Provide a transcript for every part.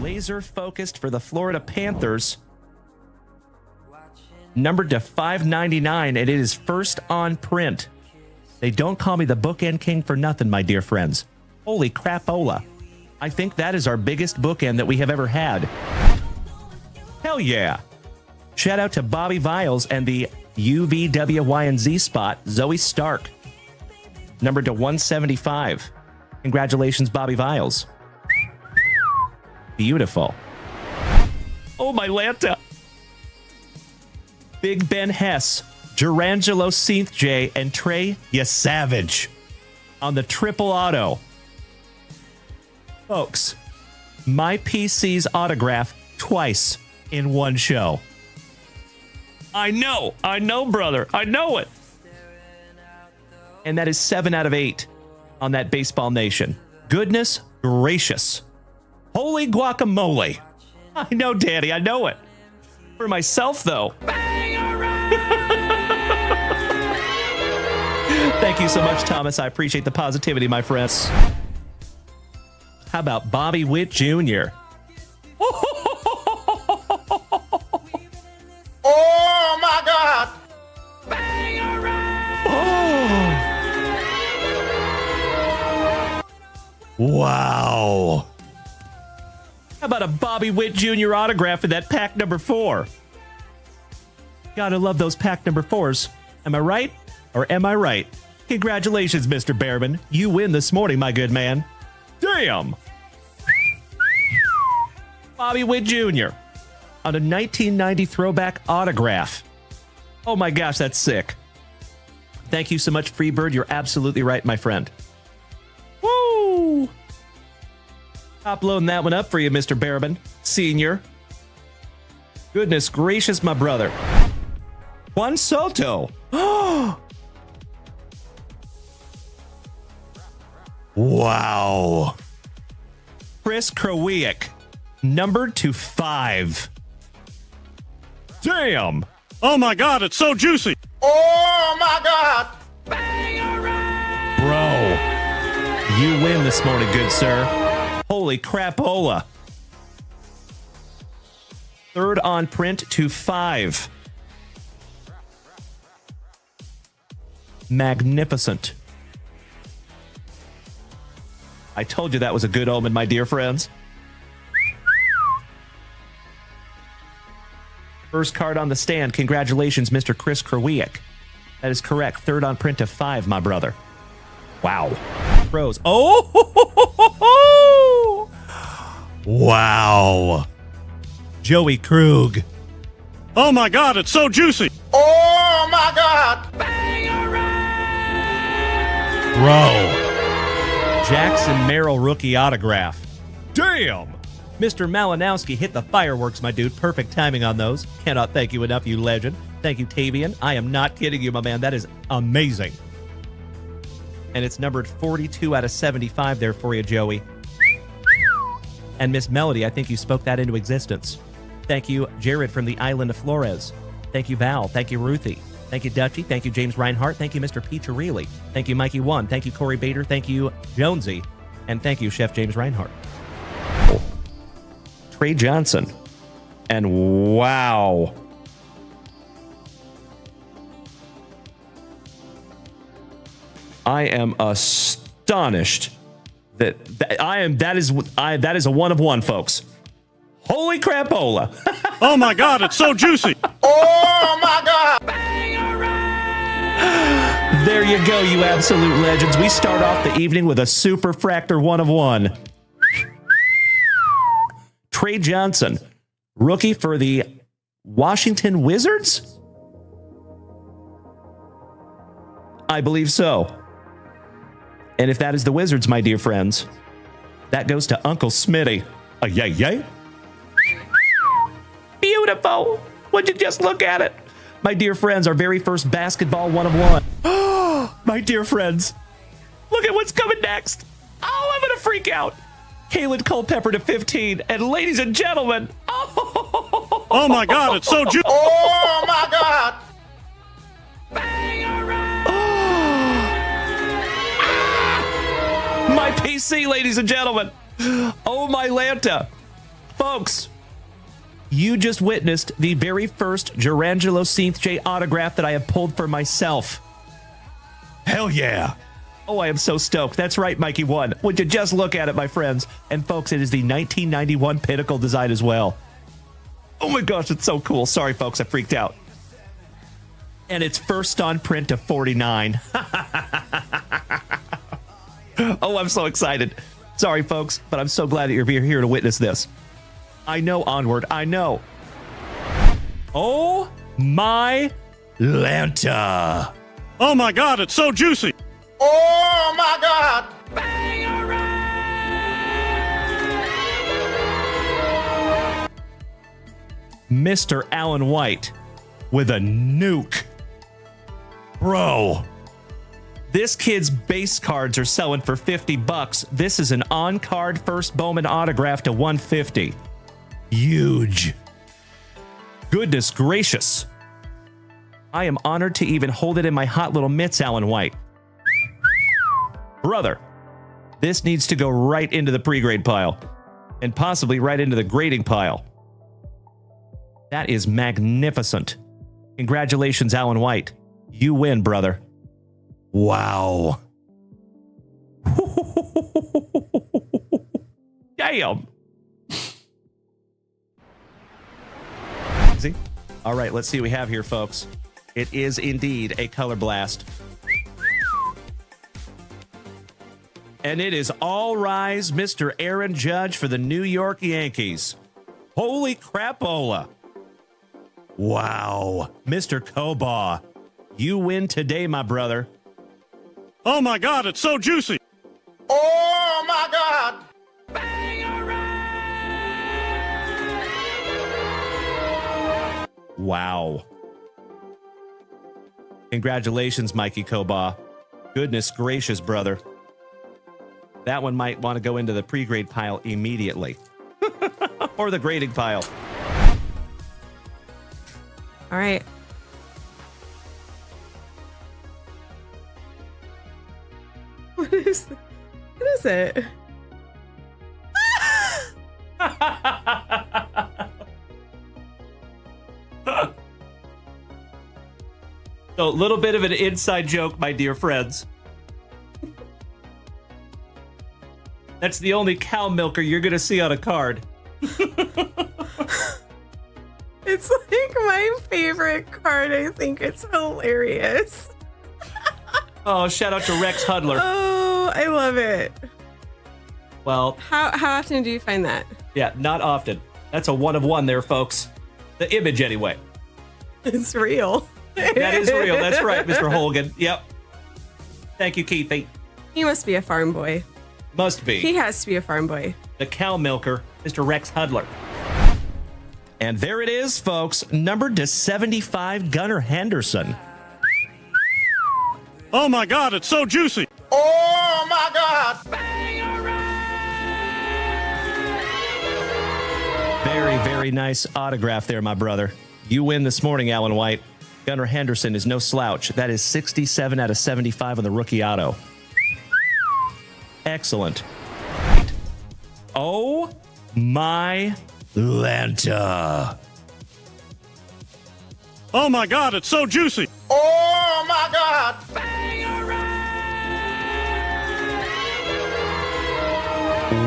Laser focused for the Florida Panthers. Numbered to 599, and it is first on print. They don't call me the bookend king for nothing, my dear friends. Holy crapola. I think that is our biggest bookend that we have ever had. Hell yeah. Shout out to Bobby Viles and the UVWYNZ spot, Zoe Stark. Numbered to 175. Congratulations, Bobby Viles. Beautiful. Oh, my Lanta. Big Ben Hess, Gerangelo Seath J, and Trey Savage on the triple auto. Folks, my PC's autograph twice in one show. I know, brother. I know it. And that is 7 out of 8 on that Baseball Nation. Goodness gracious. Holy guacamole. I know, Daddy. I know it. For myself, though. Thank you so much, Thomas. I appreciate the positivity, my friends. How about Bobby Witt Jr.? Oh, my God. Wow. How about a Bobby Witt Jr. autograph in that pack number 4? Gotta love those pack number 4s. Am I right? Or am I right? Congratulations, Mr. Behrman. You win this morning, my good man. Damn! Bobby Witt Jr. on a 1990 throwback autograph. Oh my gosh, that's sick. Thank you so much, Freebird. You're absolutely right, my friend. Woo! Top loading that one up for you, Mr. Behrman, Senior. Goodness gracious, my brother. Juan Soto. Wow. Chris Krowiak, numbered to 5. Damn. Oh my God, it's so juicy. Oh, my God. Bro, you win this morning, good sir. Holy crapola. 3rd on print to 5. Magnificent. I told you that was a good omen, my dear friends. First card on the stand. Congratulations, Mr. Chris Krowiak. That is correct. 3rd on print to 5, my brother. Wow. Pros. Oh! Wow. Joey Krug. Oh my God, it's so juicy. Oh, my God. Bro. Jackson Merrill rookie autograph. Damn! Mr. Malinowski hit the fireworks, my dude. Perfect timing on those. Cannot thank you enough, you legend. Thank you, Tavian. I am not kidding you, my man. That is amazing. And it's numbered 42 out of 75 there for you, Joey. And Miss Melody, I think you spoke that into existence. Thank you, Jared from the island of Flores. Thank you, Val. Thank you, Ruthie. Thank you, Dutchie. Thank you, James Reinhart. Thank you, Mr. Peacharelli. Thank you, Mikey One. Thank you, Corey Bader. Thank you, Jonesy. And thank you, Chef James Reinhart. Trey Johnson. And wow. I am astonished that is a 1 of 1, folks. Holy crapola. Oh my God, it's so juicy. Oh, my God. There you go, you absolute legends. We start off the evening with a super fractor 1 of 1. Trey Johnson, rookie for the Washington Wizards? I believe so. And if that is the Wizards, my dear friends, that goes to Uncle Smitty. Yay, yay. Beautiful. Would you just look at it? My dear friends, our very first basketball 1 of 1. My dear friends, look at what's coming next. Oh, I'm going to freak out. Kalen Culpepper to 15. And ladies and gentlemen, oh my God, it's so juicy. Oh, my God. My PC, ladies and gentlemen. Oh, my Lanta. Folks, you just witnessed the very first Gerangelo Synth J autograph that I have pulled for myself. Hell yeah. Oh, I am so stoked. That's right, Mikey won. Would you just look at it, my friends? And folks, it is the 1991 Pinnacle design as well. Oh my gosh, it's so cool. Sorry, folks, I freaked out. And it's first on print to 49. Oh, I'm so excited. Sorry, folks, but I'm so glad that you're here to witness this. I know, Onward, I know. Oh my Lanta. Oh my God, it's so juicy. Oh my God. Mr. Alan White with a nuke. Bro, this kid's base cards are selling for $50. This is an on-card first Bowman autograph to 150. Huge. Goodness gracious. I am honored to even hold it in my hot little mitts, Alan White. Brother, this needs to go right into the pre-grade pile and possibly right into the grading pile. That is magnificent. Congratulations, Alan White. You win, brother. Wow. Damn. See? All right, let's see what we have here, folks. It is indeed a color blast. And it is all rise, Mr. Aaron Judge for the New York Yankees. Holy crapola. Wow. Mr. Kobaugh, you win today, my brother. Oh my God, it's so juicy. Oh my God. Wow. Congratulations, Mikey Kobaugh. Goodness gracious, brother. That one might want to go into the pre-grade pile immediately. Or the grading pile. All right. What is it? So, a little bit of an inside joke, my dear friends. That's the only cow milker you're going to see on a card. It's like my favorite card. I think it's hilarious. Oh, shout out to Rex Hudler. Oh, I love it. Well, How often do you find that? yeah, not often. That's a one of one there, folks. The image, anyway. It's real. That is real. That's right, Mr. Holgan. Yep. Thank you, Keithy. He must be a farm boy. Must be. He has to be a farm boy. The cow milker, Mr. Rex Hudler. And there it is, folks. Numbered to 75, Gunnar Henderson. Oh my God, it's so juicy. Oh my God. Very, very nice autograph there, my brother. You win this morning, Alan White. Gunnar Henderson is no slouch. That is 67 out of 75 on the rookie auto. Excellent. Oh my Lanta. Oh my God, it's so juicy. Oh my God.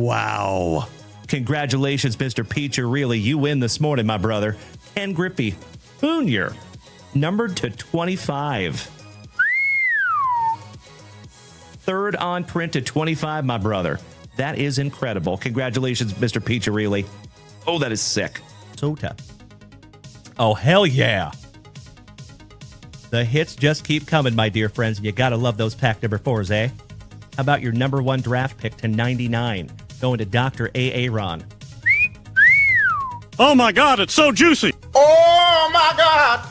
Wow. Congratulations, Mr. Peacher. Really, you win this morning, my brother. Ken Griffey Jr., numbered to 25. Third on print to 25, my brother. That is incredible. Congratulations, Mr. Peacher, really. Oh, that is sick. So tough. Oh, hell yeah. The hits just keep coming, my dear friends. You gotta love those pack number 4s, eh? How about your number 1 draft pick to 99, going to Dr. A. Aaron? Oh my God, it's so juicy. Oh my God.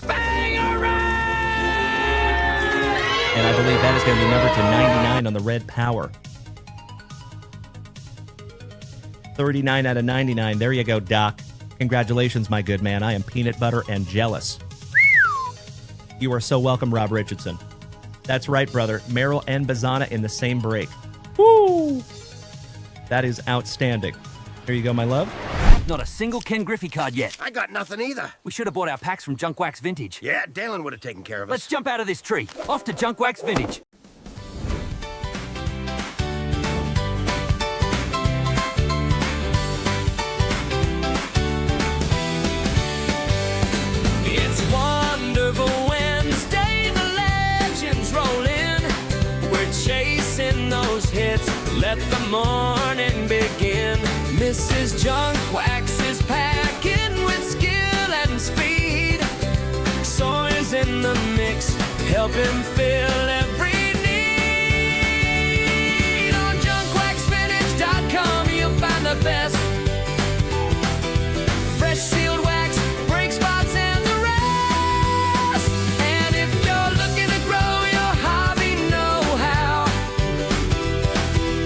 And I believe that is going to be numbered to 99 on the red power. 39 out of 99. There you go, Doc. Congratulations, my good man. I am peanut butter and jealous. You are so welcome, Rob Richardson. That's right, brother. Merrill and Bazana in the same break. Woo! That is outstanding. Here you go, my love. Not a single Ken Griffey card yet. I got nothing either. We should have bought our packs from JunkWaxVintage. Yeah, Dalen would have taken care of us. Let's jump out of this tree. Off to JunkWaxVintage. It's Wonderful Wednesday, the legends roll in. We're chasing those hits, let the morning begin. Mrs. JunkWax is packing with skill and speed. Sawyer's in the mix, help him fill every need. On JunkWaxVintage.com you'll find the best fresh sealed wax, brake spots and the rest. And if you're looking to grow your hobby know-how,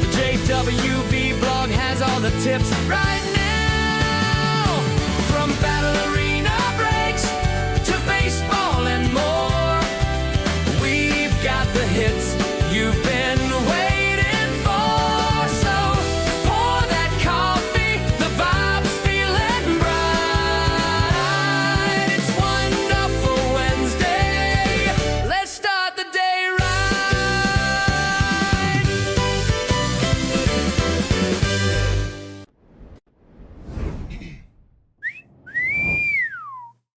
the JWB blog has all the tips right now. From battle arena breaks to baseball and more, we've got the hits you've been waiting for. So pour that coffee, the vibes feeling bright. It's Wonderful Wednesday, let's start the day right.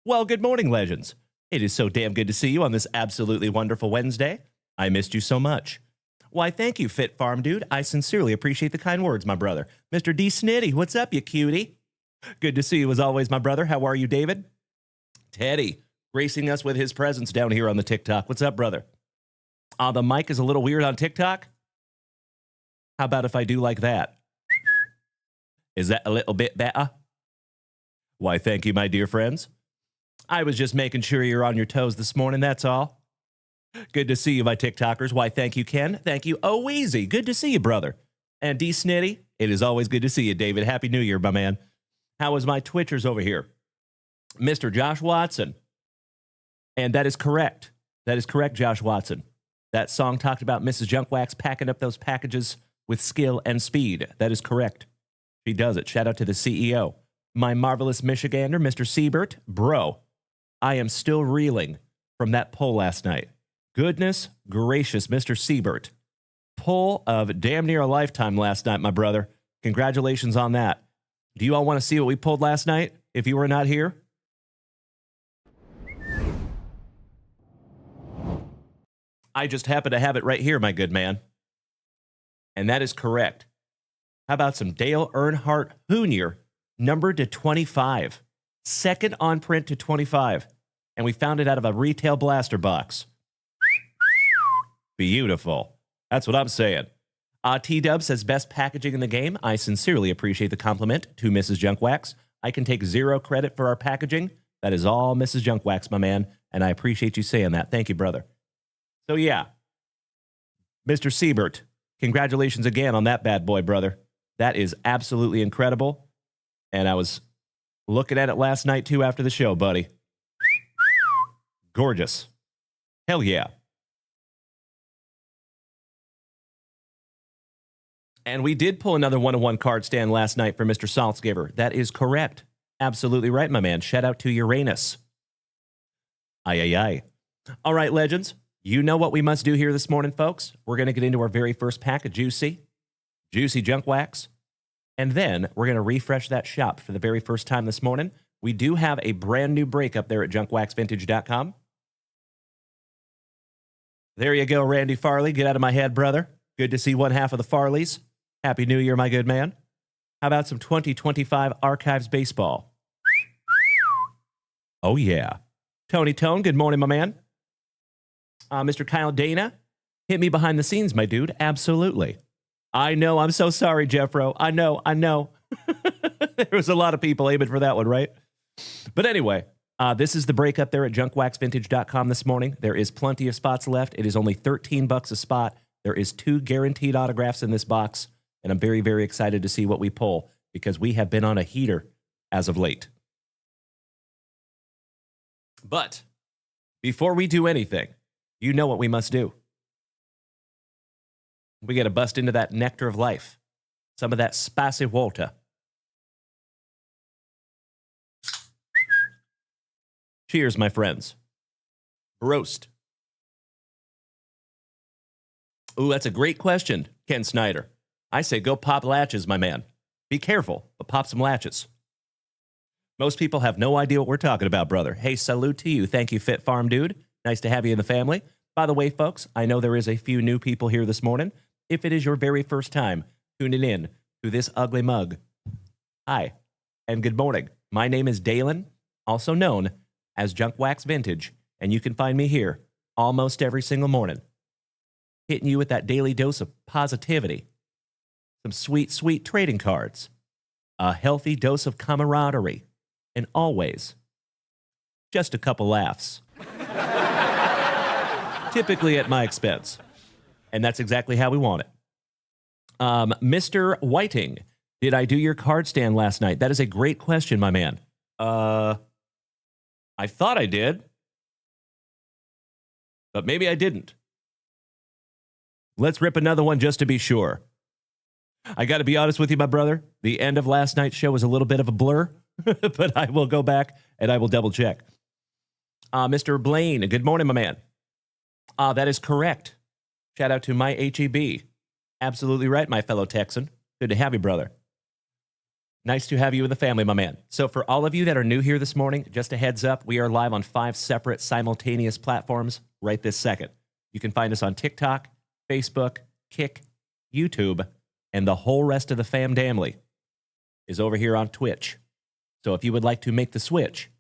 Well, good morning, legends. It is so damn good to see you on this absolutely wonderful Wednesday. I missed you so much. Why, thank you, Fit Farm Dude. I sincerely appreciate the kind words, my brother. Mr. D. Snitty, what's up, you cutie? Good to see you as always, my brother. How are you, David? Teddy, gracing us with his presence down here on the TikTok. What's up, brother? The mic is a little weird on TikTok. How about if I do like that? Is that a little bit better? Why, thank you, my dear friends. I was just making sure you're on your toes this morning, that's all. Good to see you, my TikTokers. Why, thank you, Ken. Thank you, Oeasy. Good to see you, brother. And D. Snitty, it is always good to see you, David. Happy New Year, my man. How is my Twitchers over here? Mr. Josh Watson. And that is correct. That is correct, Josh Watson. That song talked about Mrs. JunkWax packing up those packages with skill and speed. That is correct. She does it. Shout out to the CEO. My marvelous Michigander, Mr. Siebert. Bro, I am still reeling from that poll last night. Goodness gracious, Mr. Siebert. Poll of damn near a lifetime last night, my brother. Congratulations on that. Do you all want to see what we pulled last night if you were not here? I just happen to have it right here, my good man. And that is correct. How about some Dale Earnhardt Jr., numbered to 25. Second on print to 25. And we found it out of a retail blaster box. Beautiful. That's what I'm saying. T-Dub says, best packaging in the game. I sincerely appreciate the compliment to Mrs. JunkWax. I can take zero credit for our packaging. That is all Mrs. JunkWax, my man. And I appreciate you saying that. Thank you, brother. So, yeah. Mr. Siebert, congratulations again on that bad boy, brother. That is absolutely incredible. And I was looking at it last night, too, after the show, buddy. Gorgeous. Hell yeah. And we did pull another one-on-one card stand last night for Mr. Saltzgiver. That is correct. Absolutely right, my man. Shout out to Uranus. Aye. All right, legends. You know what we must do here this morning, folks. We're going to get into our very first pack of Juicy JunkWax. And then we're going to refresh that shop for the very first time this morning. We do have a brand new break up there at JunkWaxVintage.com. There you go, Randy Farley. Get out of my head, brother. Good to see one half of the Farleys. Happy New Year, my good man. How about some 2025 Archives baseball? Oh, yeah. Tony Tone, good morning, my man. Mr. Kyle Dana, hit me behind the scenes, my dude. Absolutely. I know. I'm so sorry, Jeffro. I know. There was a lot of people aiming for that one, right? But anyway, this is the break up there at JunkWaxVintage.com this morning. There is plenty of spots left. It is only $13 a spot. There is 2 guaranteed autographs in this box. And I'm very, very excited to see what we pull because we have been on a heater as of late. But before we do anything, you know what we must do. We got to bust into that nectar of life, some of that spicy water. Cheers, my friends. Roast. Ooh, that's a great question, Ken Snyder. I say go pop latches, my man. Be careful, but pop some latches. Most people have no idea what we're talking about, brother. Hey, salute to you. Thank you, Fit Farm Dude. Nice to have you in the family. By the way, folks, I know there is a few new people here this morning. If it is your very first time tuning in to this ugly mug, hi, and good morning. My name is Dalen, also known as JunkWaxVintage, and you can find me here almost every single morning, hitting you with that daily dose of positivity, some sweet, sweet trading cards, a healthy dose of camaraderie, and always just a couple laughs. Typically at my expense. And that's exactly how we want it. Mr. Whiting, did I do your card stand last night? That is a great question, my man. I thought I did, but maybe I didn't. Let's rip another one just to be sure. I got to be honest with you, my brother. The end of last night's show was a little bit of a blur, but I will go back and I will double check. Mr. Blaine, good morning, my man. That is correct. Shout out to my HEB. Absolutely right, my fellow Texan. Good to have you, brother. Nice to have you in the family, my man. So for all of you that are new here this morning, just a heads up, we are live on 5 separate simultaneous platforms right this second. You can find us on TikTok, Facebook, Kick, YouTube, and the whole rest of the fam damly is over here on Twitch. So if you would like to make the switch,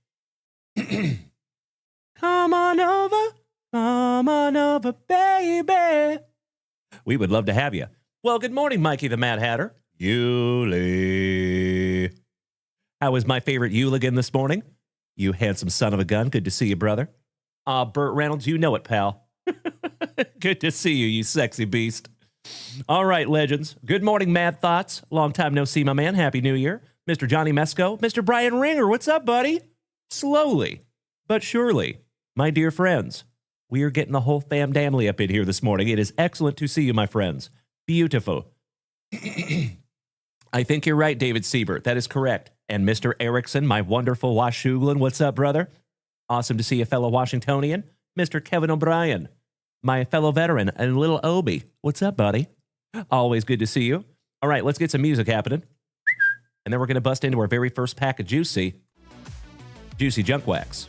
come on over, baby. We would love to have you. Well, good morning, Mikey the Mad Hatter. Yuli. How is my favorite Euligan this morning? You handsome son of a gun. Good to see you, brother. Burt Reynolds, you know it, pal. Good to see you, you sexy beast. All right, legends. Good morning, Mad Thoughts. Long time no see, my man. Happy New Year. Mr. Johnny Mesco. Mr. Brian Ringer. What's up, buddy? Slowly, but surely, my dear friends, we are getting the whole fam damly up in here this morning. It is excellent to see you, my friends. Beautiful. I think you're right, David Siebert. That is correct. And Mr. Erickson, my wonderful Washouglin. What's up, brother? Awesome to see you, fellow Washingtonian. Mr. Kevin O'Brien, my fellow veteran, and little Obi. What's up, buddy? Always good to see you. All right, let's get some music happening. And then we're going to bust into our very first pack of juicy junk wax.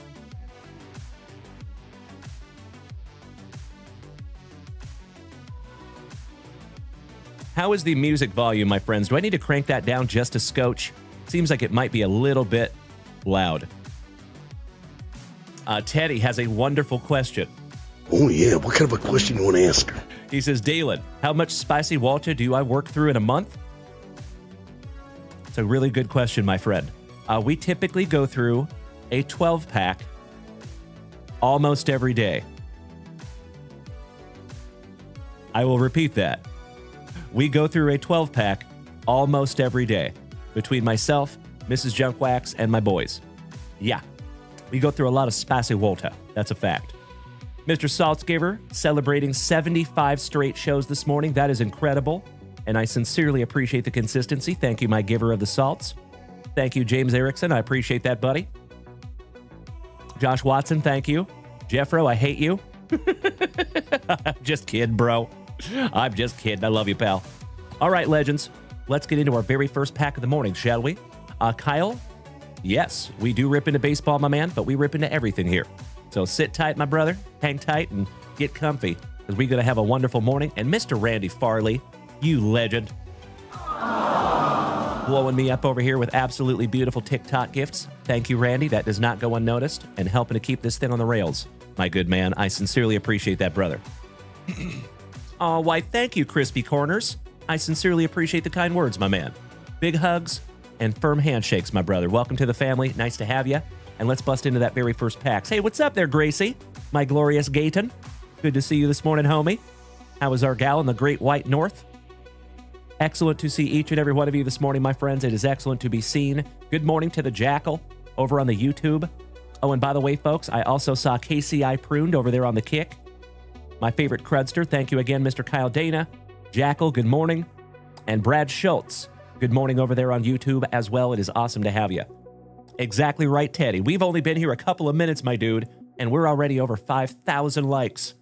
How is the music volume, my friends? Do I need to crank that down just a scotch? Seems like it might be a little bit loud. Teddy has a wonderful question. Oh, yeah. What kind of a question you want to ask her? He says, Dalen, how much spicy Walter do I work through in a month? It's a really good question, my friend. We typically go through a 12-pack almost every day. I will repeat that. We go through a 12-pack almost every day between myself, Mrs. Junkwax, and my boys. Yeah, we go through a lot of spicy Walter. That's a fact. Mr. Saltzgiver celebrating 75 straight shows this morning. That is incredible, and I sincerely appreciate the consistency. Thank you, my giver of the salts. Thank you, James Erickson. I appreciate that, buddy. Josh Watson, thank you. Jeffro, I hate you. Just kidding, bro. I'm just kidding. I love you, pal. All right, legends. Let's get into our very first pack of the morning, shall we? Kyle, yes, we do rip into baseball, my man, but we rip into everything here. So sit tight, my brother. Hang tight and get comfy, because we're going to have a wonderful morning. And Mr. Randy Farley, you legend. Blowing me up over here with absolutely beautiful TikTok gifts. Thank you, Randy. That does not go unnoticed, and helping to keep this thing on the rails. My good man, I sincerely appreciate that, brother. Oh, why, thank you, Crispy Corners. I sincerely appreciate the kind words, my man. Big hugs and firm handshakes, my brother. Welcome to the family. Nice to have you. And let's bust into that very first pack. Hey, what's up there, Gracie? My glorious Gayton. Good to see you this morning, homie. How is our gal in the Great White North? Excellent to see each and every one of you this morning, my friends. It is excellent to be seen. Good morning to the Jackal over on the YouTube. Oh, and by the way, folks, I also saw KCI Pruned over there on the Kick. My favorite crudster, thank you again, Mr. Kyle Dana. Jackal, good morning. And Brad Schultz, good morning over there on YouTube as well. It is awesome to have you. Exactly right, Teddy. We've only been here a couple of minutes, my dude, and we're already over 5,000 likes.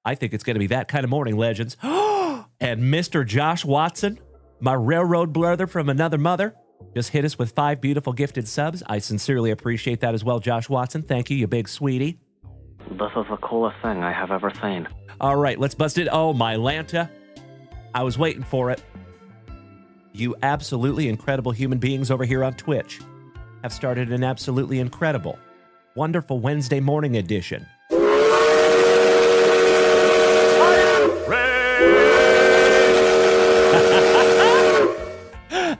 I think it's going to be that kind of morning, legends. And Mr. Josh Watson, my railroad brother from another mother, just hit us with 5 beautiful gifted subs. I sincerely appreciate that as well, Josh Watson. Thank you, you big sweetie. This is the coolest thing I have ever seen. All right, let's bust it. Oh, my Lanta. I was waiting for it. You absolutely incredible human beings over here on Twitch have started an absolutely incredible, wonderful Wednesday morning edition.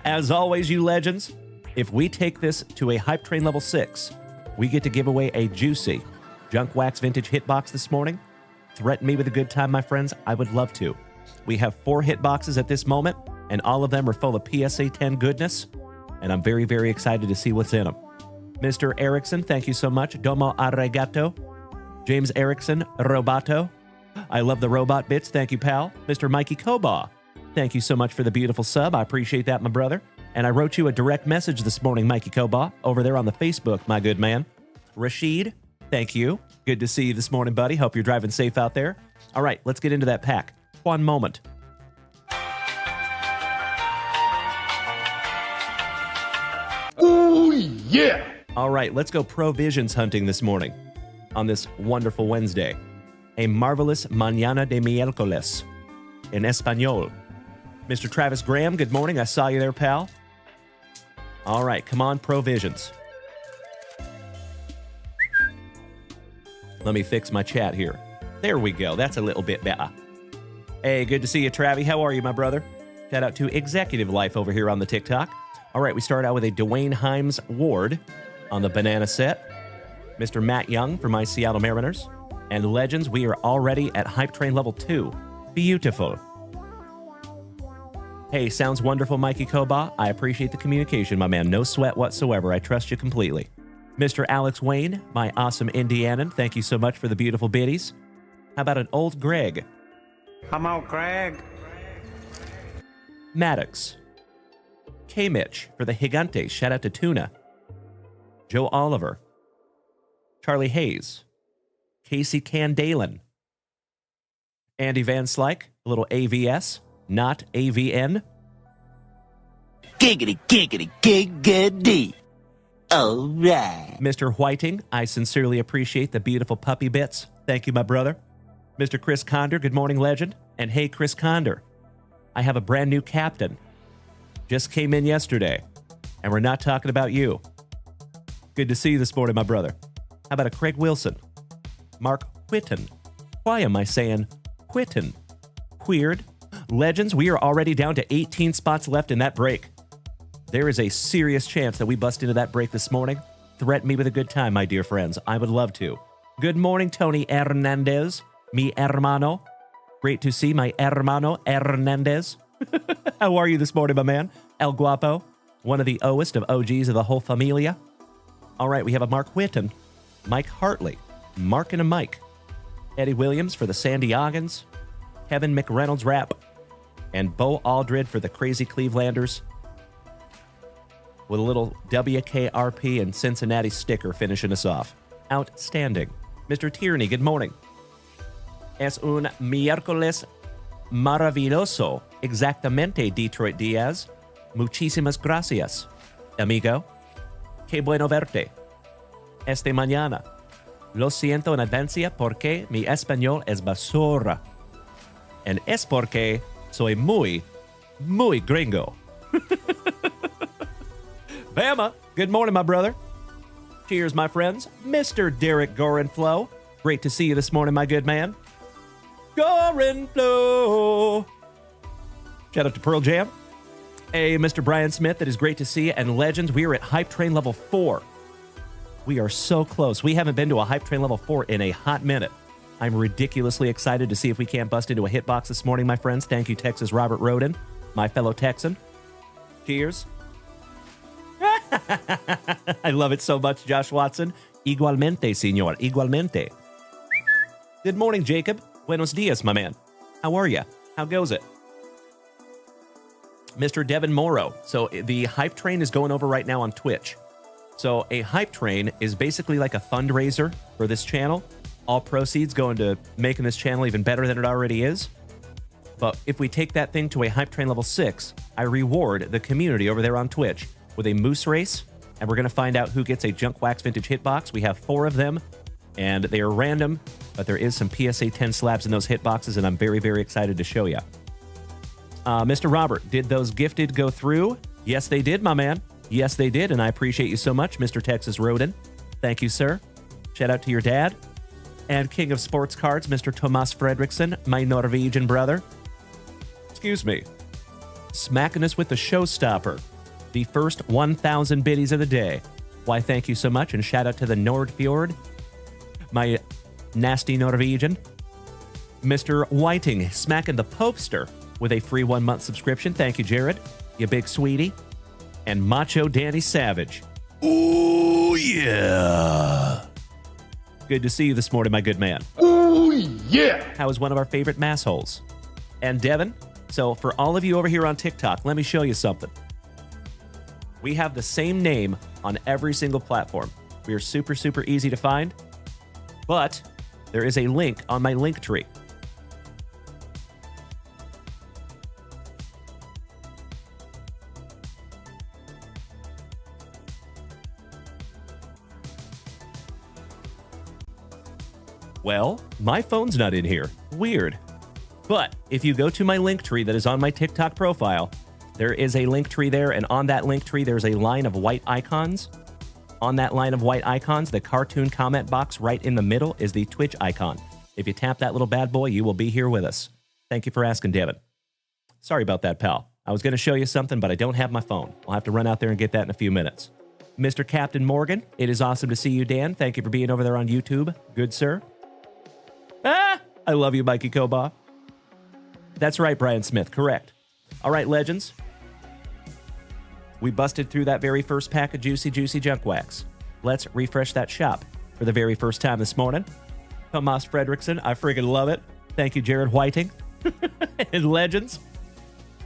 As always, you legends, if we take this to a Hype Train level 6, we get to give away a juicy JunkWaxVintage hitbox this morning. Threaten me with a good time, my friends. I would love to. We have 4 hitboxes at this moment, and all of them are full of PSA 10 goodness, and I'm very, very excited to see what's in them. Mr. Erickson, thank you so much. Domo arigato. James Erickson, Roboto. I love the robot bits. Thank you, pal. Mr. Mikey Koba, thank you so much for the beautiful sub. I appreciate that, my brother. And I wrote you a direct message this morning, Mikey Koba, over there on the Facebook, my good man. Rashid, thank you. Good to see you this morning, buddy. Hope you're driving safe out there. All right, let's get into that pack. One moment. Oh, yeah. All right, let's go provisions hunting this morning on this wonderful Wednesday. A marvelous mañana de miércoles in español. Mr. Travis Graham, good morning. I saw you there, pal. All right, come on, provisions. Let me fix my chat here. There we go. That's a little bit better. Hey, good to see you, Travi. How are you, my brother? Shout out to Executive Life over here on the TikTok. All right, we start out with a Dwayne Himes Ward on the banana set. Mr. Matt Young for my Seattle Mariners. And Legends, we are already at Hype Train level 2. Beautiful. Hey, sounds wonderful, Mikey Koba. I appreciate the communication, my man. No sweat whatsoever. I trust you completely. Mr. Alex Wayne, my awesome Indianan, thank you so much for the beautiful biddies. How about an old Greg? Come on, Greg. Maddox. K-Mitch for the Gigantes. Shout out to Tuna. Joe Oliver. Charlie Hayes. Casey Candalen. Andy Van Slyke, a little AVS, not AVN. Giggity, giggity, giggity. All right. Mr. Whiting, I sincerely appreciate the beautiful puppy bits. Thank you, my brother. Mr. Chris Condor, good morning, legend. And hey, Chris Condor, I have a brand new captain. Just came in yesterday, and we're not talking about you. Good to see you this morning, my brother. How about a Craig Wilson? Mark Whitten. Why am I saying Whitten? Weird. Legends, we are already down to 18 spots left in that break. There is a serious chance that we bust into that break this morning. Threaten me with a good time, my dear friends. I would love to. Good morning, Tony Hernandez, mi hermano. Great to see my hermano Hernandez. How are you this morning, my man? El Guapo, one of the oest of OGs of the whole familia. All right, we have a Mark Whitten, Mike Hartley, Mark and a Mike, Eddie Williams for the San Diegans, Kevin McReynolds Rap, and Bo Aldred for the Crazy Clevelanders, with a little WKRP and Cincinnati sticker finishing us off. Outstanding. Mr. Tierney, good morning. Es un miércoles maravilloso. Exactamente, Detroit Diaz. Muchísimas gracias, amigo. Qué bueno verte. Esta mañana. Lo siento en advance porque mi español es basura. And es porque soy muy gringo. Bama, good morning, my brother. Cheers, my friends. Mr. Derek Gorenflow. Great to see you this morning, my good man. Gorenflow. Shout out to Pearl Jam. Hey, Mr. Brian Smith, it is great to see you. And Legends, we are at Hype Train level 4. We are so close. We haven't been to a Hype Train level 4 in a hot minute. I'm ridiculously excited to see if we can't bust into a hitbox this morning, my friends. Thank you, Texas Robert Roden, my fellow Texan. Cheers. I love it so much, Josh Watson. Igualmente, señor. Igualmente. Good morning, Jacob. Buenos dias, my man. How are you? How goes it? Mr. Devin Morrow. So the hype train is going over right now on Twitch. So a hype train is basically like a fundraiser for this channel. All proceeds go into making this channel even better than it already is. But if we take that thing to a hype train level 6, I reward the community over there on Twitch with a moose race. And we're going to find out who gets a JunkWaxVintage hitbox. We have 4 of them, and they are random, but there is some PSA 10 slabs in those hitboxes, and I'm very, very excited to show you. Mr. Robert, did those gifted go through? Yes, they did, my man. Yes, they did, and I appreciate you so much, Mr. Texas Rodin. Thank you, sir. Shout out to your dad. And King of Sports Cards, Mr. Tomas Fredriksson, my Norwegian brother. Excuse me. Smacking us with the showstopper. The first 1,000 biddies of the day. Why, thank you so much, and shout out to the Nordfjord, my nasty Norwegian. Mr. Whiting, smacking the Popester with a free 1-month subscription. Thank you, Jared, you big sweetie. And Macho Danny Savage. Ooh, yeah. Good to see you this morning, my good man. Ooh, yeah. How is one of our favorite massholes? And Devin, so for all of you over here on TikTok, let me show you something. We have the same name on every single platform. We are super, super easy to find, but there is a link on my link tree. Well, my phone's not in here. Weird. But if you go to my link tree that is on my TikTok profile, there is a link tree there, and on that link tree, there's a line of white icons. On that line of white icons, the cartoon comment box right in the middle is the Twitch icon. If you tap that little bad boy, you will be here with us. Thank you for asking, Devin. Sorry about that, pal. I was going to show you something, but I don't have my phone. I'll have to run out there and get that in a few minutes. Mr. Captain Morgan, it is awesome to see you, Dan. Thank you for being over there on YouTube. Good, sir. I love you, Mikey Koba. That's right, Brian Smith. Correct. All right, legends. We busted through that very first pack of juicy junk wax. Let's refresh that shop for the very first time this morning. Tomas Fredriksson, I friggin' love it. Thank you, Jared Whiting. And legends,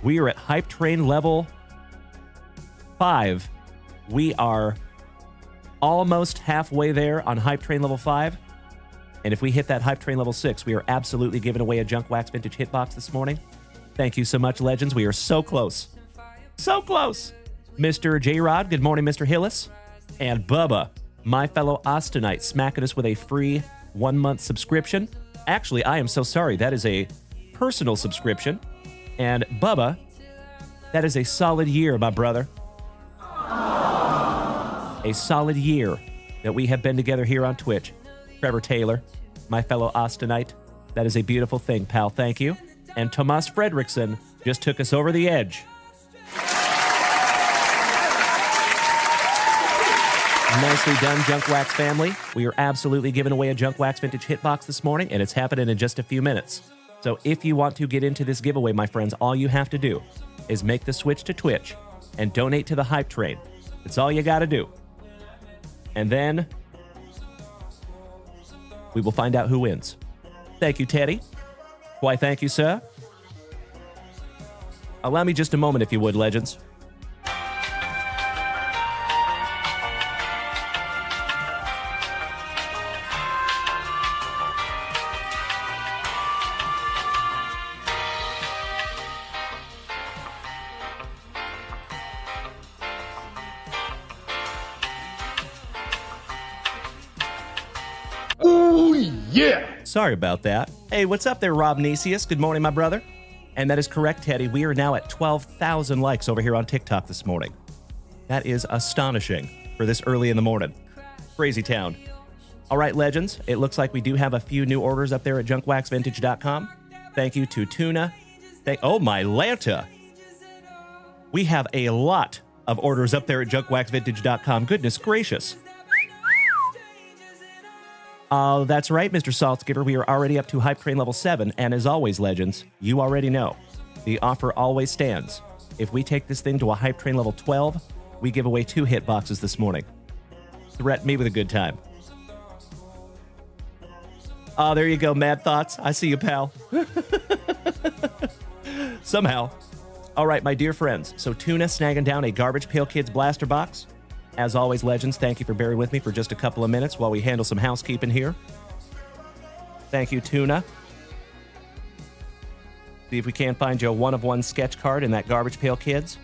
we are at hype train level 5. We are almost halfway there on hype train level 5. And if we hit that hype train level 6, we are absolutely giving away a JunkWaxVintage hitbox this morning. Thank you so much, legends. We are so close. So close. Mr. J-Rod, good morning, Mr. Hillis. And Bubba, my fellow Austinite, smacking us with a free 1-month subscription. Actually, I am so sorry. That is a personal subscription. And Bubba, that is a solid year, my brother. A solid year that we have been together here on Twitch. Trevor Taylor, my fellow Austinite. That is a beautiful thing, pal. Thank you. And Tomas Fredriksson just took us over the edge. Nicely done, JunkWax family. We are absolutely giving away a JunkWaxVintage hitbox this morning, and it's happening in just a few minutes. So if you want to get into this giveaway, my friends, all you have to do is make the switch to Twitch and donate to the hype train. It's all you got to do. And then we will find out who wins. Thank you, Teddy. Why, thank you, sir. Allow me just a moment, if you would, legends. Sorry about that. Hey, what's up there, Rob Nesius? Good morning, my brother. And that is correct, Teddy. We are now at 12,000 likes over here on TikTok this morning. That is astonishing for this early in the morning. Crazy town. All right, legends. It looks like we do have a few new orders up there at JunkWaxVintage.com. Thank you to Tuna. Oh, my Lanta. We have a lot of orders up there at JunkWaxVintage.com. Goodness gracious. That's right, Mr. Saltzgiver. We are already up to hype train level 7, and as always, legends, you already know, the offer always stands. If we take this thing to a hype train level 12, we give away 2 hitboxes this morning. Threaten me with a good time. Oh, there you go, Mad Thoughts. I see you, pal. Somehow, All right, my dear friends. So Tuna snagging down a Garbage Pail Kids blaster box. As always, legends, thank you for bearing with me for just a couple of minutes while we handle some housekeeping here. Thank you, Tuna. See if we can't find you a one-of-one sketch card in that Garbage Pail Kids.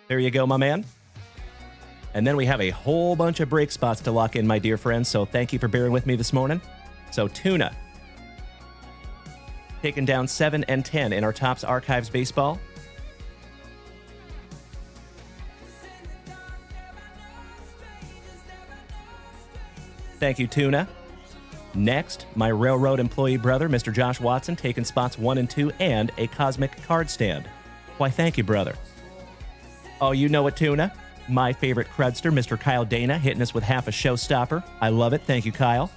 There you go, my man. And then we have a whole bunch of break spots to lock in, my dear friends, so thank you for bearing with me this morning. So Tuna, taking down 7 and 10 in our Topps Archives baseball. Thank you, Tuna. Next, my railroad employee brother, Mr. Josh Watson, taking spots 1 and 2 and a cosmic card stand. Why, thank you, brother. Oh, you know it, Tuna. My favorite crudster, Mr. Kyle Dana, hitting us with half a showstopper. I love it. Thank you, Kyle.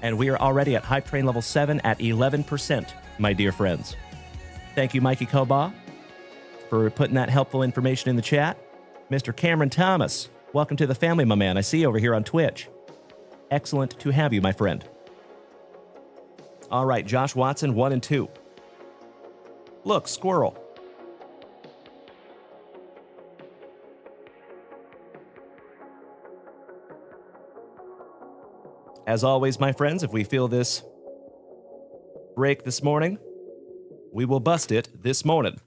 And we are already at Hype Train level 7 at 11%, my dear friends. Thank you, Mikey Koba, for putting that helpful information in the chat. Mr. Cameron Thomas, welcome to the family, my man. I see you over here on Twitch. Excellent to have you, my friend. All right, Josh Watson, 1 and 2. Look, squirrel. As always, my friends, if we feel this break this morning, we will bust it this morning.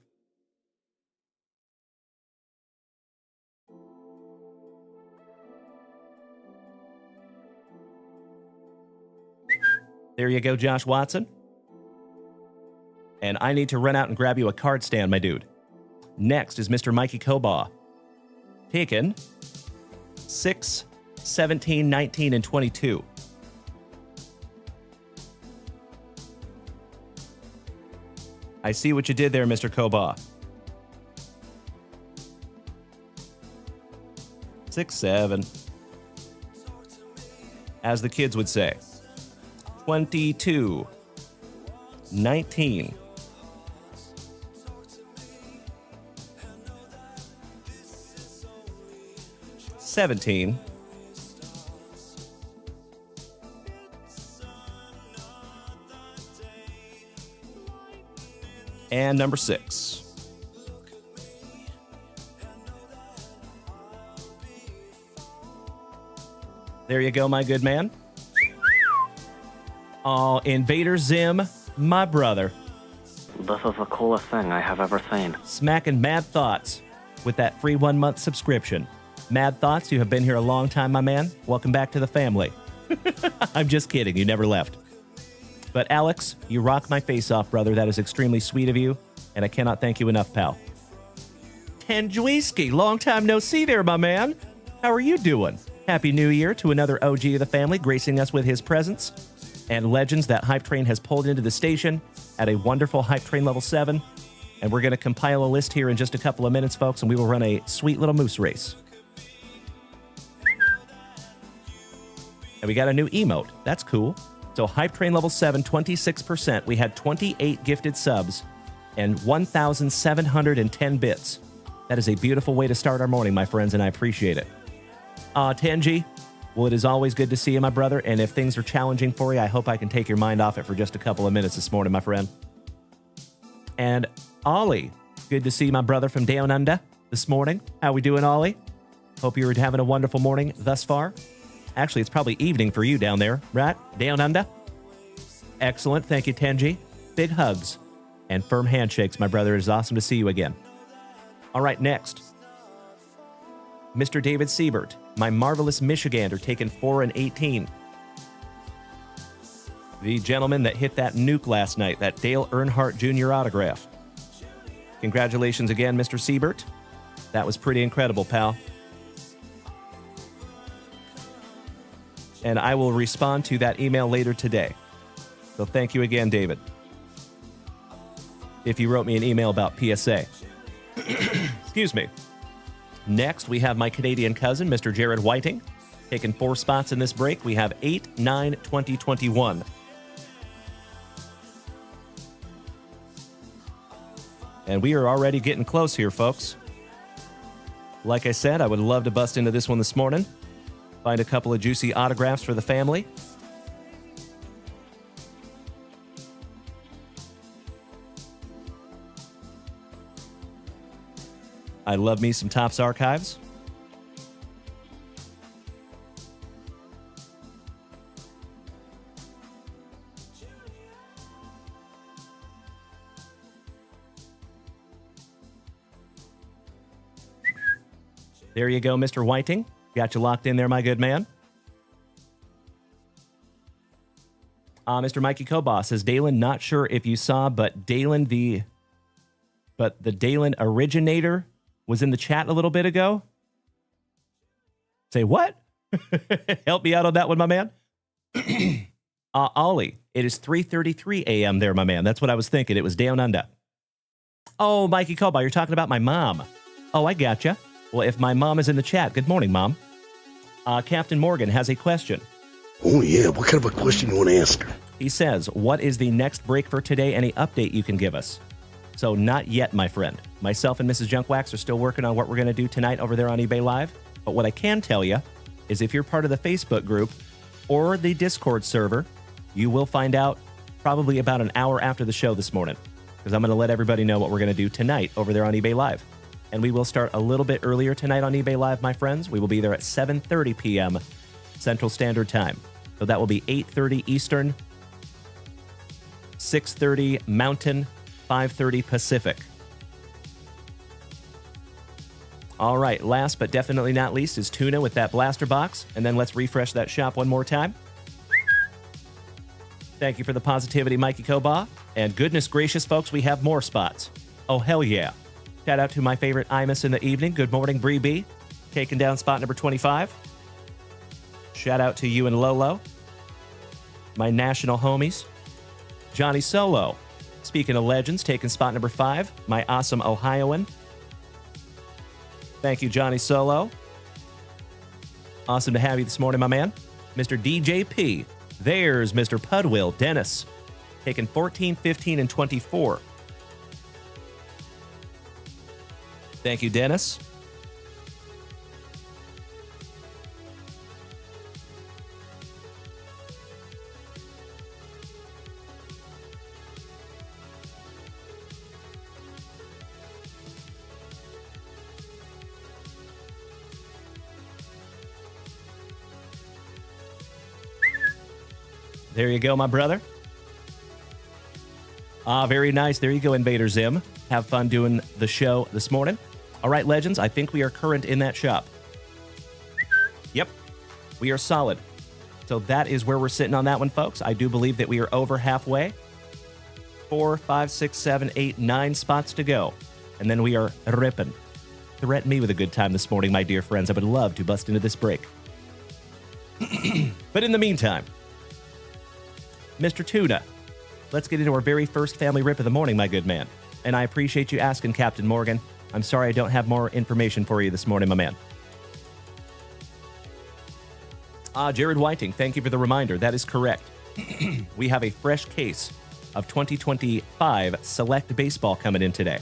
There you go, Josh Watson. And I need to run out and grab you a card stand, my dude. Next is Mr. Mikey Koba. Taken 6, 17, 19, and 22. I see what you did there, Mr. Koba. 6, 7. As the kids would say. 22. 19. 17. And number 6. There you go, my good man. Oh, Invader Zim, my brother. This is the coolest thing I have ever seen. Smacking Mad Thoughts with that free 1-month subscription. Mad Thoughts, you have been here a long time, my man. Welcome back to the family. I'm just kidding. You never left. But Alex, you rock my face off, brother. That is extremely sweet of you, and I cannot thank you enough, pal. Tanjwiski, long time no see there, my man. How are you doing? Happy New Year to another OG of the family gracing us with his presence. And legends, that Hype Train has pulled into the station at a wonderful Hype Train level 7. And we're going to compile a list here in just a couple of minutes, folks, and we will run a sweet little moose race. And we got a new emote. That's cool. So Hype Train level 7, 26%. We had 28 gifted subs and 1,710 bits. That is a beautiful way to start our morning, my friends, and I appreciate it. Tenji, well, it is always good to see you, my brother, and if things are challenging for you, I hope I can take your mind off it for just a couple of minutes this morning, my friend. And Ollie, good to see my brother from Down Under this morning. How we doing, Ollie? Hope you're having a wonderful morning thus far. Actually, it's probably evening for you down there, right? Down Under? Excellent. Thank you, Tenji. Big hugs and firm handshakes, my brother. It is awesome to see you again. All right, next. Mr. David Siebert, my marvelous Michigander, taking 4 and 18. The gentleman that hit that nuke last night, that Dale Earnhardt Jr. autograph. Congratulations again, Mr. Siebert. That was pretty incredible, pal. And I will respond to that email later today. So thank you again, David. If you wrote me an email about PSA. Excuse me. Next, we have my Canadian cousin, Mr. Jared Whiting, taking 4 spots in this break. We have 8, 9, 20, 21. And we are already getting close here, folks. Like I said, I would love to bust into this one this morning. Find a couple of juicy autographs for the family. I love me some Topps Archives. There you go, Mr. Whiting. Got you locked in there, my good man. Mr. Mikey Kobos says, Dalen, not sure if you saw, but the Dalen originator was in the chat a little bit ago. Say what? Help me out on that one, my man. Ollie, it is 3:33 a.m. there, my man. That's what I was thinking. It was down under. Oh, Mikey Kobos, you're talking about my mom. Oh, I gotcha. Well, if my mom is in the chat, good morning, Mom. Captain Morgan has a question. Oh, yeah. What kind of a question you want to ask her? He says, what is the next break for today? Any update you can give us? So not yet, my friend. Myself and Mrs. JunkWax are still working on what we're going to do tonight over there on eBay Live. But what I can tell you is if you're part of the Facebook group or the Discord server, you will find out probably about an hour after the show this morning, because I'm going to let everybody know what we're going to do tonight over there on eBay Live. And we will start a little bit earlier tonight on eBay Live, my friends. We will be there at 7:30 p.m. Central Standard Time. So that will be 8:30 Eastern, 6:30 Mountain, 5:30 Pacific. All right, last but definitely not least is Tuna with that blaster box. And then let's refresh that shop one more time. Thank you for the positivity, Mikey Koba. And goodness gracious, folks, we have more spots. Oh, hell yeah. Shout out to my favorite Imus in the evening. Good morning, Bree B. Taking down spot number 25. Shout out to you and Lolo. My national homies. Johnny Solo. Speaking of legends, taking spot number 5. My awesome Ohioan. Thank you, Johnny Solo. Awesome to have you this morning, my man. Mr. DJP. There's Mr. Pudwill Dennis. Taking 14, 15, and 24. Thank you, Dennis. There you go, my brother. Very nice. There you go, Invader Zim. Have fun doing the show this morning. All right, legends, I think we are current in that shop. Yep, we are solid. So that is where we're sitting on that one, folks. I do believe that we are over halfway. 4, 5, 6, 7, 8, 9 spots to go. And then we are ripping. Threaten me with a good time this morning, my dear friends. I would love to bust into this break. But in the meantime, Mr. Tuna, let's get into our very first family rip of the morning, my good man. And I appreciate you asking, Captain Morgan. I'm sorry I don't have more information for you this morning, my man. Jared Whiting, thank you for the reminder. That is correct. We have a fresh case of 2025 Select Baseball coming in today.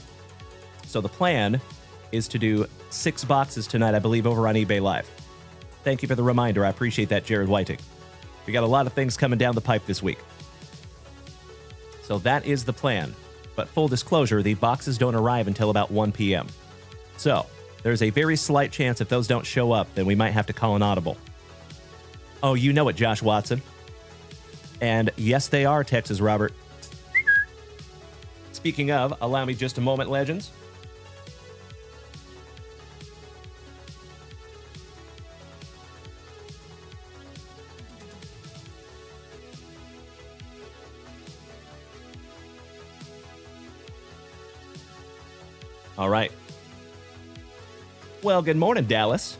So the plan is to do 6 boxes tonight, I believe, over on eBay Live. Thank you for the reminder. I appreciate that, Jared Whiting. We got a lot of things coming down the pipe this week. So that is the plan. But full disclosure, the boxes don't arrive until about 1 p.m. So there's a very slight chance if those don't show up, then we might have to call an audible. Oh, you know it, Josh Watson. And yes, they are, Texas Robert. Speaking of, allow me just a moment, legends. All right. Well, good morning, Dallas.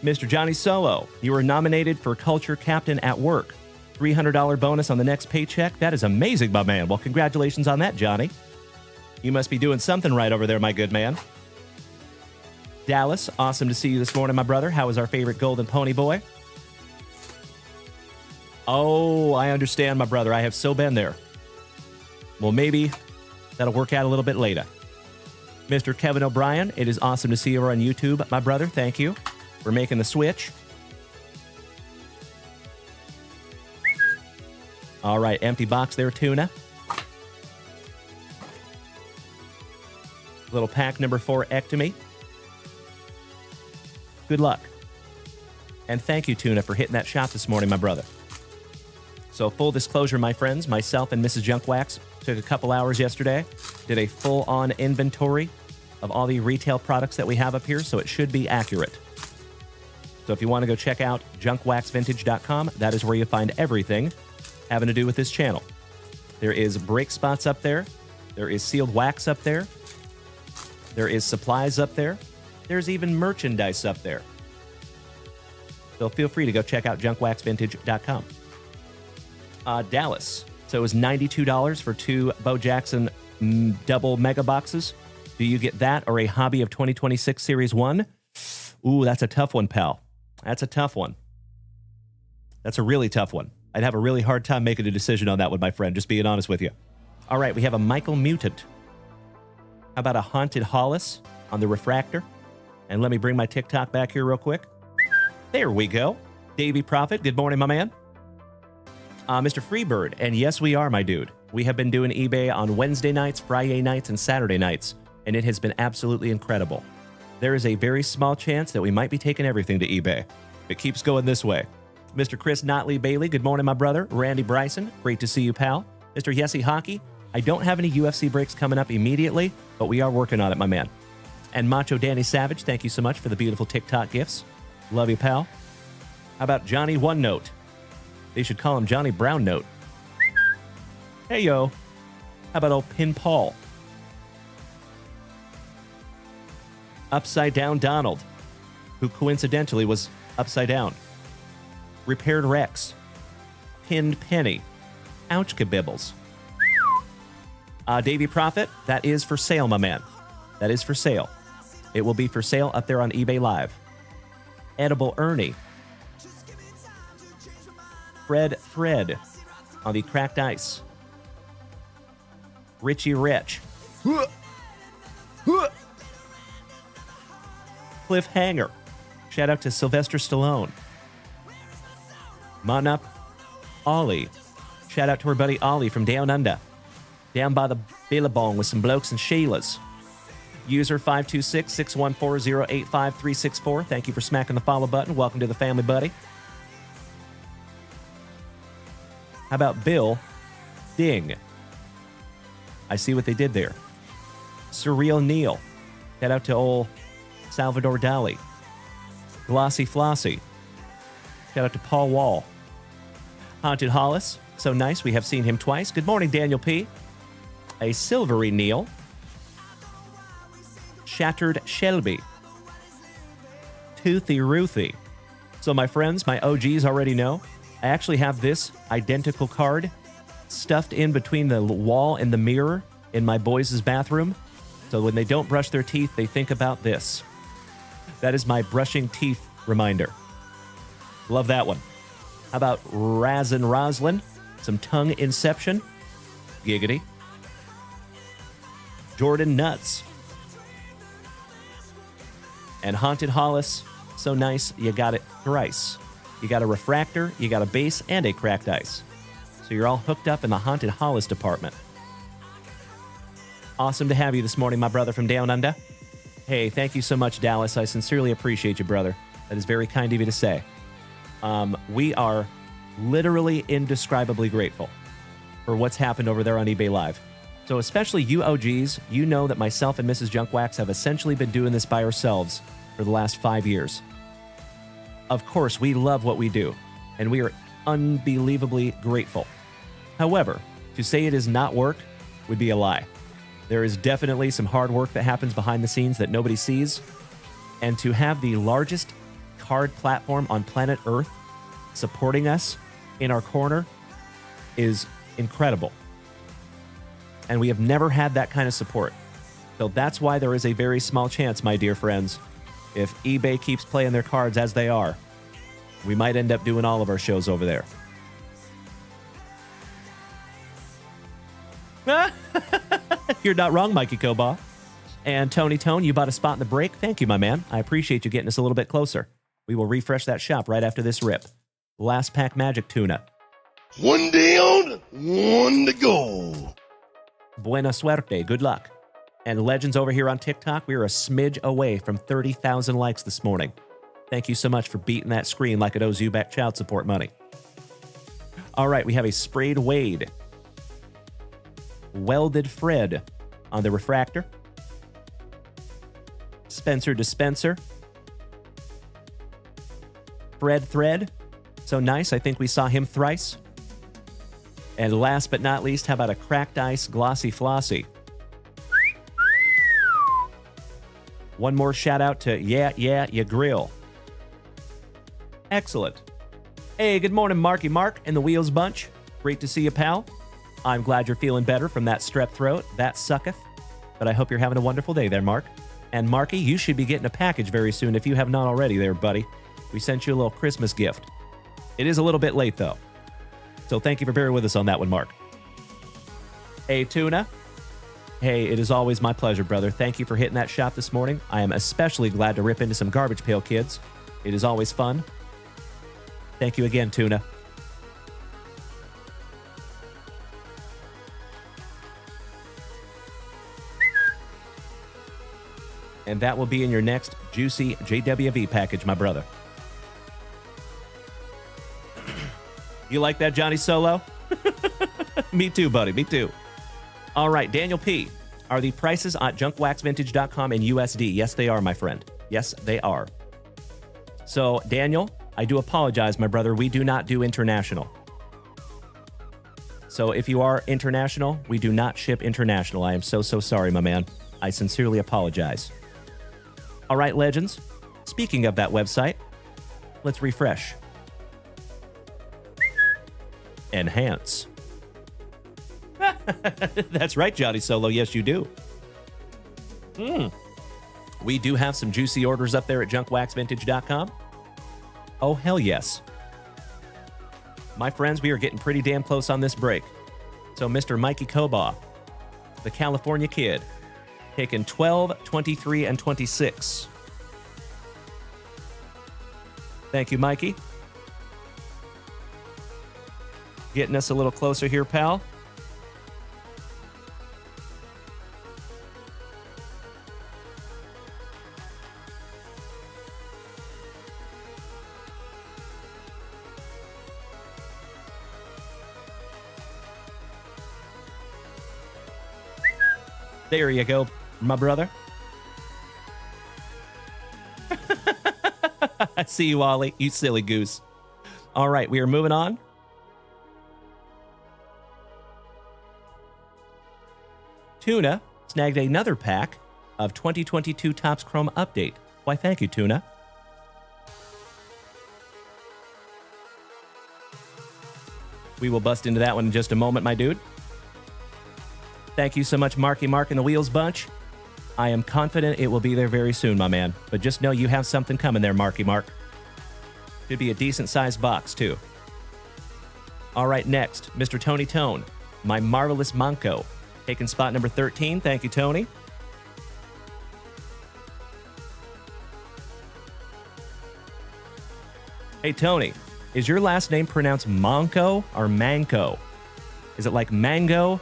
Mr. Johnny Solo, you were nominated for Culture Captain at Work. $300 bonus on the next paycheck. That is amazing, my man. Well, congratulations on that, Johnny. You must be doing something right over there, my good man. Dallas, awesome to see you this morning, my brother. How is our favorite golden pony boy? Oh, I understand, my brother. I have so been there. Well, maybe that'll work out a little bit later. Mr. Kevin O'Brien, it is awesome to see you over on YouTube, my brother. Thank you for making the switch. All right, empty box there, Tuna. Little pack number 4 ectomy. Good luck. And thank you, Tuna, for hitting that shot this morning, my brother. So full disclosure, my friends, myself and Mrs. Junkwax took a couple hours yesterday, did a full-on inventory of all the retail products that we have up here, so it should be accurate. So if you want to go check out JunkWaxVintage.com, that is where you find everything having to do with this channel. There is brake spots up there. There is sealed wax up there. There is supplies up there. There's even merchandise up there. So feel free to go check out JunkWaxVintage.com. Dallas. So it was $92 for 2 Bo Jackson double mega boxes. Do you get that or a Hobby of 2026 Series 1? Ooh, that's a tough one, pal. That's a tough one. That's a really tough one. I'd have a really hard time making a decision on that one, my friend, just being honest with you. All right, we have a Michael Mutant. How about a Haunted Hollis on the refractor? And let me bring my TikTok back here real quick. There we go. Davey Prophet, good morning, my man. Mr. Freebird, and yes, we are, my dude. We have been doing eBay on Wednesday nights, Friday nights, and Saturday nights, and it has been absolutely incredible. There is a very small chance that we might be taking everything to eBay. It keeps going this way. Mr. Chris Notley Bailey, good morning, my brother. Randy Bryson, great to see you, pal. Mr. Yessie Hockey, I don't have any UFC breaks coming up immediately, but we are working on it, my man. And Macho Danny Savage, thank you so much for the beautiful TikTok gifts. Love you, pal. How about Johnny One Note? They should call him Johnny Brown Note. Hey, yo. How about old Pin Paul? Upside Down Donald, who coincidentally was upside down. Repaired Rex. Pinned Penny. Ouch kabibbles. Davey Prophet, that is for sale, my man. That is for sale. It will be for sale up there on eBay Live. Edible Ernie. Fred Thread on the cracked ice. Richie Rich. Cliffhanger. Shout out to Sylvester Stallone. Mon Up Ollie. Shout out to our buddy Ollie from Down Under. Down by the Billabong with some blokes and Sheilas. User 526-614-085364. Thank you for smacking the follow button. Welcome to the family, buddy. How about Bill Ding? I see what they did there. Surreal Neil. Shout out to old Salvador Dali. Glossy Flossy. Shout out to Paul Wall. Haunted Hollis. So nice. We have seen him twice. Good morning, Daniel P. A Silvery Neil. Shattered Shelby. Toothy Ruthie. So my friends, my OGs already know, I actually have this identical card stuffed in between the wall and the mirror in my boys' bathroom. So when they don't brush their teeth, they think about this. That is my brushing teeth reminder. Love that one. How about Razin Roslin? Some tongue inception. Giggity. Jordan Nuts. And Haunted Hollis. So nice, you got it thrice. You got a refractor, you got a base, and a cracked ice. So you're all hooked up in the Haunted Hollis department. Awesome to have you this morning, my brother from Down Under. Hey, thank you so much, Dallas. I sincerely appreciate you, brother. That is very kind of you to say. We are literally indescribably grateful for what's happened over there on eBay Live. So especially you OGs, you know that myself and Mrs. Junkwax have essentially been doing this by ourselves for the last 5 years. Of course, we love what we do, and we are unbelievably grateful. However, to say it is not work would be a lie. There is definitely some hard work that happens behind the scenes that nobody sees, and to have the largest card platform on planet Earth supporting us in our corner is incredible. And we have never had that kind of support. So that's why there is a very small chance, my dear friends, if eBay keeps playing their cards as they are, we might end up doing all of our shows over there. You're not wrong, Mikey Koba. And Tony Tone, you bought a spot in the break. Thank you, my man. I appreciate you getting us a little bit closer. We will refresh that shop right after this rip. Last pack magic tuna. One down, one to go. Buena suerte. Good luck. And Legends over here on TikTok, we are a smidge away from 30,000 likes this morning. Thank you so much for beating that screen like it owes you back child support money. All right, we have a sprayed Wade. Welded Fred on the refractor. Spencer Dispenser. Fred Thread. So nice. I think we saw him thrice. And last but not least, how about a Cracked Ice Glossy Flossy? One more shout out to Yeah, Ya Grill. Excellent. Hey, good morning, Marky Mark and the Wheels Bunch. Great to see you, pal. I'm glad you're feeling better from that strep throat. That sucketh. But I hope you're having a wonderful day there, Mark. And Marky, you should be getting a package very soon if you have not already there, buddy. We sent you a little Christmas gift. It is a little bit late, though. So thank you for bearing with us on that one, Mark. Hey, Tuna. Hey, it is always my pleasure, brother. Thank you for hitting that shop this morning. I am especially glad to rip into some Garbage Pail Kids. It is always fun. Thank you again, Tuna. And that will be in your next juicy JWV package, my brother. You like that, Johnny Solo? Me too, buddy. Me too. All right, Daniel P. Are the prices at JunkWaxVintage.com in USD? Yes, they are, my friend. Yes, they are. So, Daniel, I do apologize, my brother. We do not do international. So if you are international, we do not ship international. I am so sorry, my man. I sincerely apologize. All right, Legends. Speaking of that website, let's refresh. Enhance. That's right, Johnny Solo. Yes, you do. We do have some juicy orders up there at JunkWaxVintage.com. Oh, hell yes. My friends, we are getting pretty damn close on this break. So Mr. Mikey Kobaugh, the California Kid, taking 12, 23, and 26. Thank you, Mikey. Getting us a little closer here, pal. There you go, my brother. I see you, Ollie. You silly goose. All right, we are moving on. Tuna snagged another pack of 2022 Topps Chrome Update. Why, thank you, Tuna. We will bust into that one in just a moment, my dude. Thank you so much, Marky Mark and the Wheels Bunch. I am confident it will be there very soon, my man. But just know you have something coming there, Marky Mark. Should be a decent-sized box, too. All right, next, Mr. Tony Tone, my marvelous Monko, taking spot number 13. Thank you, Tony. Hey, Tony, is your last name pronounced Monko or Manco? Is it like mango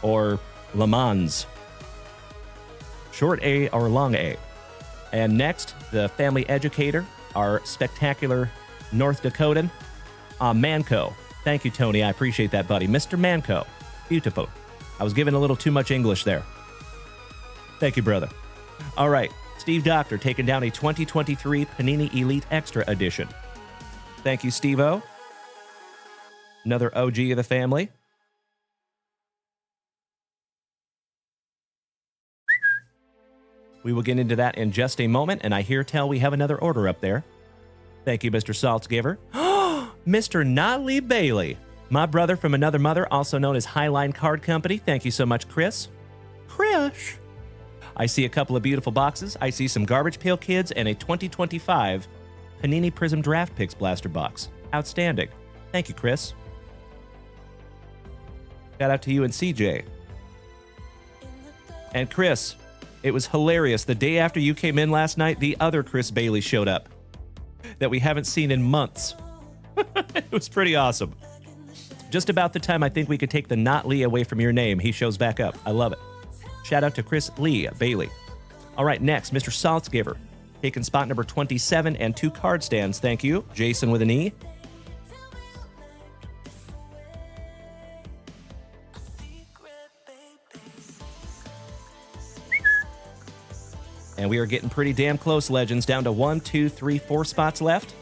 or Le Mans? Short A or long A? And next, the family educator, our spectacular North Dakotan, Manco. Thank you, Tony. I appreciate that, buddy. Mr. Manco. Beautiful. I was given a little too much English there. Thank you, brother. All right. Steve Doctor taking down a 2023 Panini Elite Extra Edition. Thank you, Steve-O. Another OG of the family. We will get into that in just a moment, and I hear tell we have another order up there. Thank you, Mr. Saltzgiver. Mr. Notley Bailey, my brother from another mother, also known as Highline Card Company. Thank you so much, Chris. Chris. I see a couple of beautiful boxes. I see some Garbage Pail Kids and a 2025 Panini Prism Draft Picks blaster box. Outstanding. Thank you, Chris. Shout out to you and CJ. And Chris, it was hilarious. The day after you came in last night, the other Chris Bailey showed up that we haven't seen in months. It was pretty awesome. Just about the time I think we could take the Not Lee away from your name, he shows back up. I love it. Shout out to Chris Lee Bailey. All right, next, Mr. Saltzgiver. Taking spot number 27 and 2 card stands. Thank you. Jason with an E. And we are getting pretty damn close, Legends. Down to 1, 2, 3, 4 spots left.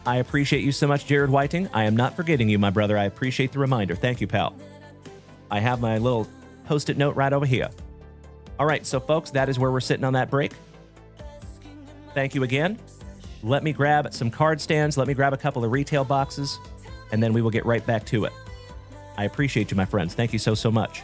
I appreciate you so much, Jared Whiting. I am not forgetting you, my brother. I appreciate the reminder. Thank you, pal. I have my little Post-it note right over here. All right, so folks, that is where we're sitting on that break. Thank you again. Let me grab some card stands. Let me grab a couple of retail boxes, and then we will get right back to it. I appreciate you, my friends. Thank you so, so much.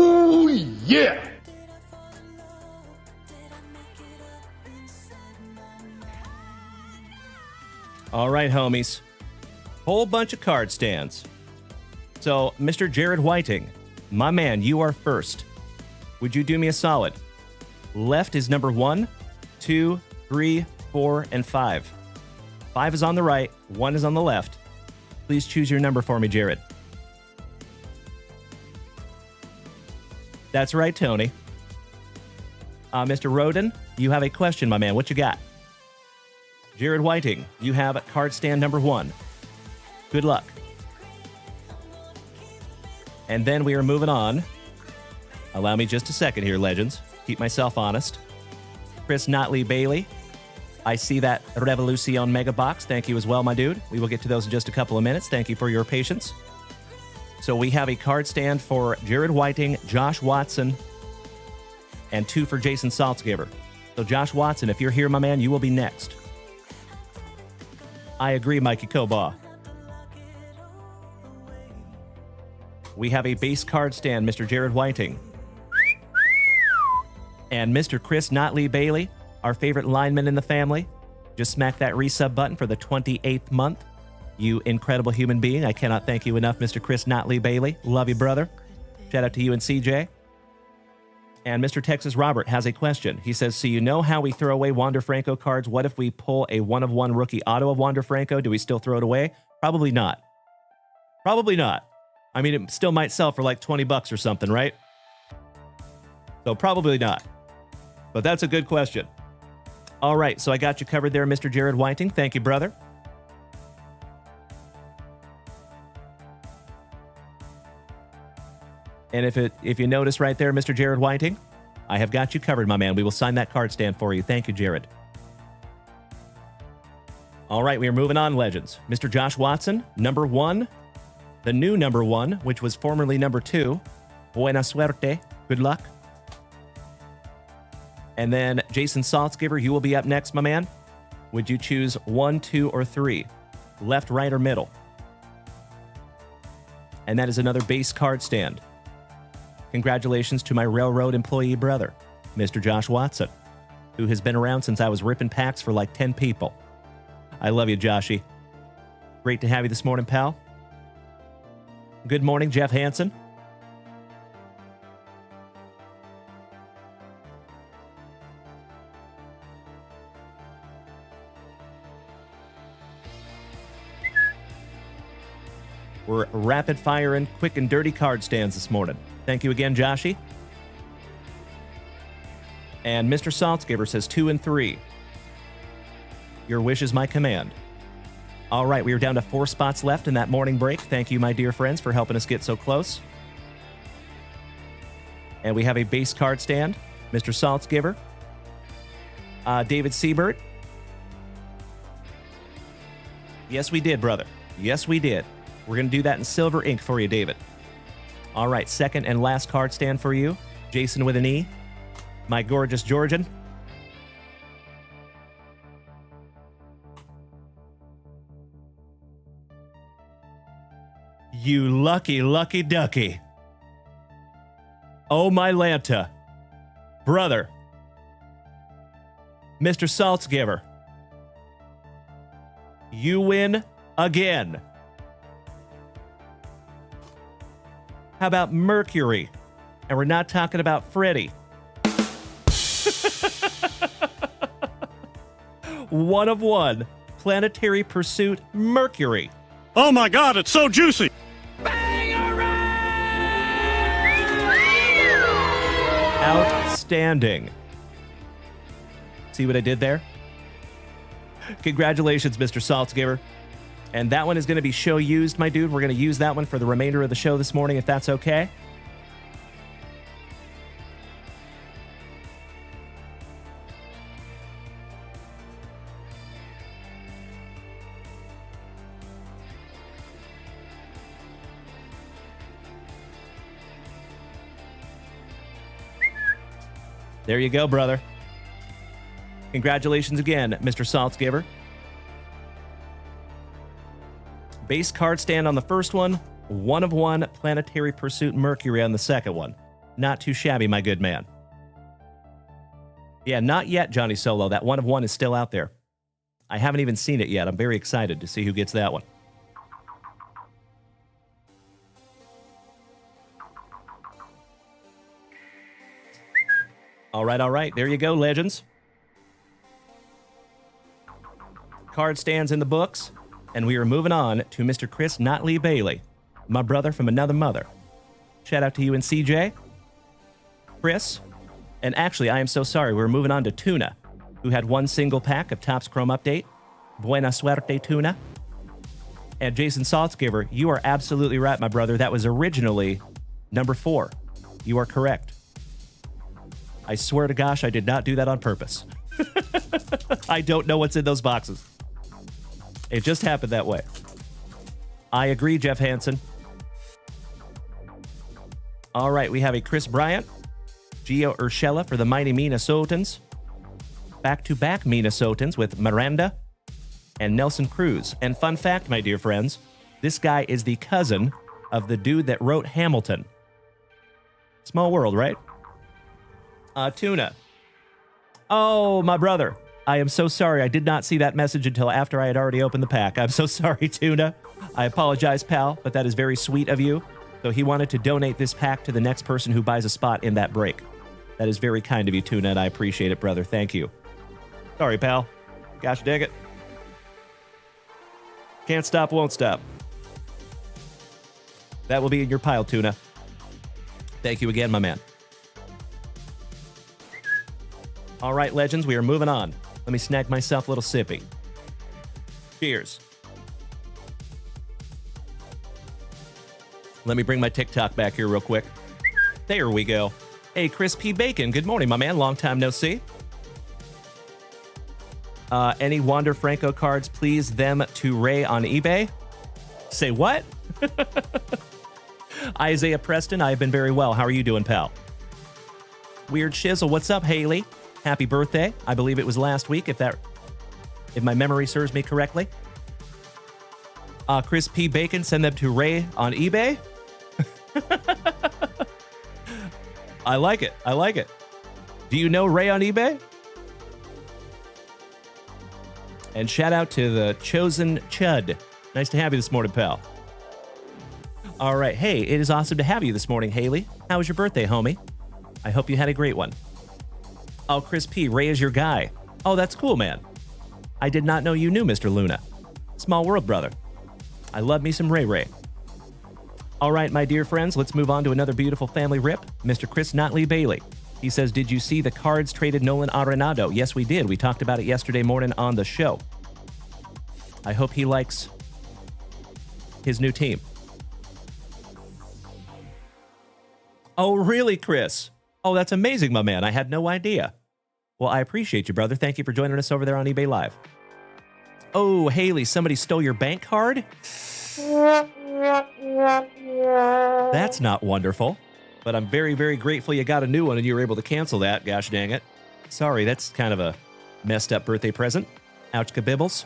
Oh, yeah. All right, homies. Whole bunch of card stands. So, Mr. Jared Whiting, my man, you are first. Would you do me a solid? Left is number 1, 2, 3, 4, and 5. 5 is on the right, 1 is on the left. Please choose your number for me, Jared. That's right, Tony. Mr. Roden, you have a question, my man. What you got? Jared Whiting, you have card stand number 1. Good luck. And then we are moving on. Allow me just a second here, Legends. Keep myself honest. Chris Notley Bailey, I see that Revolucion Mega Box. Thank you as well, my dude. We will get to those in just a couple of minutes. Thank you for your patience. So we have a card stand for Jared Whiting, Josh Watson, and 2 for Jason Saltzgiver. So Josh Watson, if you're here, my man, you will be next. I agree, Mikey Kobaugh. We have a base card stand, Mr. Jared Whiting. And Mr. Chris Notley Bailey, our favorite lineman in the family. Just smack that resub button for the 28th month. You incredible human being. I cannot thank you enough, Mr. Chris Notley Bailey. Love you, brother. Shout out to you and CJ. And Mr. Texas Robert has a question. He says, so you know how we throw away Wander Franco cards? What if we pull a 1-of-1 rookie auto of Wander Franco? Do we still throw it away? Probably not. Probably not. I mean, it still might sell for like $20 or something, right? So probably not. But that's a good question. All right, so I got you covered there, Mr. Jared Whiting. Thank you, brother. And if you notice right there, Mr. Jared Whiting, I have got you covered, my man. We will sign that card stand for you. Thank you, Jared. All right, we are moving on, Legends. Mr. Josh Watson, number 1. The new number 1, which was formerly number 2. Buena suerte. Good luck. And then Jason Saltzgiver, you will be up next, my man. Would you choose 1, 2, or 3? Left, right, or middle? And that is another base card stand. Congratulations to my railroad employee brother, Mr. Josh Watson, who has been around since I was ripping packs for like 10 people. I love you, Joshy. Great to have you this morning, pal. Good morning, Jeff Hansen. We're rapid firing, quick and dirty card stands this morning. Thank you again, Joshy. And Mr. Saltzgiver says 2 and 3. Your wish is my command. All right, we are down to 4 spots left in that morning break. Thank you, my dear friends, for helping us get so close. And we have a base card stand, Mr. Saltzgiver. David Siebert. Yes, we did, brother. Yes, we did. We're going to do that in silver ink for you, David. All right, second and last card stand for you. Jason with an E. My gorgeous Georgian. You lucky, lucky ducky. Oh, my Lanta. Brother. Mr. Saltzgiver. You win again. How about Mercury? And we're not talking about Freddy. 1 of 1. Planetary Pursuit Mercury. Oh my God, it's so juicy. Outstanding. See what I did there? Congratulations, Mr. Saltzgiver. And that one is going to be show used, my dude. We're going to use that one for the remainder of the show this morning, if that's okay. There you go, brother. Congratulations again, Mr. Saltzgiver. Base card stand on the first one. 1 of 1 Planetary Pursuit Mercury on the second one. Not too shabby, my good man. Yeah, not yet, Johnny Solo. That 1 of 1 is still out there. I haven't even seen it yet. I'm very excited to see who gets that one. All right. There you go, legends. Card stands in the books, and we are moving on to Mr. Chris Notley Bailey, my brother from another mother. Shout out to you and CJ, Chris, and actually, I am so sorry, we're moving on to Tuna, who had 1 single pack of Topps Chrome Update. Buena suerte, Tuna. And Jason Saltzgiver, you are absolutely right, my brother. That was originally number 4. You are correct. I swear to gosh, I did not do that on purpose. I don't know what's in those boxes. It just happened that way. I agree, Jeff Hansen. All right, we have a Chris Bryant, Gio Urshela for the mighty Minnesotans. Back-to-back Minnesotans with Miranda and Nelson Cruz. And fun fact, my dear friends, this guy is the cousin of the dude that wrote Hamilton. Small world, right? Tuna. Oh, my brother. I am so sorry. I did not see that message until after I had already opened the pack. I'm so sorry, Tuna. I apologize, pal, but that is very sweet of you. So he wanted to donate this pack to the next person who buys a spot in that break. That is very kind of you, Tuna, and I appreciate it, brother. Thank you. Sorry, pal. Gosh dang it. Can't stop, won't stop. That will be in your pile, Tuna. Thank you again, my man. All right, legends, we are moving on. Let me snag myself a little sippy. Cheers. Let me bring my TikTok back here real quick. There we go. Hey, Chris P. Bacon, good morning, my man. Long time no see. Any Wander Franco cards, please them to Ray on eBay. Say what? Isaiah Preston, I have been very well. How are you doing, pal? Weird Shizzle, what's up, Haley? Happy birthday. I believe it was last week, if my memory serves me correctly. Chris P. Bacon, send them to Ray on eBay. I like it. I like it. Do you know Ray on eBay? And shout out to the Chosen Chud. Nice to have you this morning, pal. All right. Hey, it is awesome to have you this morning, Haley. How was your birthday, homie? I hope you had a great one. Oh, Chris P., Ray is your guy. Oh, that's cool, man. I did not know you knew Mr. Luna. Small world, brother. I love me some Ray Ray. All right, my dear friends, let's move on to another beautiful family rip. Mr. Chris Notley Bailey. He says, did you see the Cards traded Nolan Arenado? Yes, we did. We talked about it yesterday morning on the show. I hope he likes his new team. Oh, really, Chris? Oh, that's amazing, my man. I had no idea. Well, I appreciate you, brother. Thank you for joining us over there on eBay Live. Oh, Haley, somebody stole your bank card? That's not wonderful, but I'm very, very grateful you got a new one and you were able to cancel that. Gosh dang it. Sorry, that's kind of a messed up birthday present. Ouch kabibbles.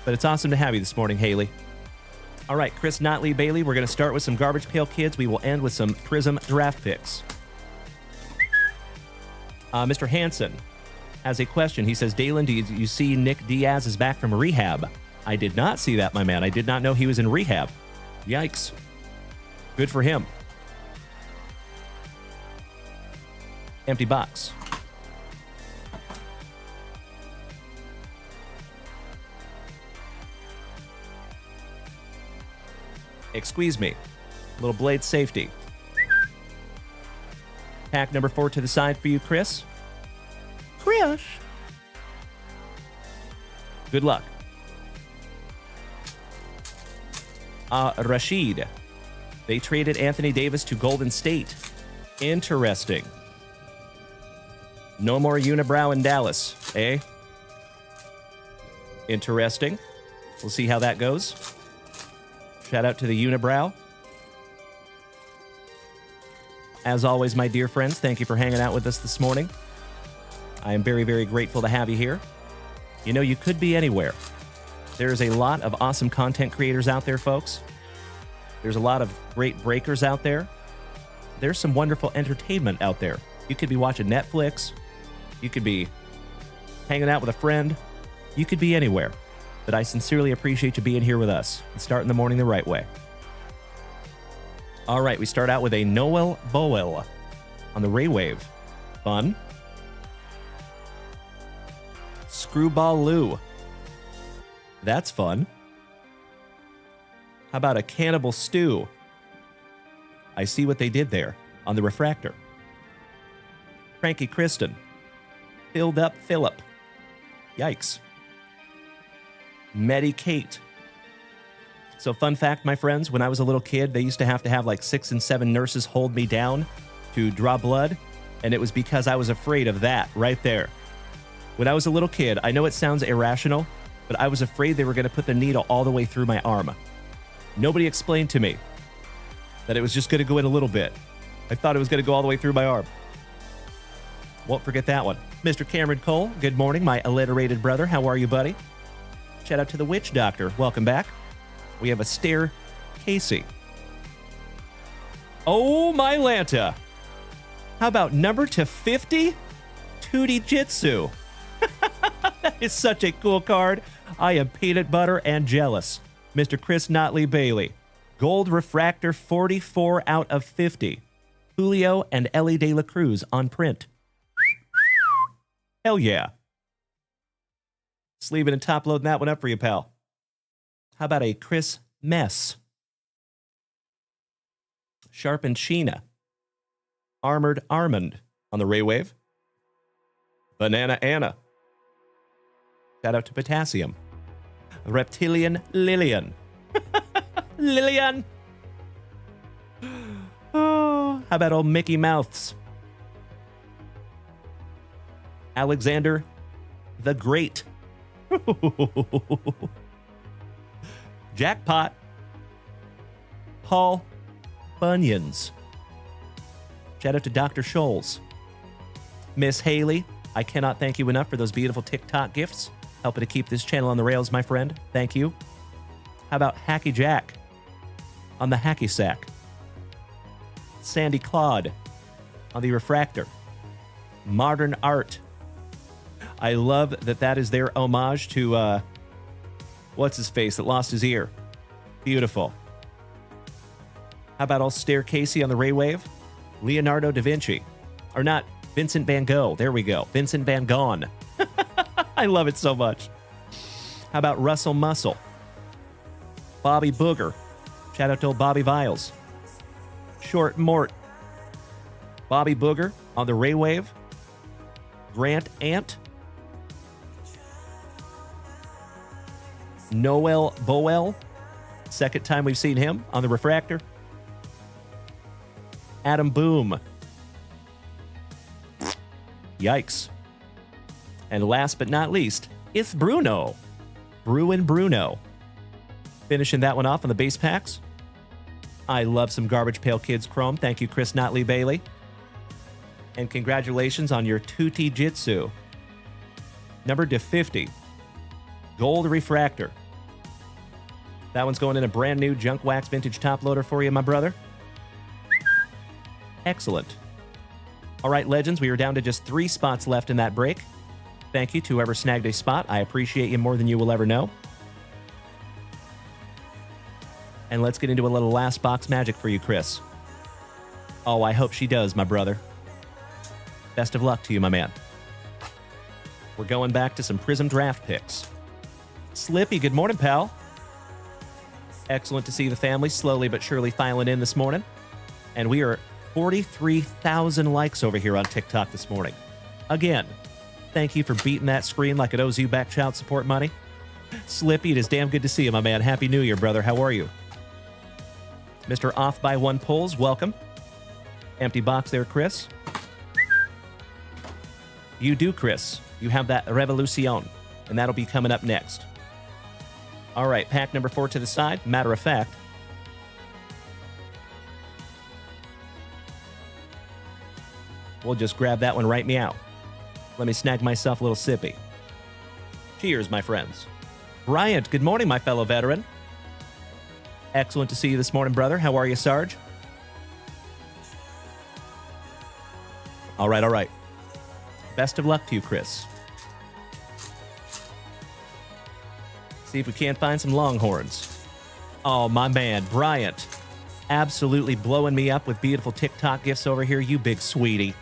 But it's awesome to have you this morning, Haley. All right, Chris Notley Bailey, we're going to start with some Garbage Pail Kids. We will end with some Prism draft picks. Mr. Hansen has a question. He says, Dalen, do you see Nick Diaz is back from rehab? I did not see that, my man. I did not know he was in rehab. Yikes. Good for him. Empty box. Excuse me. Little blade safety. Pack number 4 to the side for you, Chris. Chris. Good luck. Rashid. They traded Anthony Davis to Golden State. Interesting. No more unibrow in Dallas, eh? Interesting. We'll see how that goes. Shout out to the unibrow. As always, my dear friends, thank you for hanging out with us this morning. I am very, very grateful to have you here. You know, you could be anywhere. There's a lot of awesome content creators out there, folks. There's a lot of great breakers out there. There's some wonderful entertainment out there. You could be watching Netflix. You could be hanging out with a friend. You could be anywhere. But I sincerely appreciate you being here with us and starting the morning the right way. All right, we start out with a Noel Boel on the Ray Wave. Fun. Screwball Lou. That's fun. How about a Cannibal Stew? I see what they did there on the refractor. Frankie Kristen. Filled up Phillip. Yikes. Meddy Kate. So fun fact, my friends, when I was a little kid, they used to have like 6 and 7 nurses hold me down to draw blood, and it was because I was afraid of that right there. When I was a little kid, I know it sounds irrational, but I was afraid they were going to put the needle all the way through my arm. Nobody explained to me that it was just going to go in a little bit. I thought it was going to go all the way through my arm. Won't forget that one. Mr. Cameron Cole, good morning, my alliterated brother. How are you, buddy? Shout out to the Witch Doctor. Welcome back. We have a Stair Casey. Oh, my Lanta. How about number to 50? Tootie Jitsu. That is such a cool card. I am peanut butter and jealous. Mr. Chris Notley Bailey. Gold Refractor 44 out of 50. Julio and Ellie De La Cruz on print. Hell yeah. Sleeving and top loading that one up for you, pal. How about a Chris Mess? Sharpened Sheena. Armored Armand on the Ray Wave. Banana Anna. Shout out to Potassium. Reptilian Lillian. Lillian. Oh, how about old Mickey Mouths? Alexander the Great. Jackpot. Paul Bunions. Shout out to Dr. Scholes. Miss Haley, I cannot thank you enough for those beautiful TikTok gifts. Helping to keep this channel on the rails, my friend. Thank you. How about Hacky Jack on the Hacky Sack? Sandy Claude on the Refractor. Modern Art. I love that that is their homage to, what's his face that lost his ear. Beautiful. How about old Stair Casey on the Ray Wave? Leonardo da Vinci. Or not, Vincent Van Gogh. There we go. Vincent Van Gogh. I love it so much. How about Russell Muscle? Bobby Booger. Shout out to old Bobby Viles. Short Mort. Bobby Booger on the Ray Wave. Grant Ant. Noel Boel. Second time we've seen him on the Refractor. Adam Boom. Yikes. And last but not least, it's Bruno. Bruin Bruno. Finishing that one off on the base packs. I love some Garbage Pail Kids Chrome. Thank you, Chris Notley Bailey. And congratulations on your Tutti Jitsu. Number to 50. Gold Refractor. That one's going in a brand new Junk Wax Vintage top loader for you, my brother. Excellent. All right, legends, we are down to just 3 spots left in that break. Thank you to whoever snagged a spot. I appreciate you more than you will ever know. And let's get into a little last box magic for you, Chris. Oh, I hope she does, my brother. Best of luck to you, my man. We're going back to some Prism draft picks. Slippy, good morning, pal. Excellent to see the family slowly but surely filing in this morning. And we are 43,000 likes over here on TikTok this morning. Again, thank you for beating that screen like it owes you back child support money. Slippy, it is damn good to see you, my man. Happy New Year, brother. How are you? Mr. Off by One Pulls, welcome. Empty box there, Chris. You do, Chris. You have that Revolucion, and that'll be coming up next. All right, pack number 4 to the side. Matter of fact, we'll just grab that one right meow. Let me snag myself a little sippy. Cheers, my friends. Bryant, good morning, my fellow veteran. Excellent to see you this morning, brother. How are you, Sarge? All right, all right. Best of luck to you, Chris. See if we can't find some Longhorns. Oh, my man, Bryant. Absolutely blowing me up with beautiful TikTok gifts over here, you big sweetie.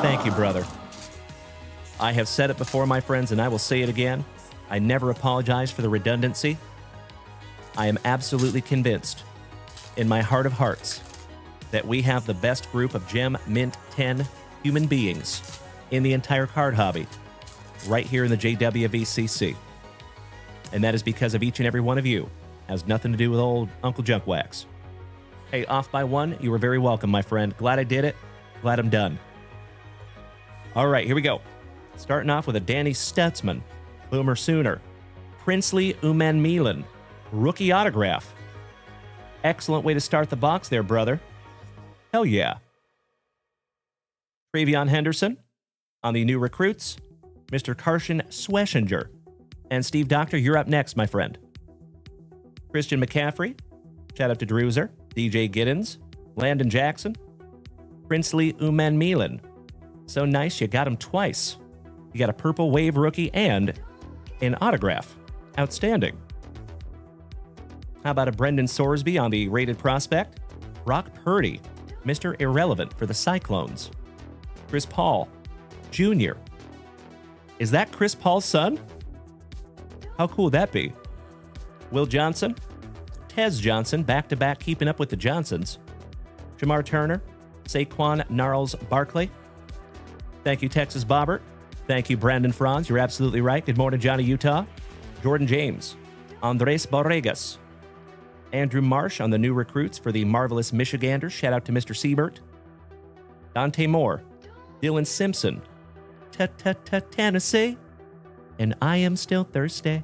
Thank you, brother. I have said it before, my friends, and I will say it again. I never apologize for the redundancy. I am absolutely convinced, in my heart of hearts, that we have the best group of Gem Mint 10 human beings in the entire card hobby right here in the JWVCC. And that is because of each and every one of you. Has nothing to do with old Uncle Junk Wax. Hey, Off by One, you were very welcome, my friend. Glad I did it. Glad I'm done. All right, here we go. Starting off with a Danny Stutzman, Boomer Sooner, Princely Umanmielen, rookie autograph. Excellent way to start the box there, brother. Hell yeah. Travion Henderson on the new recruits, Mr. Carson Sweshinger. And Steve Doctor, you're up next, my friend. Christian McCaffrey, shout out to Druzer, DJ Giddens, Landon Jackson, Princely Umanmielen. So nice, you got him twice. You got a Purple Wave rookie and an autograph. Outstanding. How about a Brendan Sorsby on the rated prospect? Brock Purdy, Mr. Irrelevant for the Cyclones. Chris Paul, Jr. Is that Chris Paul's son? How cool would that be? Will Johnson, Tez Johnson, back-to-back keeping up with the Johnsons. Jamar Turner, Saquon Gnarls Barkley. Thank you, Texas Bobbert. Thank you, Brandon Franz. You're absolutely right. Good morning, Johnny Utah. Jordan James, Andres Borregas. Andrew Marsh on the new recruits for the marvelous Michiganders. Shout out to Mr. Siebert. Dante Moore, Dylan Simpson, Tennessee, and I am still thirsty.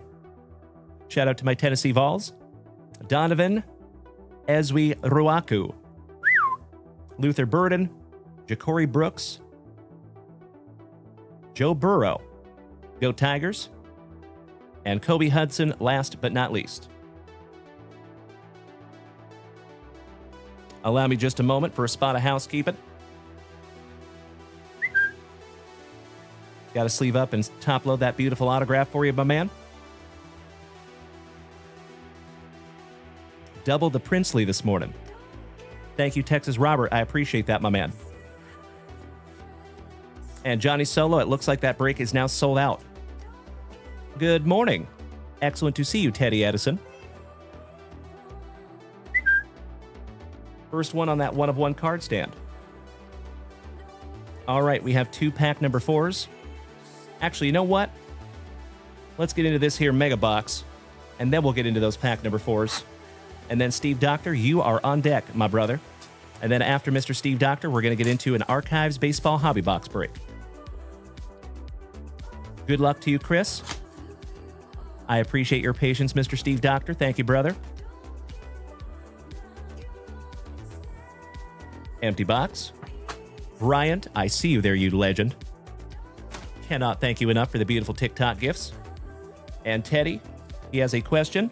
Shout out to my Tennessee Vols. Donovan Ezwi Ruaku, Luther Burden, Ja'Cory Brooks, Joe Burrow, Go Tigers, and Kobe Hudson, last but not least. Allow me just a moment for a spot of housekeeping. Got to sleeve up and top load that beautiful autograph for you, my man. Double the Princely this morning. Thank you, Texas Robert. I appreciate that, my man. And Johnny Solo, it looks like that break is now sold out. Good morning. Excellent to see you, Teddy Edison. First one on that one-of-one card stand. All right, we have 2 pack number 4s. Actually, you know what? Let's get into this here mega box, and then we'll get into those pack number 4s. And then Steve Doctor, you are on deck, my brother. And then after Mr. Steve Doctor, we're going to get into an Archives Baseball Hobby Box break. Good luck to you, Chris. I appreciate your patience, Mr. Steve Doctor. Thank you, brother. Empty box. Bryant, I see you there, you legend. Cannot thank you enough for the beautiful TikTok gifts. And Teddy, he has a question.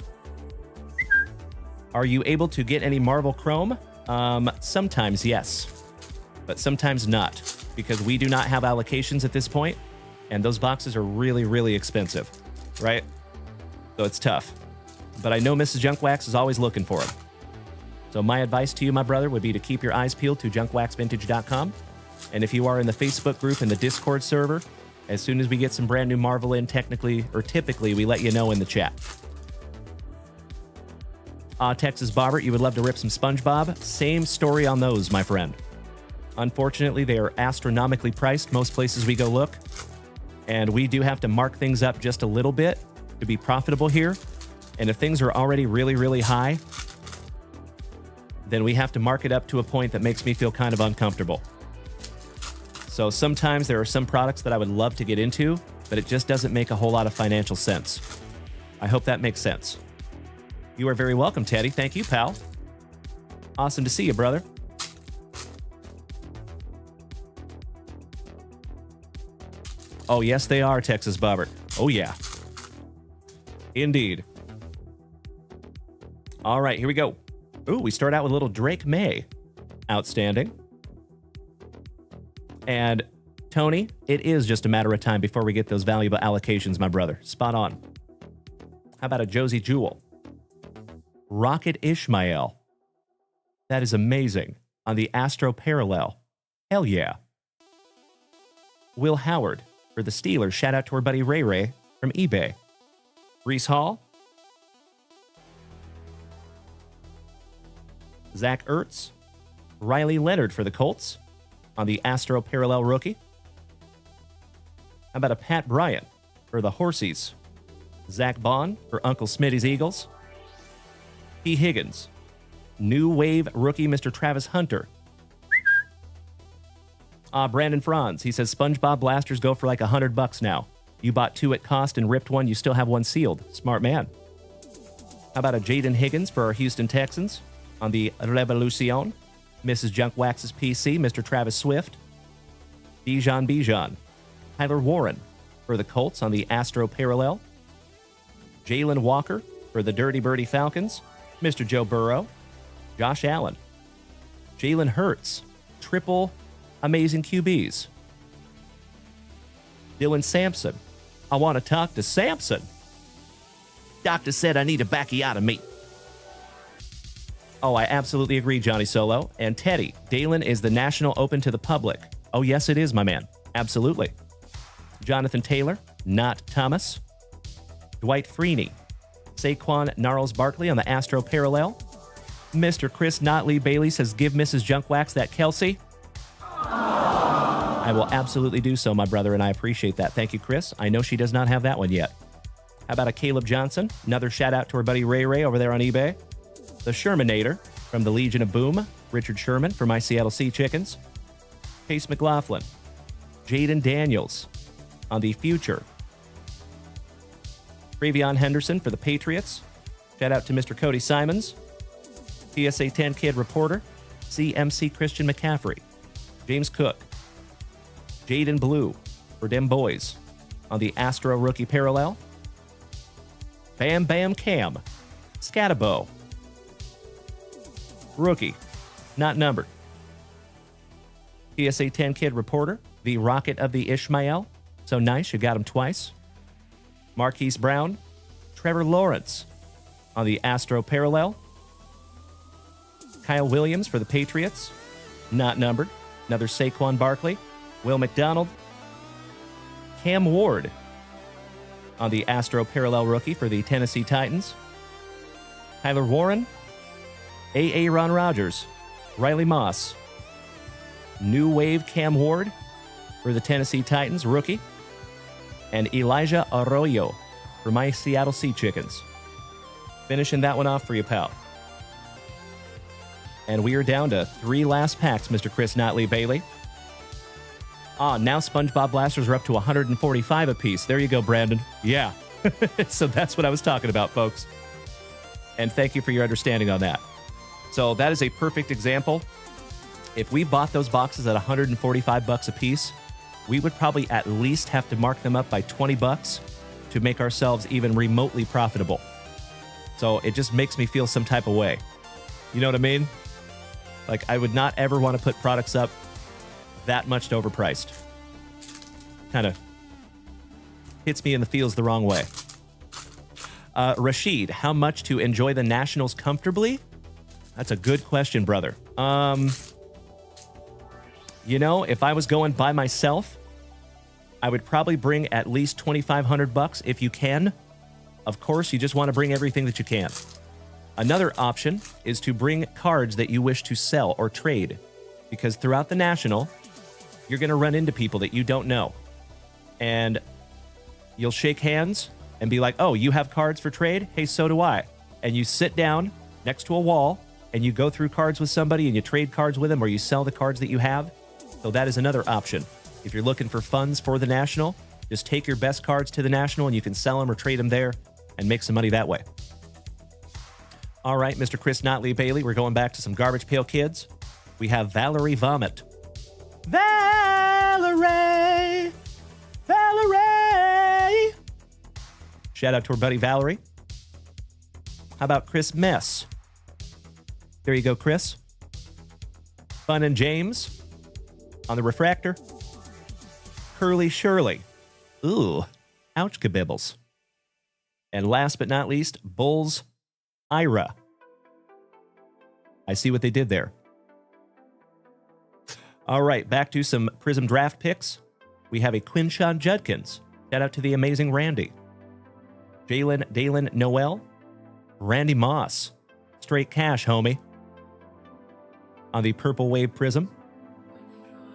Are you able to get any Marvel Chrome? Sometimes yes, but sometimes not, because we do not have allocations at this point, and those boxes are really, really expensive, right? So it's tough. But I know Mrs. Junkwax is always looking for them. So my advice to you, my brother, would be to keep your eyes peeled to JunkWaxVintage.com. And if you are in the Facebook group and the Discord server, as soon as we get some brand new Marvel in, typically, we let you know in the chat. Texas Bobbert, you would love to rip some SpongeBob. Same story on those, my friend. Unfortunately, they are astronomically priced most places we go look. And we do have to mark things up just a little bit to be profitable here. And if things are already really, really high, then we have to mark it up to a point that makes me feel kind of uncomfortable. So sometimes there are some products that I would love to get into, but it just doesn't make a whole lot of financial sense. I hope that makes sense. You are very welcome, Teddy. Thank you, pal. Awesome to see you, brother. Oh, yes, they are, Texas Bobbert. Oh, yeah. Indeed. All right, here we go. Ooh, we start out with a little Drake May. Outstanding. And Tony, it is just a matter of time before we get those valuable allocations, my brother. Spot on. How about a Josie Jewel? Rocket Ishmael. That is amazing. On the Astro Parallel. Hell yeah. Will Howard for the Steelers. Shout out to our buddy Ray Ray from eBay. Reese Hall. Zach Ertz. Riley Leonard for the Colts on the Astro Parallel rookie. How about a Pat Bryant for the Horsies? Zach Bond for Uncle Smitty's Eagles. P. Higgins. New Wave rookie Mr. Travis Hunter. Brandon Franz. He says SpongeBob blasters go for like $100 now. You bought 2 at cost and ripped one. You still have one sealed. Smart man. How about a Jaden Higgins for our Houston Texans on the Revolucion? Mrs. Junkwax's PC, Mr. Travis Swift. Bijan. Tyler Warren for the Colts on the Astro Parallel. Jalen Walker for the Dirty Birdie Falcons, Mr. Joe Burrow. Josh Allen. Jalen Hurts, triple amazing QBs. Dylan Sampson. I want to talk to Sampson. Doctor said I need a backiotomy. Oh, I absolutely agree, Johnny Solo. And Teddy, Dalen is the national open to the public. Oh, yes, it is, my man. Absolutely. Jonathan Taylor, not Thomas. Dwight Freeney. Saquon Gnarls Barkley on the Astro Parallel. Mr. Chris Notley Bailey says, give Mrs. Junkwax that Kelsey. I will absolutely do so, my brother, and I appreciate that. Thank you, Chris. I know she does not have that one yet. How about a Caleb Johnson? Another shout out to our buddy Ray Ray over there on eBay. The Shermanator from the Legion of Boom, Richard Sherman for my Seattle Sea Chickens. Pace McLaughlin. Jaden Daniels on the Future. Travion Henderson for the Patriots. Shout out to Mr. Cody Simons. PSA 10 Kid Reporter. CMC Christian McCaffrey. James Cook. Jaden Blue for Dem Boys on the Astro Rookie Parallel. Bam Bam Cam. Scatabo. Rookie. Not numbered. PSA 10 Kid Reporter. The Rocket of the Ishmael. So nice, you got him twice. Marquise Brown. Trevor Lawrence on the Astro Parallel. Kyle Williams for the Patriots. Not numbered. Another Saquon Barkley. Will McDonald. Cam Ward on the Astro Parallel rookie for the Tennessee Titans. Tyler Warren. A.A. Ron Rodgers. Riley Moss. New Wave Cam Ward for the Tennessee Titans rookie. And Elijah Arroyo for my Seattle Sea Chickens. Finishing that one off for you, pal. And we are down to 3 last packs, Mr. Chris Notley Bailey. Now SpongeBob blasters are up to 145 apiece. There you go, Brandon. Yeah, So that's what I was talking about, folks. And thank you for your understanding on that. So that is a perfect example. If we bought those boxes at $145 a piece, we would probably at least have to mark them up by $20 to make ourselves even remotely profitable. So it just makes me feel some type of way. You know what I mean? Like, I would not ever want to put products up that much overpriced. Kind of hits me in the feels the wrong way. Rashid, how much to enjoy the Nationals comfortably? That's a good question, brother. You know, if I was going by myself, I would probably bring at least $2,500 if you can. Of course, you just want to bring everything that you can. Another option is to bring cards that you wish to sell or trade, because throughout the National, you're going to run into people that you don't know. And you'll shake hands and be like, oh, you have cards for trade? Hey, so do I. And you sit down next to a wall and you go through cards with somebody and you trade cards with them, or you sell the cards that you have. So that is another option. If you're looking for funds for the National, just take your best cards to the National and you can sell them or trade them there and make some money that way. All right, Mr. Chris Notley Bailey, we're going back to some Garbage Pail Kids. We have Valerie Vomit. Valerie! Valerie! Shout out to our buddy Valerie. How about Chris Mess? There you go, Chris. Fun and James on the Refractor. Curly Shirley. Ooh, ouch kabibbles. And last but not least, Bulls Ira. I see what they did there. All right, back to some Prism draft picks. We have a Quinshawn Judkins. Shout out to the amazing Randy. Jalen Dalen Noel. Randy Moss. Straight cash, homie. On the Purple Wave Prism.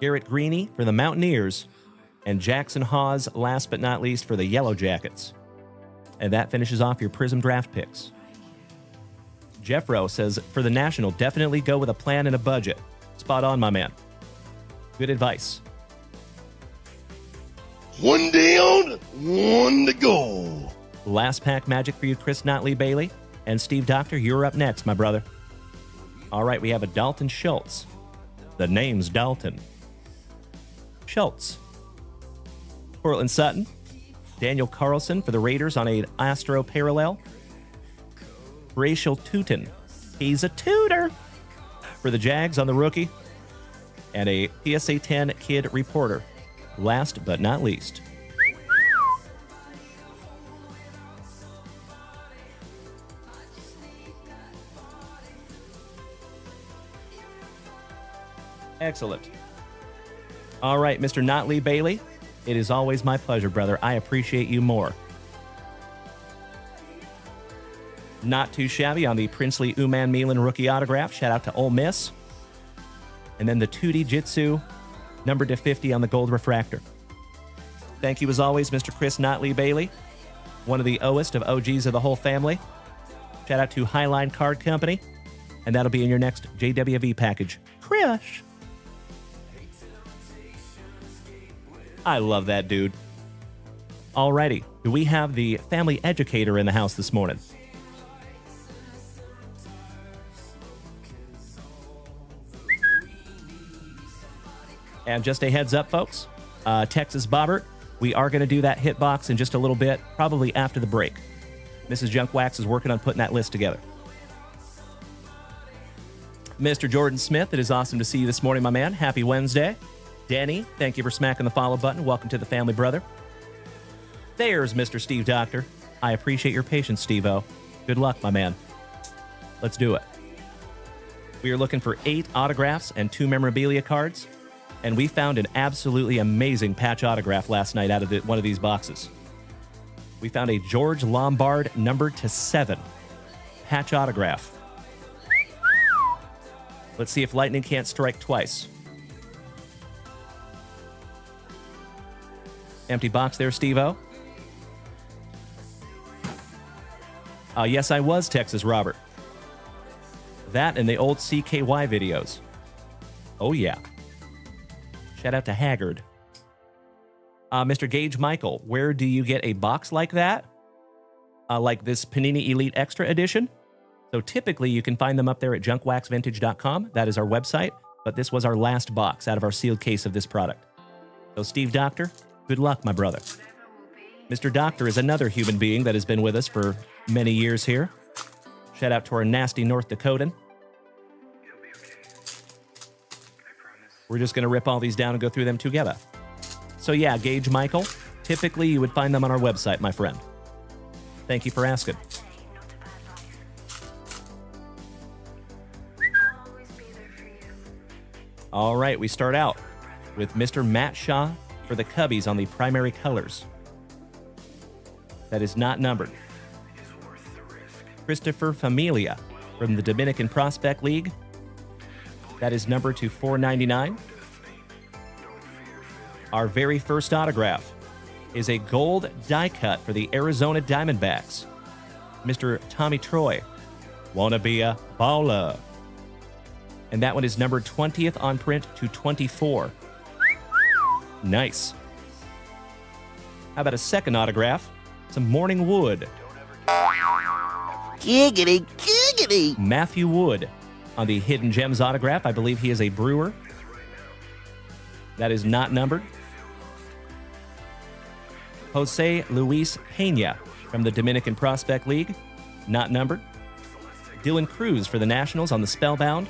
Garrett Greeny for the Mountaineers. And Jackson Hawes, last but not least, for the Yellow Jackets. And that finishes off your Prism draft picks. Jeffro says, for the National, definitely go with a plan and a budget. Spot on, my man. Good advice. One down, one to go. Last pack magic for you, Chris Notley Bailey. And Steve Doctor, you're up next, my brother. All right, we have a Dalton Schultz. The name's Dalton. Schultz. Cortland Sutton. Daniel Carlson for the Raiders on a Astro parallel. Rachel Tootin. He's a tutor. For the Jags on the rookie. And a PSA 10 Kid Reporter. Last but not least. Excellent. All right, Mr. Notley Bailey. It is always my pleasure, brother. I appreciate you more. Not too shabby on the Princely Uman Milan rookie autograph. Shout out to Ole Miss. And then the Tootie Jitsu, numbered to 50 on the gold refractor. Thank you as always, Mr. Chris Notley Bailey, one of the oest of OGs of the whole family. Shout out to Highline Card Company. And that'll be in your next JWV package. Crush. I love that dude. Alrighty, do we have the family educator in the house this morning? And just a heads up, folks, Texas Bobbert, we are going to do that hitbox in just a little bit, probably after the break. Mrs. Junk Wax is working on putting that list together. Mr. Jordan Smith, it is awesome to see you this morning, my man. Happy Wednesday. Danny, thank you for smacking the follow button. Welcome to the family, brother. There's Mr. Steve Doctor. I appreciate your patience, Steve-O. Good luck, my man. Let's do it. We are looking for 8 autographs and 2 memorabilia cards, and we found an absolutely amazing patch autograph last night out of one of these boxes. We found a George Lombard numbered to 7 patch autograph. Let's see if lightning can't strike twice. Empty box there, Steve-O. Yes, I was Texas Robert. That and the old CKY videos. Oh, yeah. Shout out to Haggard. Mr. Gage Michael, where do you get a box like that? like this Panini Elite Extra Edition. So typically you can find them up there at JunkWaxVintage.com. That is our website. But this was our last box out of our sealed case of this product. So Steve Doctor, good luck, my brother. Mr. Doctor is another human being that has been with us for many years here. Shout out to our nasty North Dakotan. We're just going to rip all these down and go through them together. So yeah, Gage Michael, typically you would find them on our website, my friend. Thank you for asking. All right, we start out with Mr. Matt Shaw for the Cubbies on the primary colors. That is not numbered. Christopher Familia from the Dominican Prospect League. That is numbered to $4.99. Our very first autograph is a gold die cut for the Arizona Diamondbacks. Mr. Tommy Troy. Wanna be a baller. And that one is numbered 20th on print to 24. Nice. How about a second autograph? Some Morning Wood. Giggity, giggity. Matthew Wood on the Hidden Gems autograph. I believe he is a brewer. That is not numbered. Jose Luis Pena from the Dominican Prospect League. Not numbered. Dylan Cruz for the Nationals on the Spellbound.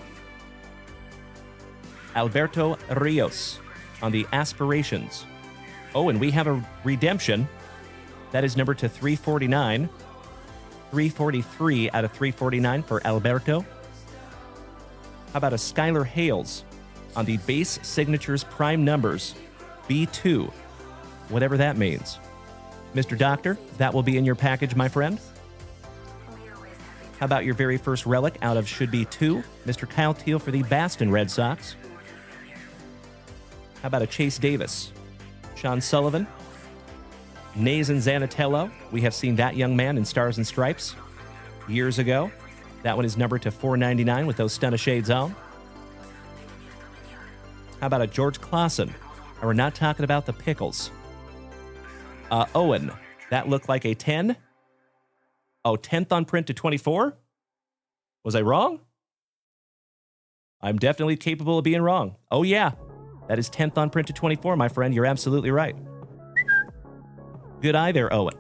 Alberto Rios on the Aspirations. Oh, and we have a redemption. That is numbered to 349. 343 out of 349 for Alberto. How about a Skylar Hales on the Base Signatures Prime Numbers B2, whatever that means. Mr. Doctor, that will be in your package, my friend. How about your very first relic out of Should Be 2, Mr. Kyle Teal for the Boston Red Sox. How about a Chase Davis, Sean Sullivan, Nazan Zanatello. We have seen that young man in Stars and Stripes years ago. That one is numbered to $4.99 with those stunna shades on. How about a George Clausen? And we're not talking about the pickles. Owen, that looked like a 10. Oh, 10th on print to 24? Was I wrong? I'm definitely capable of being wrong. Oh, yeah. That is 10th on print to 24, my friend. You're absolutely right. Good eye there, Owen.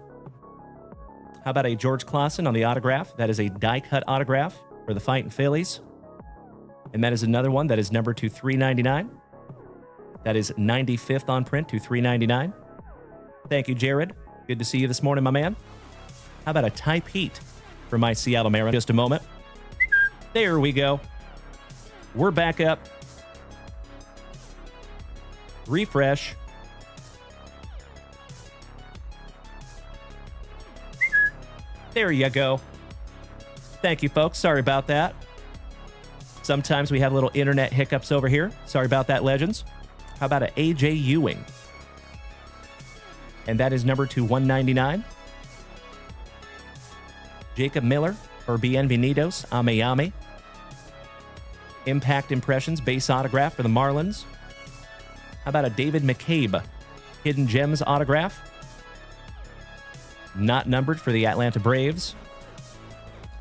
How about a George Clausen on the autograph? That is a die-cut autograph for the Fightin' Phillies. And that is another one that is numbered to $3.99. That is 95th on print to $3.99. Thank you, Jared. Good to see you this morning, my man. How about a Ty Pete for my Seattle Mariners? Just a moment. There we go. We're back up. Refresh. There you go. Thank you, folks. Sorry about that. Sometimes we have little internet hiccups over here. Sorry about that, Legends. How about an AJ Ewing? And that is numbered to $1.99. Jacob Miller for Bienvenidos a Miami. Impact Impressions base autograph for the Marlins. How about a David McCabe Hidden Gems autograph? Not numbered for the Atlanta Braves.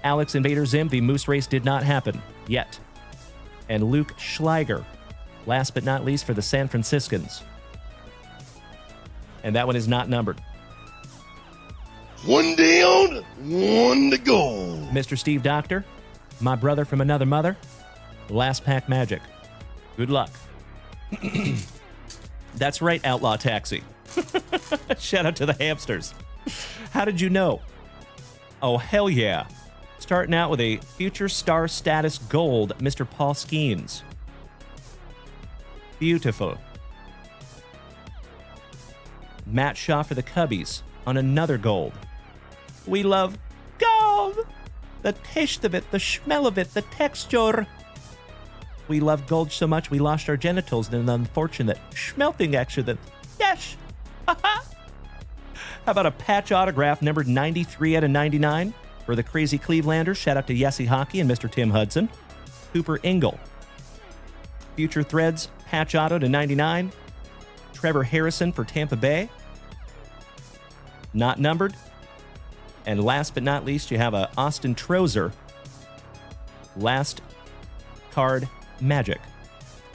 Alex Invader Zim, the Moose Race did not happen yet. And Luke Schleiger, last but not least for the San Franciscans. And that one is not numbered. One down, one to go. Mr. Steve Doctor, my brother from another mother, last pack magic. Good luck. That's right, Outlaw Taxi. Shout out to the hamsters. How did you know? Oh, hell yeah. Starting out with a Future Star Status Gold, Mr. Paul Skeens. Beautiful. Matt Shaw for the Cubbies on another gold. We love gold. The taste of it, the smell of it, the texture. We love gold so much we lost our genitals in an unfortunate smelting accident. Yes. How about a patch autograph numbered 93 out of 99 for the Crazy Clevelanders? Shout out to Yessie Hockey and Mr. Tim Hudson. Cooper Ingle. Future Threads patch auto to 99. Trevor Harrison for Tampa Bay. Not numbered. And last but not least, you have a Austin Trozer Last Card Magic.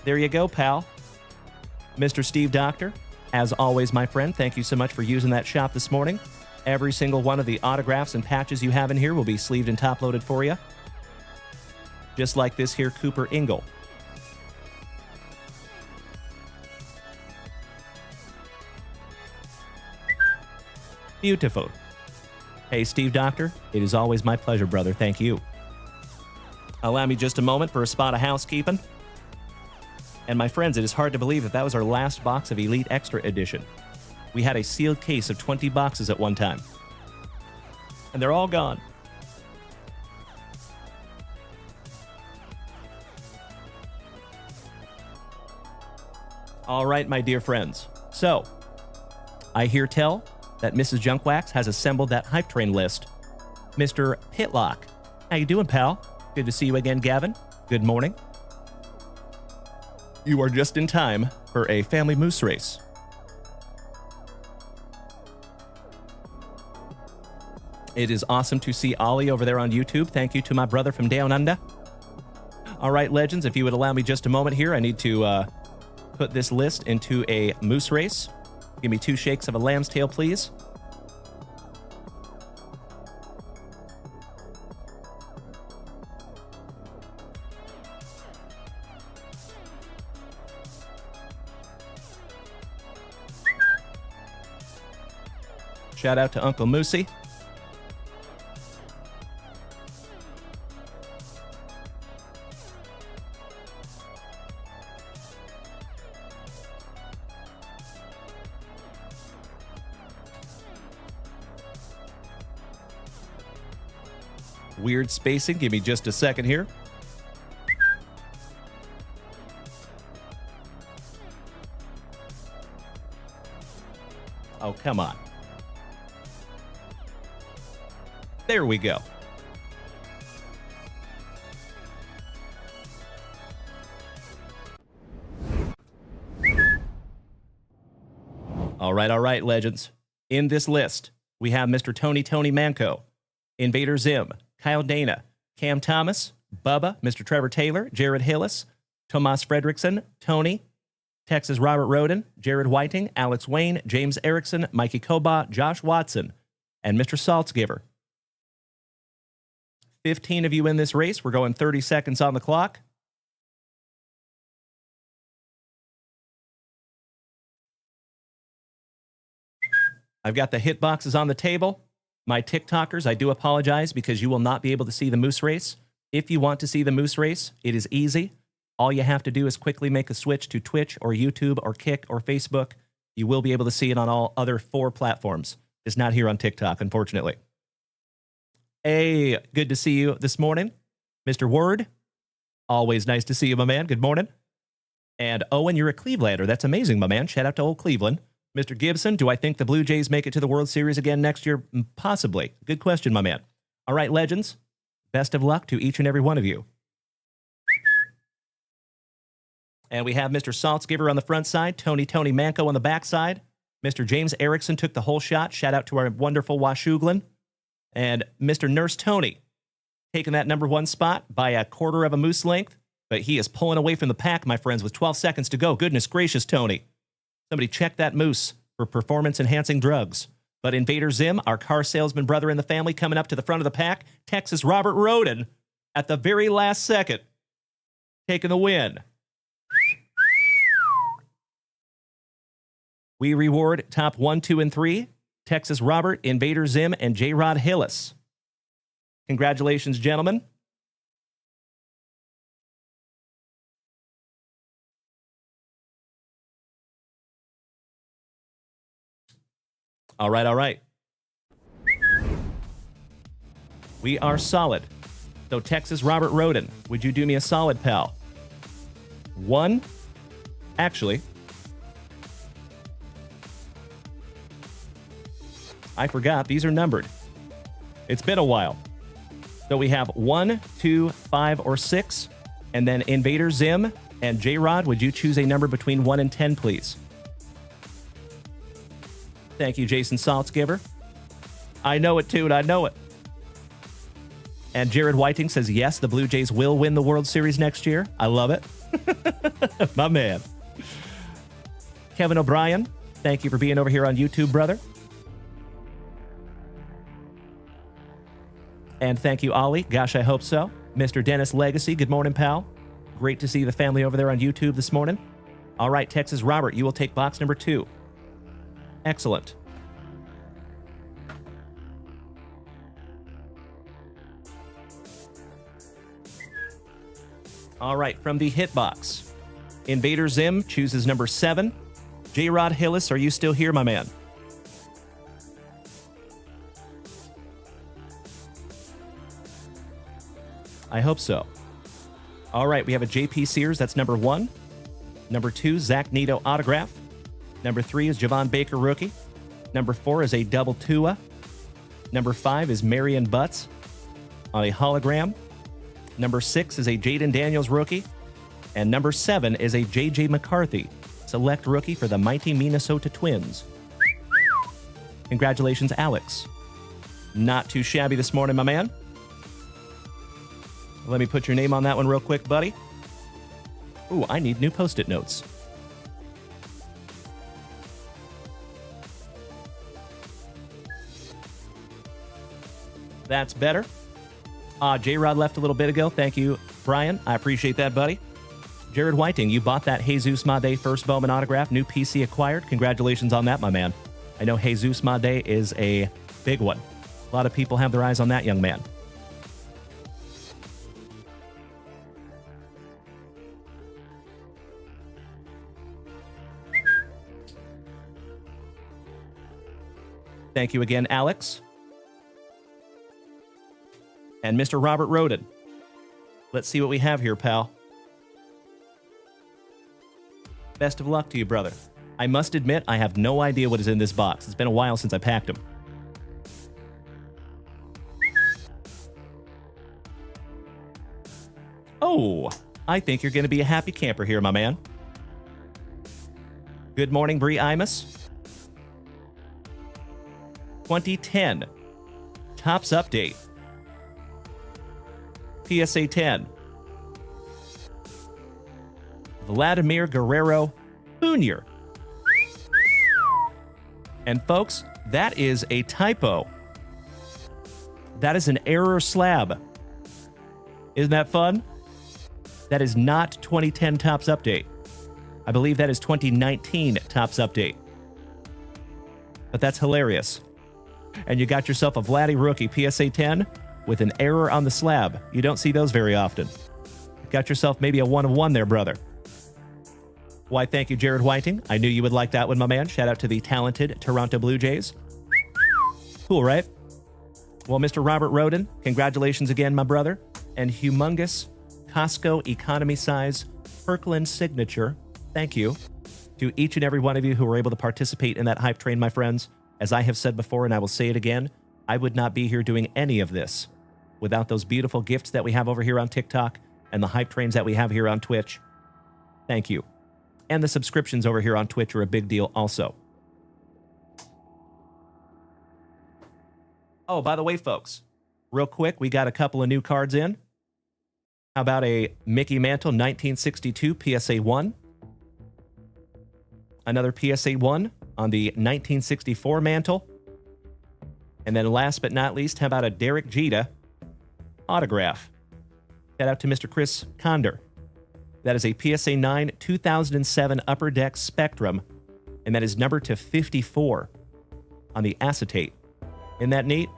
There you go, pal. Mr. Steve Doctor, as always, my friend, thank you so much for using that shop this morning. Every single one of the autographs and patches you have in here will be sleeved and top-loaded for you. Just like this here Cooper Ingle. Beautiful. Hey, Steve Doctor, it is always my pleasure, brother. Thank you. Allow me just a moment for a spot of housekeeping. And my friends, it is hard to believe that was our last box of Elite Extra Edition. We had a sealed case of 20 boxes at one time. And they're all gone. All right, my dear friends. So, I hear tell that Mrs. Junkwax has assembled that hype train list. Mr. Pitlock, how you doing, pal? Good to see you again, Gavin. Good morning. You are just in time for a family moose race. It is awesome to see Ollie over there on YouTube. Thank you to my brother from Down Under. All right, legends, if you would allow me just a moment here, I need to put this list into a moose race. Give me 2 shakes of a lamb's tail, please. Shout out to Uncle Moosey. Weird spacing. Give me just a second here. Oh, come on. There we go. All right, legends. In this list, we have Mr. Tony Manco, Invader Zim, Kyle Dana, Cam Thomas, Bubba, Mr. Trevor Taylor, Jared Hillis, Tomas Fredrickson, Tony, Texas Robert Roden, Jared Whiting, Alex Wayne, James Erickson, Mikey Koba, Josh Watson, and Mr. Saltzgiver. 15 of you in this race. We're going 30 seconds on the clock. I've got the hit boxes on the table. My TikTokers, I do apologize because you will not be able to see the moose race. If you want to see the moose race, it is easy. All you have to do is quickly make a switch to Twitch or YouTube or Kick or Facebook. You will be able to see it on all other 4 platforms. It's not here on TikTok, unfortunately. Hey, good to see you this morning. Mr. Word, always nice to see you, my man. Good morning. And Owen, you're a Clevelander. That's amazing, my man. Shout out to old Cleveland. Mr. Gibson, do I think the Blue Jays make it to the World Series again next year? Possibly. Good question, my man. All right, legends. Best of luck to each and every one of you. And we have Mr. Saltzgiver on the front side, Tony Manco on the back side. Mr. James Erickson took the whole shot. Shout out to our wonderful Washuglin. And Mr. Nurse Tony taking that number 1 spot by a quarter of a moose length. But he is pulling away from the pack, my friends, with 12 seconds to go. Goodness gracious, Tony. Somebody check that moose for performance-enhancing drugs. But Invader Zim, our car salesman brother in the family, coming up to the front of the pack. Texas Robert Roden at the very last second, taking the win. We reward top 1, 2, and 3. Texas Robert, Invader Zim, and J-Rod Hillis. Congratulations, gentlemen. All right. We are solid. So, Texas Robert Roden, would you do me a solid, pal? 1. Actually, I forgot. These are numbered. It's been a while. So we have 1, 2, 5, or 6. And then Invader Zim and J-Rod, would you choose a number between 1 and 10, please? Thank you, Jason Saltzgiver. I know it, Toon. I know it. And Jared Whiting says, yes, the Blue Jays will win the World Series next year. I love it. My man. Kevin O'Brien, thank you for being over here on YouTube, brother. And thank you, Ollie. Gosh, I hope so. Mr. Dennis Legacy, good morning, pal. Great to see the family over there on YouTube this morning. All right, Texas Robert, you will take box number 2. Excellent. All right, from the hit box, Invader Zim chooses number 7. J-Rod Hillis, are you still here, my man? I hope so. All right, we have a J.P. Sears, that's number 1. Number 2, Zach Neto autograph. Number 3 is Javon Baker rookie. Number 4 is a double Tua. Number 5 is Marion Butts on a hologram. Number 6 is a Jaden Daniels rookie. And number 7 is a J.J. McCarthy, select rookie for the mighty Minnesota Twins. Congratulations, Alex. Not too shabby this morning, my man. Let me put your name on that one real quick, buddy. Ooh, I need new Post-it notes. That's better. J-Rod left a little bit ago. Thank you, Brian. I appreciate that, buddy. Jared Whiting, you bought that Jesus Made first Bowman autograph. New PC acquired. Congratulations on that, my man. I know Jesus Made is a big one. A lot of people have their eyes on that young man. Thank you again, Alex. And Mr. Robert Roden. Let's see what we have here, pal. Best of luck to you, brother. I must admit, I have no idea what is in this box. It's been a while since I packed them. Oh, I think you're going to be a happy camper here, my man. Good morning, Bree Imus. 2010. Topps update. PSA 10. Vladimir Guerrero Jr. And folks, that is a typo. That is an error slab. Isn't that fun? That is not 2010 Topps update. I believe that is 2019 Topps update. But that's hilarious. And you got yourself a Vladdy rookie PSA 10 with an error on the slab. You don't see those very often. Got yourself maybe a 1 of 1 there, brother. Why, thank you, Jared Whiting. I knew you would like that one, my man. Shout out to the talented Toronto Blue Jays. Cool, right? Well, Mr. Robert Roden, congratulations again, my brother. And humongous Costco economy size Kirkland signature. Thank you to each and every one of you who were able to participate in that hype train, my friends. As I have said before, and I will say it again, I would not be here doing any of this without those beautiful gifts that we have over here on TikTok and the hype trains that we have here on Twitch. Thank you. And the subscriptions over here on Twitch are a big deal also. Oh, by the way, folks, real quick, we got a couple of new cards in. How about a Mickey Mantle 1962 PSA 1? Another PSA 1 on the 1964 Mantle. And then last but not least, how about a Derek Jeter autograph? Shout out to Mr. Chris Condor. That is a PSA 9 2007 Upper Deck Spectrum, and that is numbered to 54 on the acetate. Isn't that neat?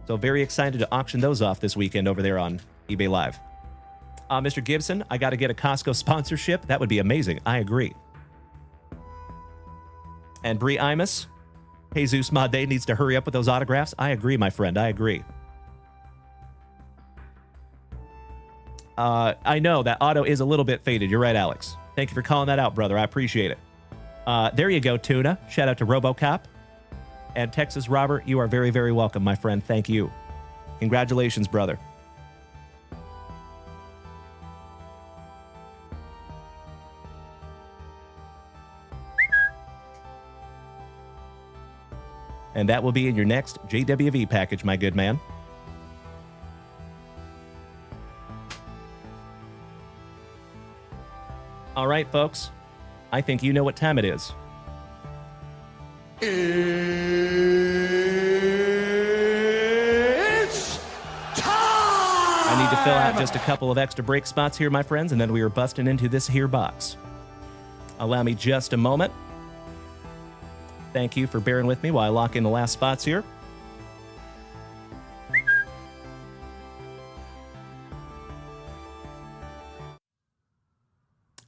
So very excited to auction those off this weekend over there on eBay Live. Mr. Gibson, I got to get a Costco sponsorship. That would be amazing. I agree. And Bree Imus, Jesus Made needs to hurry up with those autographs. I agree, my friend. I agree. I know that auto is a little bit faded. You're right, Alex. Thank you for calling that out, brother. I appreciate it. There you go, Tuna. Shout out to RoboCop. And Texas Robert, you are very, very welcome, my friend. Thank you. Congratulations, brother. And that will be in your next JWV package, my good man. All right, folks. I think you know what time it is. It's time! I need to fill out just a couple of extra break spots here, my friends, and then we are busting into this here box. Allow me just a moment. Thank you for bearing with me while I lock in the last spots here.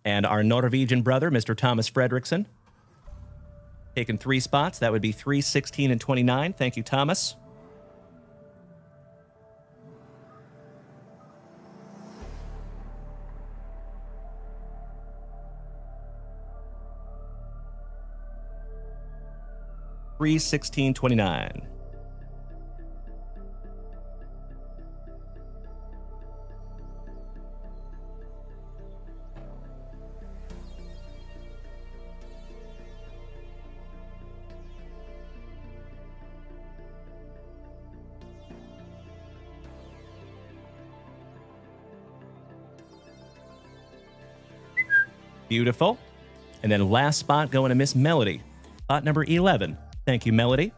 And our Norwegian brother, Mr. Thomas Fredrickson, taking 3 spots. That would be 3, 16, and 29. Thank you, Thomas. Three, 16, 29. Beautiful. And then last spot going to Miss Melody. Spot number 11. Thank you, Melody.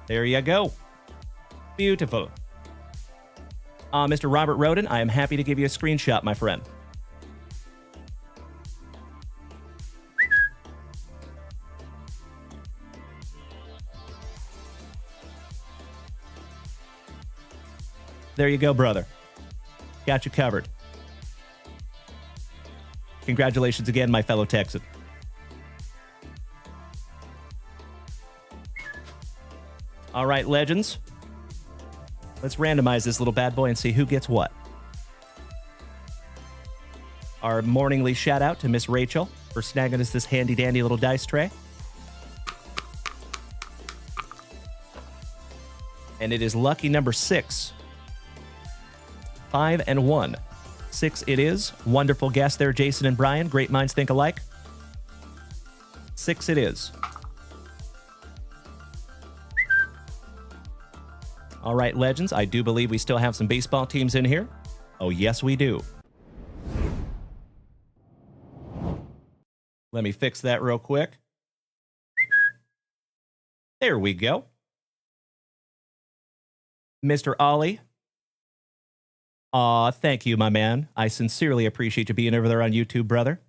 There you go. Beautiful. Mr. Robert Roden, I am happy to give you a screenshot, my friend. There you go, brother. Got you covered. Congratulations again, my fellow Texan. All right, legends. Let's randomize this little bad boy and see who gets what. Our morningly shout out to Miss Rachel for snagging us this handy dandy little dice tray. And it is lucky number 6. 5 and 1. 6 it is. Wonderful guess there, Jason and Brian. Great minds think alike. 6 it is. All right, legends, I do believe we still have some baseball teams in here. Oh, yes, we do. Let me fix that real quick. There we go. Mr. Ollie. Aw, thank you, my man. I sincerely appreciate you being over there on YouTube, brother.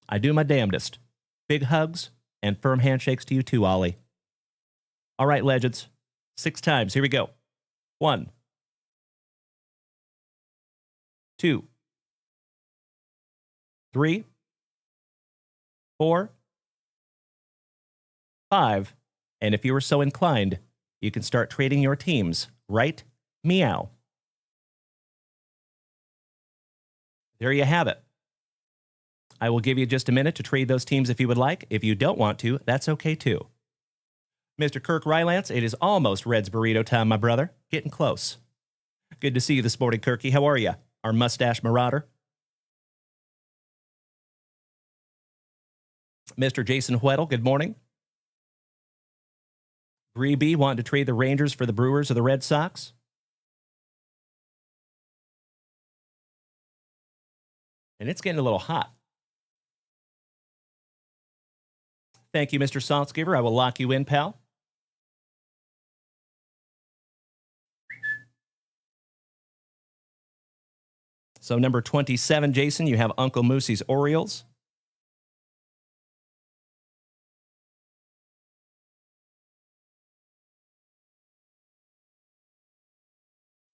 I do my damnedest. Big hugs and firm handshakes to you too, Ollie. All right, legends. 6 times. Here we go. 1, 2, 3, 4, 5, and if you are so inclined, you can start trading your teams, right? Meow. There you have it. I will give you just a minute to trade those teams if you would like. If you don't want to, that's okay too. Mr. Kirk Rylance, it is almost Red's burrito time, my brother. Getting close. Good to see you this morning, Kirky. How are you? Our mustache marauder. Mr. Jason Weddle, good morning. Bree B wanting to trade the Rangers for the Brewers or the Red Sox. And it's getting a little hot. Thank you, Mr. Saltzgiver. I will lock you in, pal. So number 27, Jason, you have Uncle Moosey's Orioles.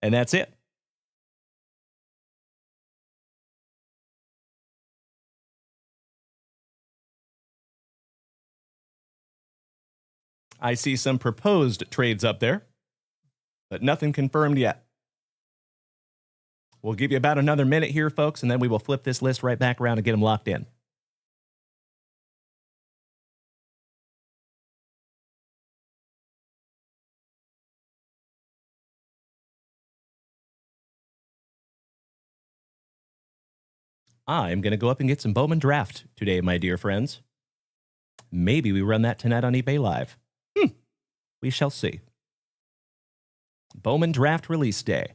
And that's it. I see some proposed trades up there, but nothing confirmed yet. We'll give you about another minute here, folks, and then we will flip this list right back around and get them locked in. I'm going to go up and get some Bowman Draft today, my dear friends. Maybe we run that tonight on eBay Live. We shall see. Bowman Draft release day.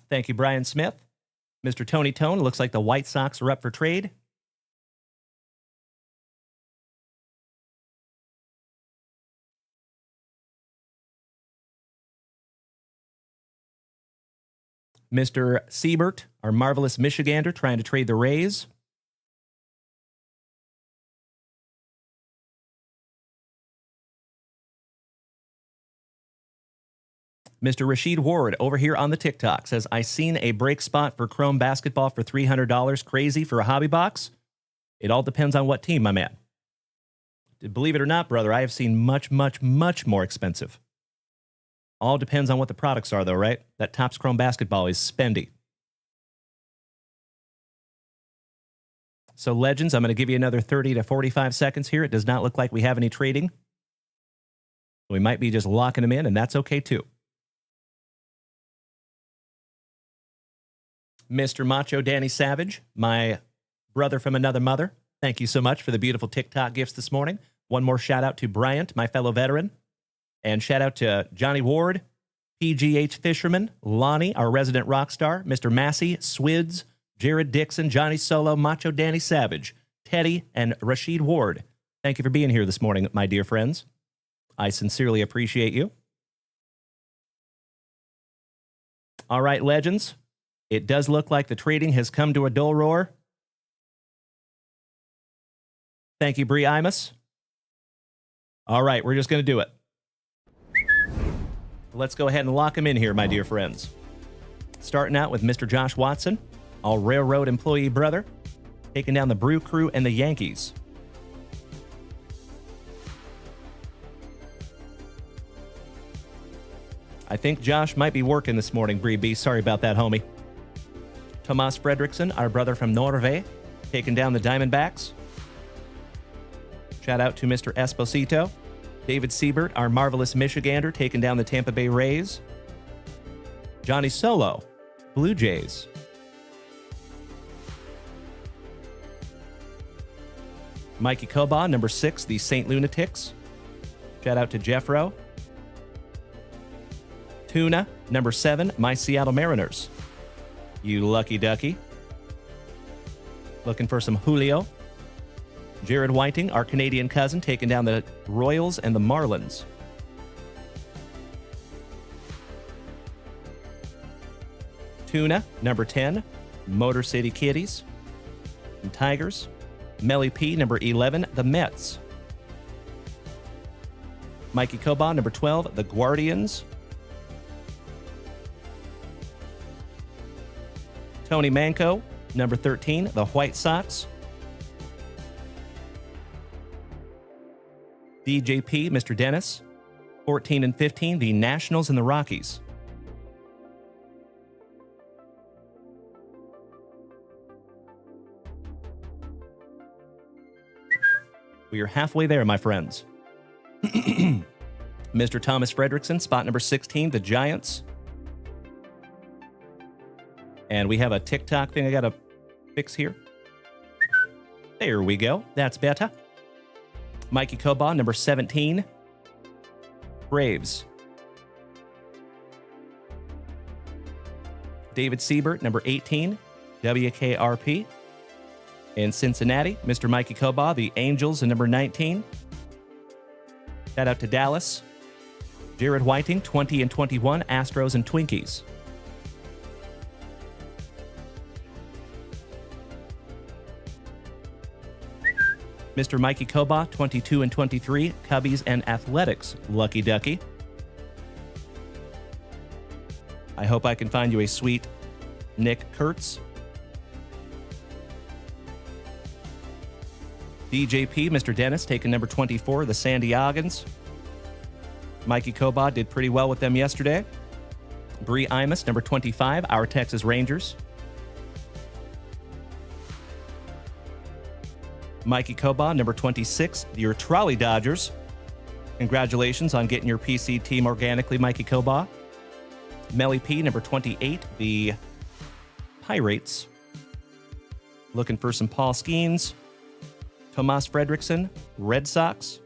Thank you, Brian Smith. Mr. Tony Tone, looks like the White Sox are up for trade. Mr. Siebert, our marvelous Michigander, trying to trade the Rays. Mr. Rashid Ward over here on the TikTok says, I seen a break spot for Chrome basketball for $300. Crazy for a hobby box? It all depends on what team, my man. Believe it or not, brother, I have seen much, much, much more expensive. All depends on what the products are, though, right? That Topps Chrome basketball is spendy. So, Legends, I'm going to give you another 30 to 45 seconds here. It does not look like we have any trading. We might be just locking them in, and that's okay, too. Mr. Macho Danny Savage, my brother from another mother, thank you so much for the beautiful TikTok gifts this morning. One more shout out to Bryant, my fellow veteran. And shout out to Johnny Ward, PGH Fisherman, Lonnie, our resident rock star, Mr. Massey, Swids, Jared Dixon, Johnny Solo, Macho Danny Savage, Teddy, and Rashid Ward. Thank you for being here this morning, my dear friends. I sincerely appreciate you. All right, Legends. It does look like the trading has come to a dull roar. Thank you, Bree Imus. All right, we're just going to do it. Let's go ahead and lock him in here, my dear friends. Starting out with Mr. Josh Watson, all railroad employee brother, taking down the Brew Crew and the Yankees. I think Josh might be working this morning, Bree B. Sorry about that, homie. Tomas Fredrickson, our brother from Norway, taking down the Diamondbacks. Shout out to Mr. Esposito. David Siebert, our marvelous Michigander, taking down the Tampa Bay Rays. Johnny Solo, Blue Jays. Mikey Koba, number 6, the St. Lunatics. Shout out to Jeffro. Tuna, number 7, my Seattle Mariners. You lucky ducky. Looking for some Julio. Jared Whiting, our Canadian cousin, taking down the Royals and the Marlins. Tuna, number 10, Motor City Kitties and Tigers. Melly P, number 11, the Mets. Mikey Koba, number 12, the Guardians. Tony Manco, number 13, the White Sox. DJP, Mr. Dennis, 14 and 15, the Nationals and the Rockies. We are halfway there, my friends. Mr. Thomas Fredrickson, spot number 16, the Giants. And we have a TikTok thing I got to fix here. There we go. That's better. Mikey Koba, number 17, Braves. David Siebert, number 18, WKRP. In Cincinnati, Mr. Mikey Koba, the Angels, and number 19. Shout out to Dallas. Jared Whiting, 20 and 21, Astros and Twinkies. Mr. Mikey Koba, 22 and 23, Cubbies and Athletics. Lucky ducky. I hope I can find you a sweet Nick Kurtz. DJP, Mr. Dennis, taking number 24, the San Diegans. Mikey Koba did pretty well with them yesterday. Bree Imus, number 25, our Texas Rangers. Mikey Koba, number 26, your Trolley Dodgers. Congratulations on getting your PC team organically, Mikey Koba. Melly P, number 28, the Pirates. Looking for some Paul Skeens. Tomas Fredrickson, Red Sox.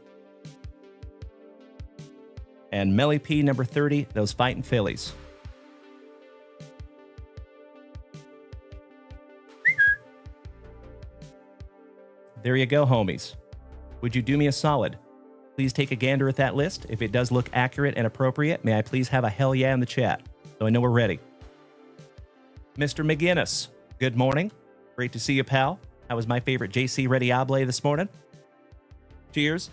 And Melly P, number 30, those fighting Phillies. There you go, homies. Would you do me a solid? Please take a gander at that list. If it does look accurate and appropriate, may I please have a hell yeah in the chat so I know we're ready. Mr. McGinnis, good morning. Great to see you, pal. How was my favorite JC Rediable this morning? Cheers.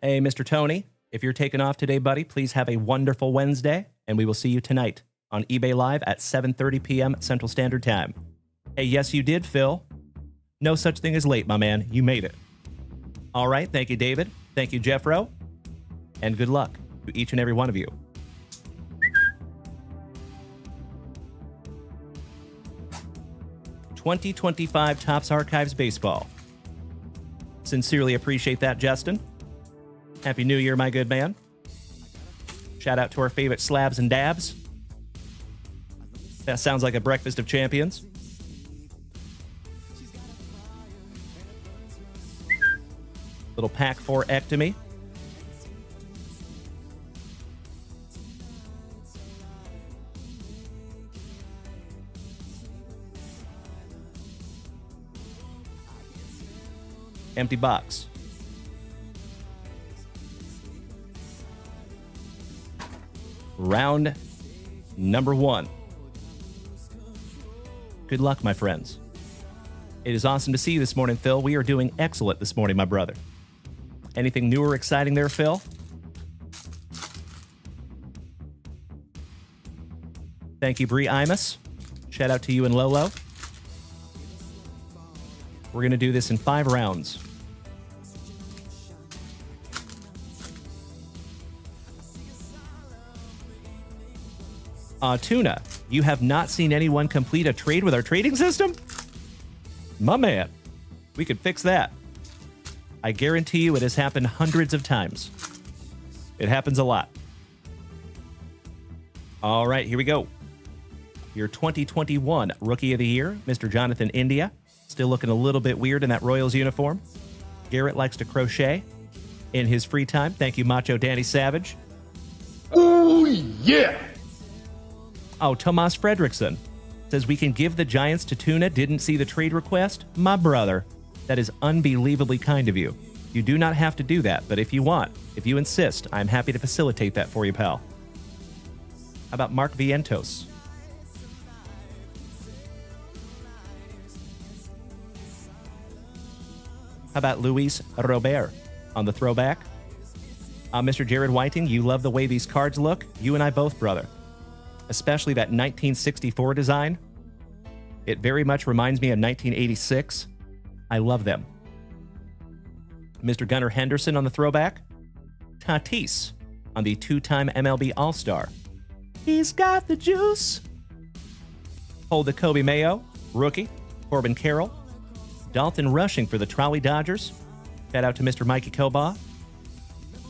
Hey, Mr. Tony, if you're taking off today, buddy, please have a wonderful Wednesday, and we will see you tonight on eBay Live at 7:30 p.m. Central Standard Time. Hey, yes, you did, Phil. No such thing as late, my man. You made it. All right, thank you, David. Thank you, Jeffro. And good luck to each and every one of you. '25 Topps Archives Baseball. Sincerely appreciate that, Justin. Happy New Year, my good man. Shout out to our favorite slabs and dabs. That sounds like a breakfast of champions. Little pack 4 ectomy. Empty box. Round number 1. Good luck, my friends. It is awesome to see you this morning, Phil. We are doing excellent this morning, my brother. Anything new or exciting there, Phil? Thank you, Bree Imus. Shout out to you and Lolo. We're going to do this in 5 rounds. Tuna, you have not seen anyone complete a trade with our trading system? My man, we could fix that. I guarantee you it has happened hundreds of times. It happens a lot. All right, here we go. Your 2021 Rookie of the Year, Mr. Jonathan India. Still looking a little bit weird in that Royals uniform. Garrett likes to crochet in his free time. Thank you, Macho Danny Savage. Oh, yeah. Oh, Tomas Fredrickson says we can give the Giants to Tuna. Didn't see the trade request? My brother, that is unbelievably kind of you. You do not have to do that, but if you want, if you insist, I'm happy to facilitate that for you, pal. How about Mark Vientos? How about Luis Robert on the throwback? Mr. Jared Whiting, you love the way these cards look. You and I both, brother. Especially that 1964 design. It very much reminds me of 1986. I love them. Mr. Gunnar Henderson on the throwback. Tatis on the 2-time MLB All-Star. He's got the juice. Hold the Kobe Mayo, rookie. Corbin Carroll. Dalton Rushing for the Trolley Dodgers. Shout out to Mr. Mikey Koba.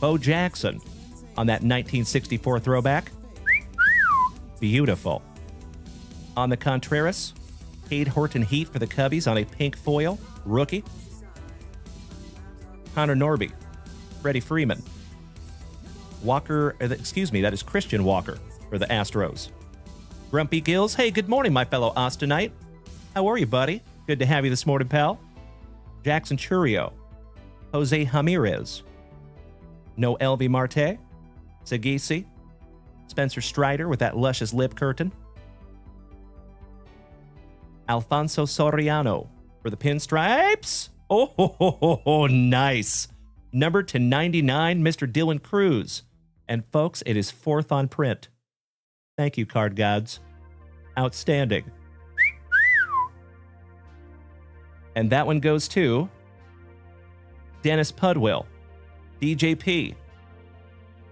Bo Jackson on that 1964 throwback. Beautiful. On the Contreras, Cade Horton Heat for the Cubbies on a pink foil, rookie. Connor Norby, Freddie Freeman. Walker, that is Christian Walker for the Astros. Grumpy Gills, hey, good morning, my fellow Austinite. How are you, buddy? Good to have you this morning, pal. Jackson Churio, Jose Ramirez. No Elvie Marte, Sagisi. Spencer Strider with that luscious lip curtain. Alfonso Soriano for the Pinstripes. Oh, nice. Number to 99, Mr. Dylan Cruz. And folks, it is 4th on print. Thank you, card gods. Outstanding. And that one goes to Dennis Pudwill, DJP.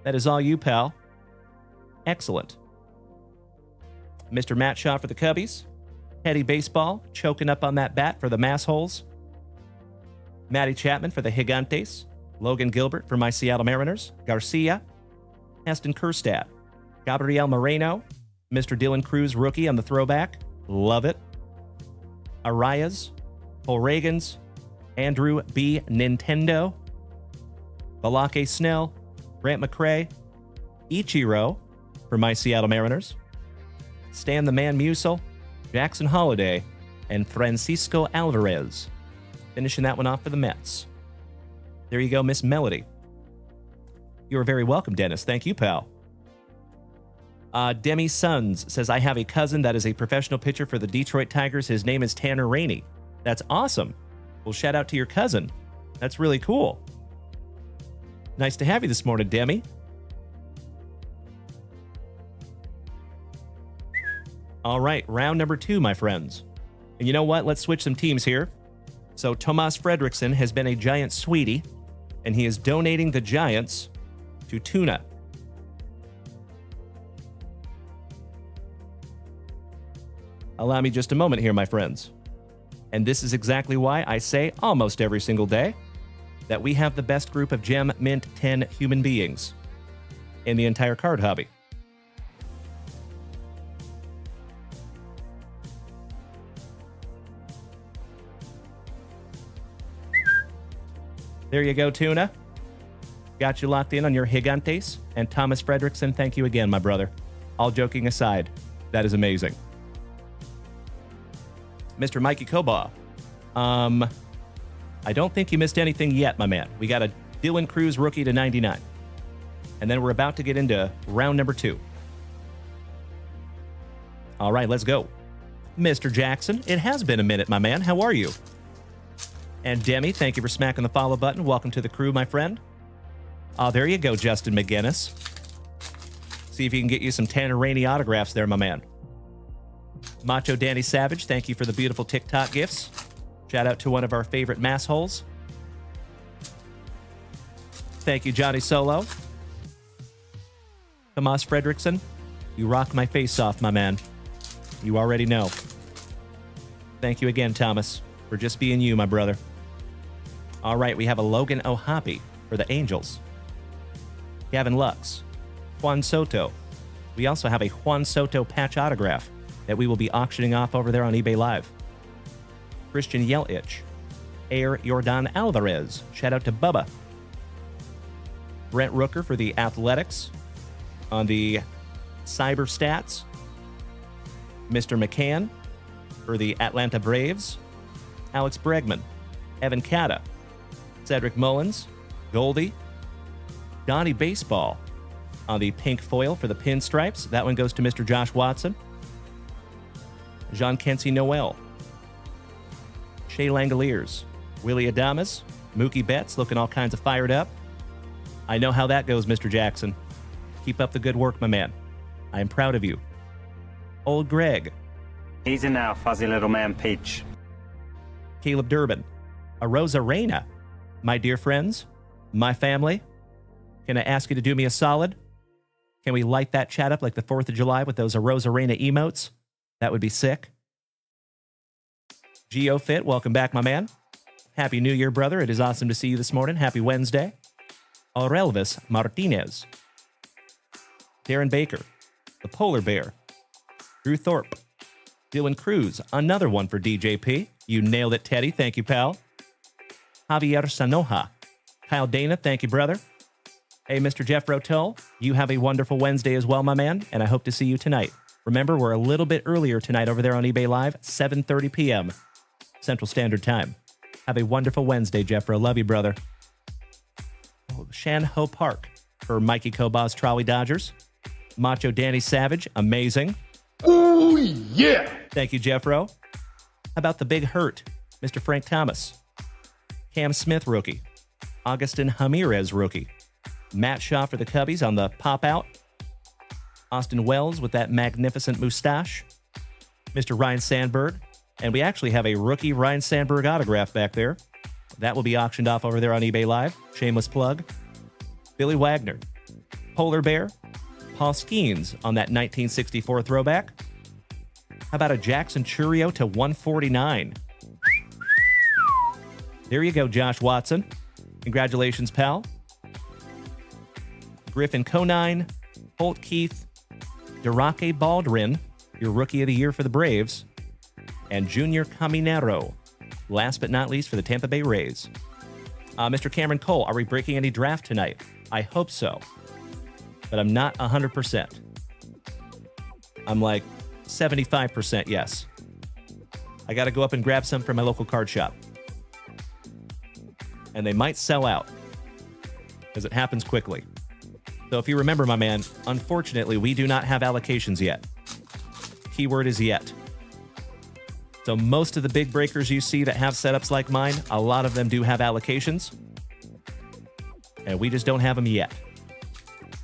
That is all you, pal. Excellent. Mr. Matt Shaw for the Cubbies. Teddy Baseball, choking up on that bat for the Massholes. Matty Chapman for the Gigantes. Logan Gilbert for my Seattle Mariners. Garcia. Heston Kjerstad. Gabriel Moreno, Mr. Dylan Cruz rookie on the throwback. Love it. Arias, Paul Reagans, Andrew B. Nintendo, Balake Snell, Grant McCrae, Ichiro for my Seattle Mariners, Stan the Man Musial, Jackson Holiday, and Francisco Alvarez. Finishing that one off for the Mets. There you go, Miss Melody. You are very welcome, Dennis. Thank you, pal. Demi Sons says, I have a cousin that is a professional pitcher for the Detroit Tigers. His name is Tanner Rainey. That's awesome. Well, shout out to your cousin. That's really cool. Nice to have you this morning, Demi. All right, round number 2, my friends. And you know what? Let's switch some teams here. So Tomas Fredrickson has been a Giant sweetie, and he is donating the Giants to Tuna. Allow me just a moment here, my friends. And this is exactly why I say almost every single day that we have the best group of Gem Mint 10 human beings in the entire card hobby. There you go, Tuna. Got you locked in on your Gigantes. And Thomas Fredrickson, thank you again, my brother. All joking aside, that is amazing. Mr. Mikey Koba. I don't think you missed anything yet, my man. We got a Dylan Cruz rookie to 99. And then we're about to get into round number 2. All right, let's go. Mr. Jackson, it has been a minute, my man. How are you? And Demi, thank you for smacking the follow button. Welcome to the crew, my friend. Oh, there you go, Justin McGinnis. See if you can get you some Tanner Rainey autographs there, my man. Macho Danny Savage, thank you for the beautiful TikTok gifts. Shout out to one of our favorite massholes. Thank you, Johnny Solo. Tomas Fredrickson, you rock my face off, my man. You already know. Thank you again, Thomas, for just being you, my brother. All right, we have a Logan O'Hoppe for the Angels. Gavin Lux. Juan Soto. We also have a Juan Soto patch autograph that we will be auctioning off over there on eBay Live. Christian Yelich. Air Jordan Alvarez. Shout out to Bubba. Brent Rooker for the Athletics on the Cyber Stats. Mr. McCann for the Atlanta Braves. Alex Bregman. Evan Cata. Cedric Mullins. Goldie. Donnie Baseball on the pink foil for the Pinstripes. That one goes to Mr. Josh Watson. Jean-Kency Noel. Shea Langoliers. Willie Adames. Mookie Betts looking all kinds of fired up. I know how that goes, Mr. Jackson. Keep up the good work, my man. I am proud of you. Old Greg. Easy now, fuzzy little man Peach. Caleb Durbin. A Rosa Reyna. My dear friends, my family, can I ask you to do me a solid? Can we light that chat up like the 4th of July with those Rosa Reyna emotes? That would be sick. GeoFit, welcome back, my man. Happy New Year, brother. It is awesome to see you this morning. Happy Wednesday. Aurelvis Martinez. Darren Baker. The Polar Bear. Drew Thorpe. Dylan Cruz. Another one for DJP. You nailed it, Teddy. Thank you, pal. Javier Sanoja. Kyle Dana. Thank you, brother. Hey, Mr. Jeff Rotel. You have a wonderful Wednesday as well, my man, and I hope to see you tonight. Remember, we're a little bit earlier tonight over there on eBay Live, 7:30 p.m. Central Standard Time. Have a wonderful Wednesday, Jeffro. Love you, brother. Shan Ho Park for Mikey Koba's Trolley Dodgers. Macho Danny Savage. Amazing. Ooh, yeah. Thank you, Jeffro. How about the Big Hurt, Mr. Frank Thomas? Cam Smith, rookie. Augustin Ramirez, rookie. Matt Shaw for the Cubbies on the pop-out. Austin Wells with that magnificent mustache. Mr. Ryan Sandberg. And we actually have a rookie Ryan Sandberg autograph back there. That will be auctioned off over there on eBay Live. Shameless plug. Billy Wagner. Polar Bear. Paul Skeens on that 1964 throwback. How about a Jackson Churio to 149? There you go, Josh Watson. Congratulations, pal. Griffin Conine. Holt Keith. Derake Baldwin, your Rookie of the Year for the Braves, and Junior Caminero, last but not least for the Tampa Bay Rays. Mr. Cameron Cole, are we breaking any draft tonight? I hope so, but I'm not 100%. I'm like 75% yes. I got to go up and grab some from my local card shop. And they might sell out because it happens quickly. So if you remember, my man, unfortunately, we do not have allocations yet. Keyword is yet. So most of the big breakers you see that have setups like mine, a lot of them do have allocations. And we just don't have them yet.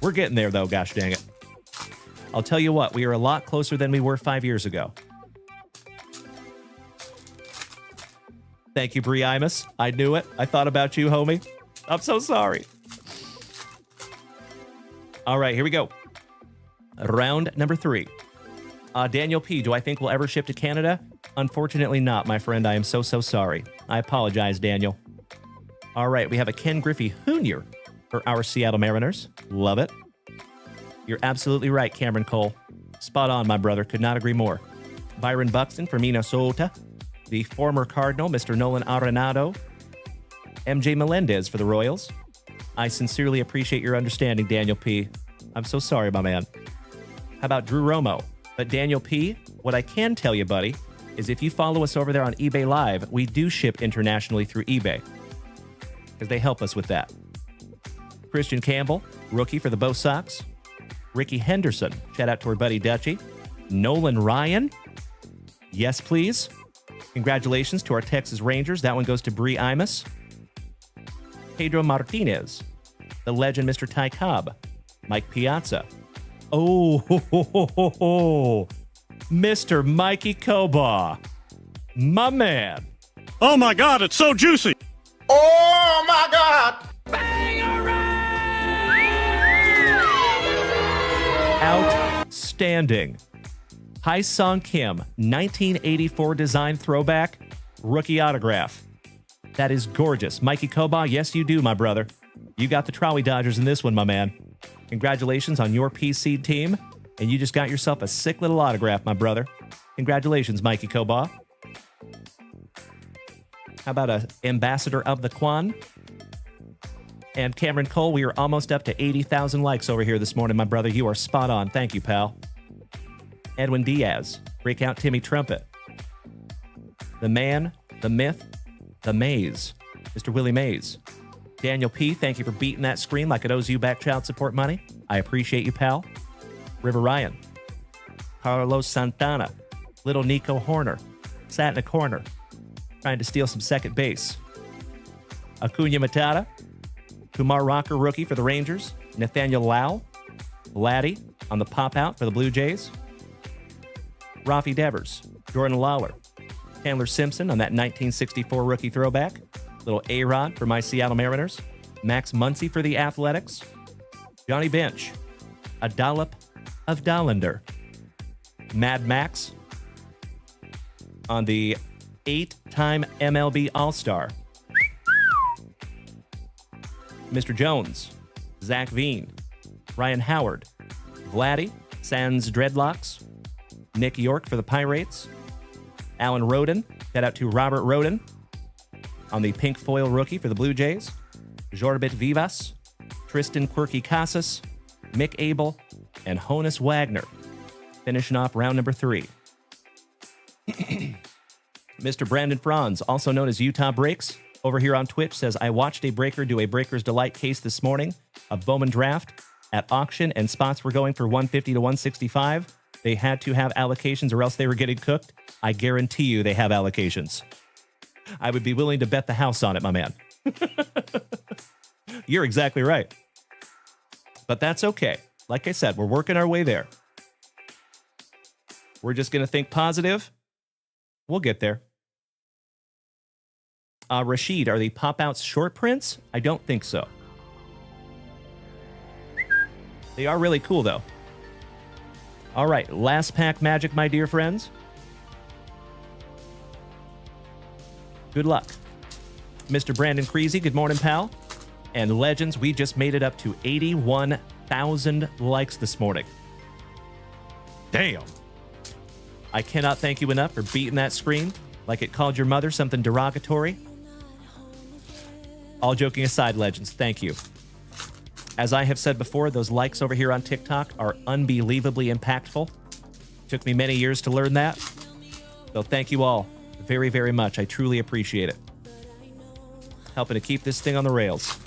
We're getting there, though, gosh dang it. I'll tell you what, we are a lot closer than we were 5 years ago. Thank you, Bree Imus. I knew it. I thought about you, homie. I'm so sorry. All right, here we go. Round number 3. Daniel P., do I think we'll ever ship to Canada? Unfortunately not, my friend. I am so sorry. I apologize, Daniel. All right, we have a Ken Griffey Jr. for our Seattle Mariners. Love it. You're absolutely right, Cameron Cole. Spot on, my brother. Could not agree more. Byron Buxton for Minnesota. The former Cardinal, Mr. Nolan Arenado. MJ Melendez for the Royals. I sincerely appreciate your understanding, Daniel P. I'm so sorry, my man. How about Drew Romo? But Daniel P., what I can tell you, buddy, is if you follow us over there on eBay Live, we do ship internationally through eBay because they help us with that. Christian Campbell, rookie for the Bo Sox. Ricky Henderson, shout out to our buddy Dutchie. Nolan Ryan, yes, please. Congratulations to our Texas Rangers. That one goes to Bree Imus. Pedro Martinez, the legend Mr. Ty Cobb. Mike Piazza. Oh, Mr. Mikey Koba. My man. Oh my God, it's so juicy. Oh my God. Outstanding. Hai Song Kim, 1984 design throwback, rookie autograph. That is gorgeous. Mikey Koba, yes you do, my brother. You got the Trolley Dodgers in this one, my man. Congratulations on your PC team, and you just got yourself a sick little autograph, my brother. Congratulations, Mikey Koba. How about an ambassador of the Quan? And Cameron Cole, we are almost up to 80,000 likes over here this morning, my brother. You are spot on. Thank you, pal. Edwin Diaz, breakout Timmy Trumpet. The man, the myth, the maze, Mr. Willie Mays. Daniel P., thank you for beating that screen like it owes you back child support money. I appreciate you, pal. River Ryan. Carlos Santana. Little Nico Horner. Sat in a corner. Trying to steal some second base. Acuna Matata. Kumar Rocker, rookie for the Rangers. Nathaniel Lau. Vladdy on the pop-out for the Blue Jays. Rafi Devers. Jordan Lawler. Chandler Simpson on that 1964 rookie throwback. Little A-Rod for my Seattle Mariners. Max Muncy for the Athletics. Johnny Bench. A dollop of Dollander. Mad Max on the 8-time MLB All-Star. Mr. Jones. Zach Veen. Ryan Howard. Vladdy. Sans Dreadlocks. Nick York for the Pirates. Alan Roden. Shout out to Robert Roden on the pink foil rookie for the Blue Jays. Jorbit Vivas. Tristan Quirky Casas. Mick Abel. And Honus Wagner. Finishing off round number 3. Mr. Brandon Franz, also known as Utah Breaks, over here on Twitch, says, I watched a breaker do a Breaker's Delight case this morning of Bowman Draft at auction, and spots were going for 150 to 165. They had to have allocations or else they were getting cooked. I guarantee you they have allocations. I would be willing to bet the house on it, my man. You're exactly right. But that's okay. Like I said, we're working our way there. We're just going to think positive. We'll get there. Rashid, are the pop-outs short prints? I don't think so. They are really cool, though. All right, last pack magic, my dear friends. Good luck. Mr. Brandon Creasy, good morning, pal. And Legends, we just made it up to 81,000 likes this morning. Damn. I cannot thank you enough for beating that screen like it called your mother something derogatory. All joking aside, legends, thank you. As I have said before, those likes over here on TikTok are unbelievably impactful. Took me many years to learn that. So thank you all very, very much. I truly appreciate it. Helping to keep this thing on the rails.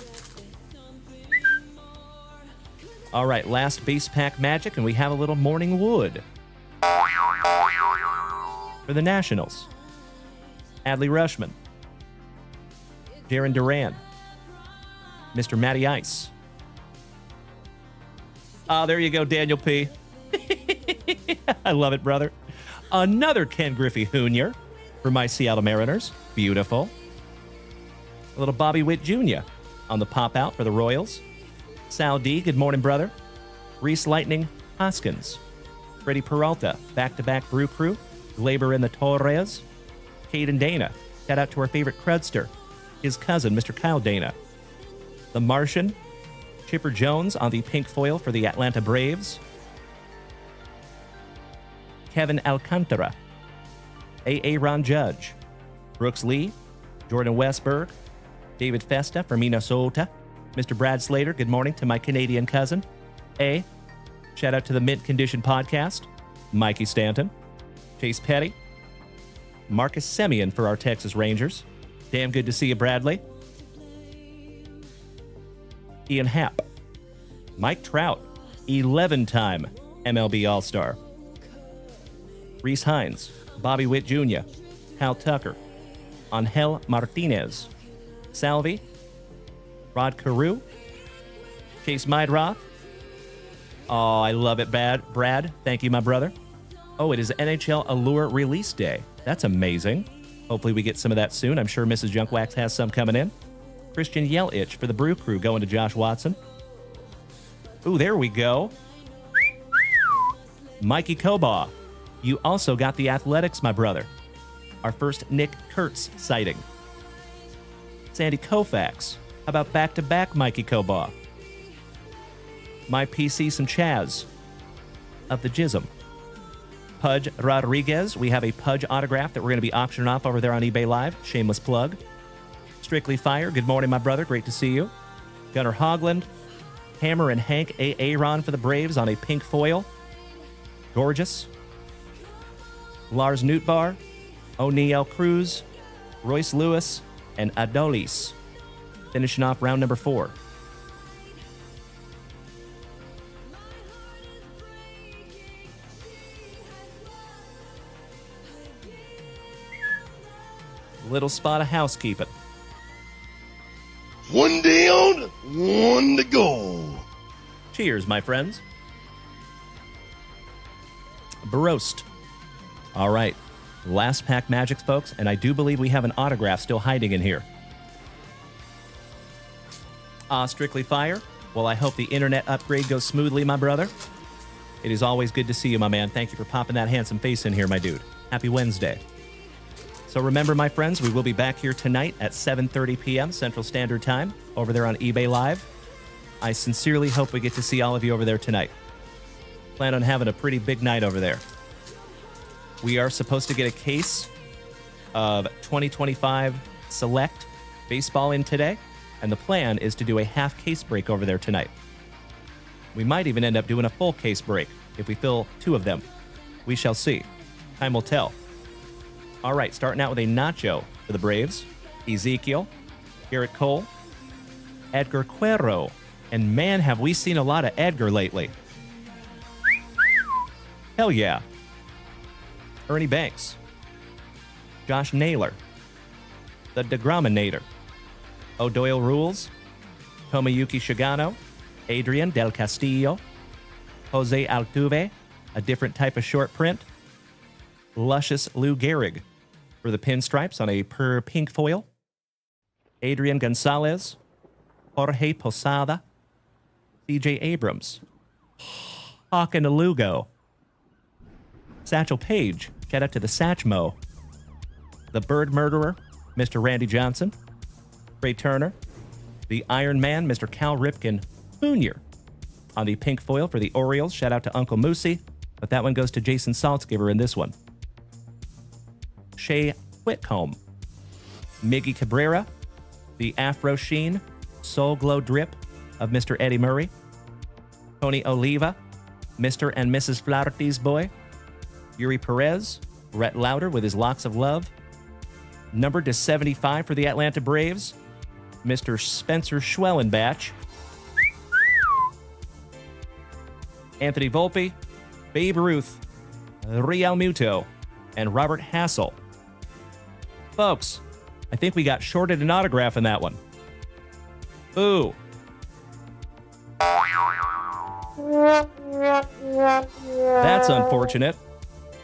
All right, last base pack magic, and we have a little morning wood. For the Nationals. Adley Rushman. Darren Duran. Mr. Matty Ice. Ah, there you go, Daniel P. I love it, brother. Another Ken Griffey Jr. for my Seattle Mariners. Beautiful. A little Bobby Witt Jr. on the pop-out for the Royals. Sal D, good morning, brother. Reese Lightning Hoskins. Freddie Peralta, back-to-back Brew Crew. Glaber in the Torres. Caden Dana. Shout out to our favorite Crudster. His cousin, Mr. Kyle Dana. The Martian. Chipper Jones on the pink foil for the Atlanta Braves. Kevin Alcantara. A.A. Ron Judge. Brooks Lee. Jordan Westberg. David Festa from Minnesota. Mr. Brad Slater, good morning to my Canadian cousin. A. Shout out to the Mint Condition Podcast. Mikey Stanton. Chase Petty. Marcus Semien for our Texas Rangers. Damn good to see you, Bradley. Ian Happ. Mike Trout. 11-time MLB All-Star. Reese Hines. Bobby Witt Jr. Hal Tucker. Angel Martinez. Salvi. Rod Carew. Chase Mydroth. Oh, I love it, Brad. Thank you, my brother. Oh, it is NHL Allure release day. That's amazing. Hopefully we get some of that soon. I'm sure Mrs. Junkwax has some coming in. Christian Yelich for the Brew Crew going to Josh Watson. Ooh, there we go. Mikey Kobaugh. You also got the Athletics, my brother. Our first Nick Kurtz sighting. Sandy Koufax. How about back-to-back Mikey Kobaugh? My PC some Chaz of the Jism. Pudge Rodriguez. We have a Pudge autograph that we're going to be auctioning off over there on eBay Live. Shameless plug. Strictly Fire. Good morning, my brother. Great to see you. Gunnar Hoagland. Hammer and Hank Aaron for the Braves on a pink foil. Gorgeous. Lars Nootbaar. O'Neal Cruz. Royce Lewis. And Adolis. Finishing off round number 4. Little spot of housekeeping. One down, one to go. Cheers, my friends. Barost. All right. Last pack magics, folks, and I do believe we have an autograph still hiding in here. Strictly Fire. Well, I hope the internet upgrade goes smoothly, my brother. It is always good to see you, my man. Thank you for popping that handsome face in here, my dude. Happy Wednesday. So remember, my friends, we will be back here tonight at 7:30 p.m. Central Standard Time over there on eBay Live. I sincerely hope we get to see all of you over there tonight. Plan on having a pretty big night over there. We are supposed to get a case of 2025 Select baseball in today, and the plan is to do a half case break over there tonight. We might even end up doing a full case break if we fill 2 of them. We shall see. Time will tell. All right, starting out with a Nacho for the Braves. Ezekiel, Garrett Cole, Edgar Cuero. And man, have we seen a lot of Edgar lately. Hell yeah. Ernie Banks, Josh Naylor, the DeGraminator, O'Doyle Rules, Tomoyuki Shigano, Adrian Del Castillo, Jose Altuve, a different type of short print, Luscious Lou Gehrig for the pinstripes on a per pink foil, Adrian Gonzalez, Jorge Posada, CJ Abrams, Hawken Lugo, Satchel Paige, shout out to the Satchmo, the Bird Murderer, Mr. Randy Johnson, Ray Turner, the Iron Man, Mr. Cal Ripken Jr. on the pink foil for the Orioles, shout out to Uncle Moosey, but that one goes to Jason Saltzgiver in this one. Shea Whitcomb. Miggy Cabrera. The Afro Sheen Soul Glow Drip of Mr. Eddie Murray. Tony Oliva. Mr. and Mrs. Flaherty's Boy. Yuri Perez. Rhett Lauder with his Locks of Love. Numbered to 75 for the Atlanta Braves. Mr. Spencer Schwellenbach. Anthony Volpe, Babe Ruth, Real Muto, and Robert Hassel. Folks, I think we got shorted an autograph in that one. Ooh. That's unfortunate.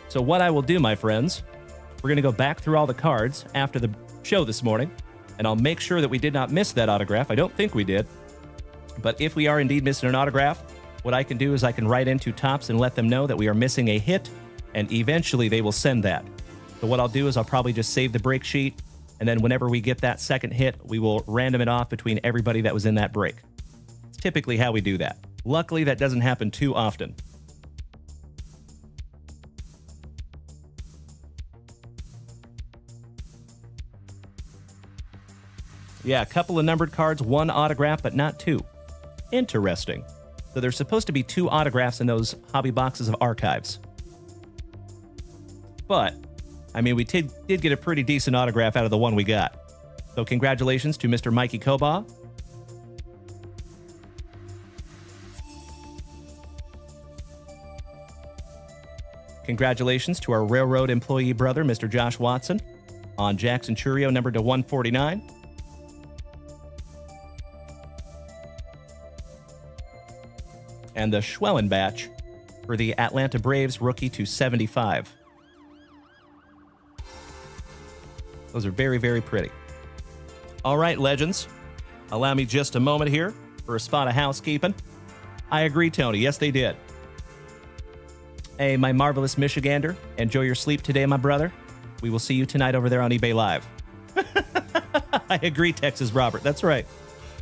So what I will do, my friends, we're going to go back through all the cards after the show this morning, and I'll make sure that we did not miss that autograph. I don't think we did. But if we are indeed missing an autograph, what I can do is I can write into Topps and let them know that we are missing a hit, and eventually they will send that. So what I'll do is I'll probably just save the break sheet, and then whenever we get that second hit, we will random it off between everybody that was in that break. It's typically how we do that. Luckily, that doesn't happen too often. Yeah, a couple of numbered cards, one autograph, but not two. Interesting. So there's supposed to be two autographs in those hobby boxes of archives. But, I mean, we did get a pretty decent autograph out of the one we got. So congratulations to Mr. Mikey Koba. Congratulations to our railroad employee brother, Mr. Josh Watson, on Jackson Churio, numbered to 149. And the Schwellenbach for the Atlanta Braves rookie to 75. Those are very, very pretty. All right, legends. Allow me just a moment here for a spot of housekeeping. I agree, Tony. Yes, they did. Hey, my marvelous Michigander. Enjoy your sleep today, my brother. We will see you tonight over there on eBay Live. I agree, Texas Robert. That's right.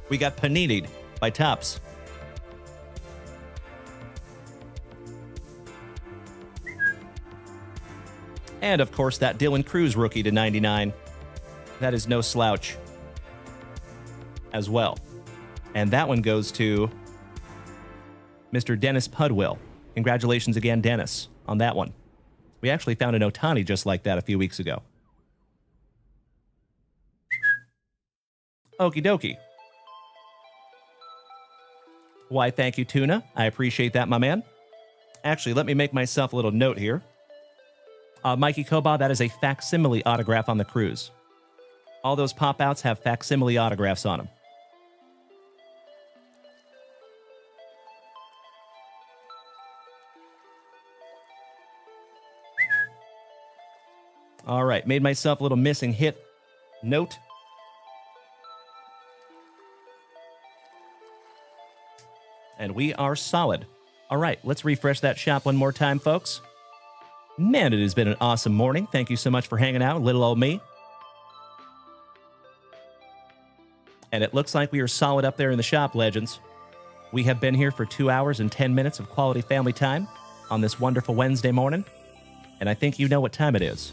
We got Panini'd by Topps. And, of course, that Dylan Cruz rookie to 99. That is no slouch as well. And that one goes to Mr. Dennis Pudwill. Congratulations again, Dennis, on that one. We actually found an Ohtani just like that a few weeks ago. Okie dokie. Why, thank you, Tuna. I appreciate that, my man. Actually, let me make myself a little note here. Mikey Koba, that is a facsimile autograph on the Cruz. All those pop-outs have facsimile autographs on them. All right, made myself a little missing hit note. And we are solid. All right, let's refresh that shop one more time, folks. Man, it has been an awesome morning. Thank you so much for hanging out, little old me. And it looks like we are solid up there in the shop, legends. We have been here for 2 hours and 10 minutes of quality family time on this wonderful Wednesday morning. And I think you know what time it is.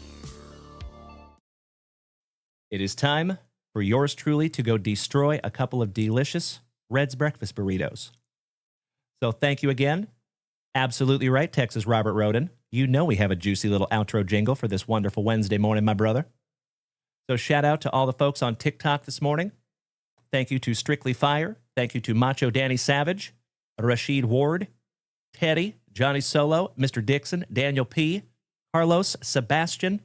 It is time for yours truly to go destroy a couple of delicious Red's breakfast burritos. So thank you again. Absolutely right, Texas Robert Roden. You know we have a juicy little outro jingle for this wonderful Wednesday morning, my brother. So shout out to all the folks on TikTok this morning. Thank you to Strictly Fire. Thank you to Macho Danny Savage, Rashid Ward, Teddy, Johnny Solo, Mr. Dixon, Daniel P., Carlos, Sebastian.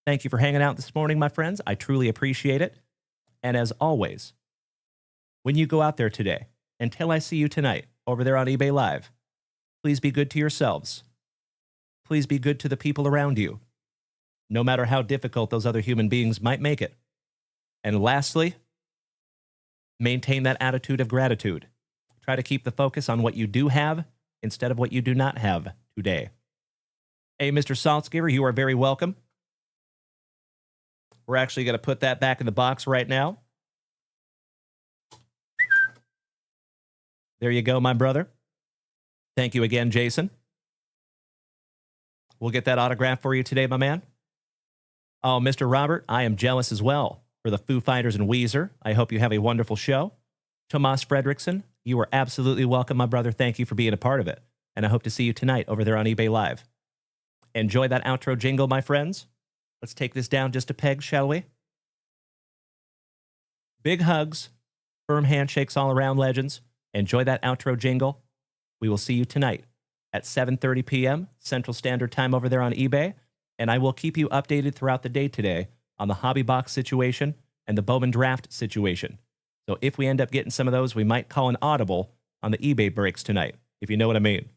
Thank you for hanging out this morning, my friends. I truly appreciate it. And as always, when you go out there today, until I see you tonight over there on eBay Live, please be good to yourselves. Please be good to the people around you, no matter how difficult those other human beings might make it. And lastly, maintain that attitude of gratitude. Try to keep the focus on what you do have instead of what you do not have today. Hey, Mr. Saltzgiver, you are very welcome. We're actually going to put that back in the box right now. There you go, my brother. Thank you again, Jason. We'll get that autograph for you today, my man. Oh, Mr. Robert, I am jealous as well for the Foo Fighters and Weezer. I hope you have a wonderful show. Tomas Fredrickson, you are absolutely welcome, my brother. Thank you for being a part of it. And I hope to see you tonight over there on eBay Live. Enjoy that outro jingle, my friends. Let's take this down just a peg, shall we? Big hugs, firm handshakes all around, legends. Enjoy that outro jingle. We will see you tonight at 7:30 p.m. Central Standard Time over there on eBay. And I will keep you updated throughout the day today on the Hobby Box situation and the Bowman Draft situation. So if we end up getting some of those, we might call an audible on the eBay breaks tonight, if you know what I mean.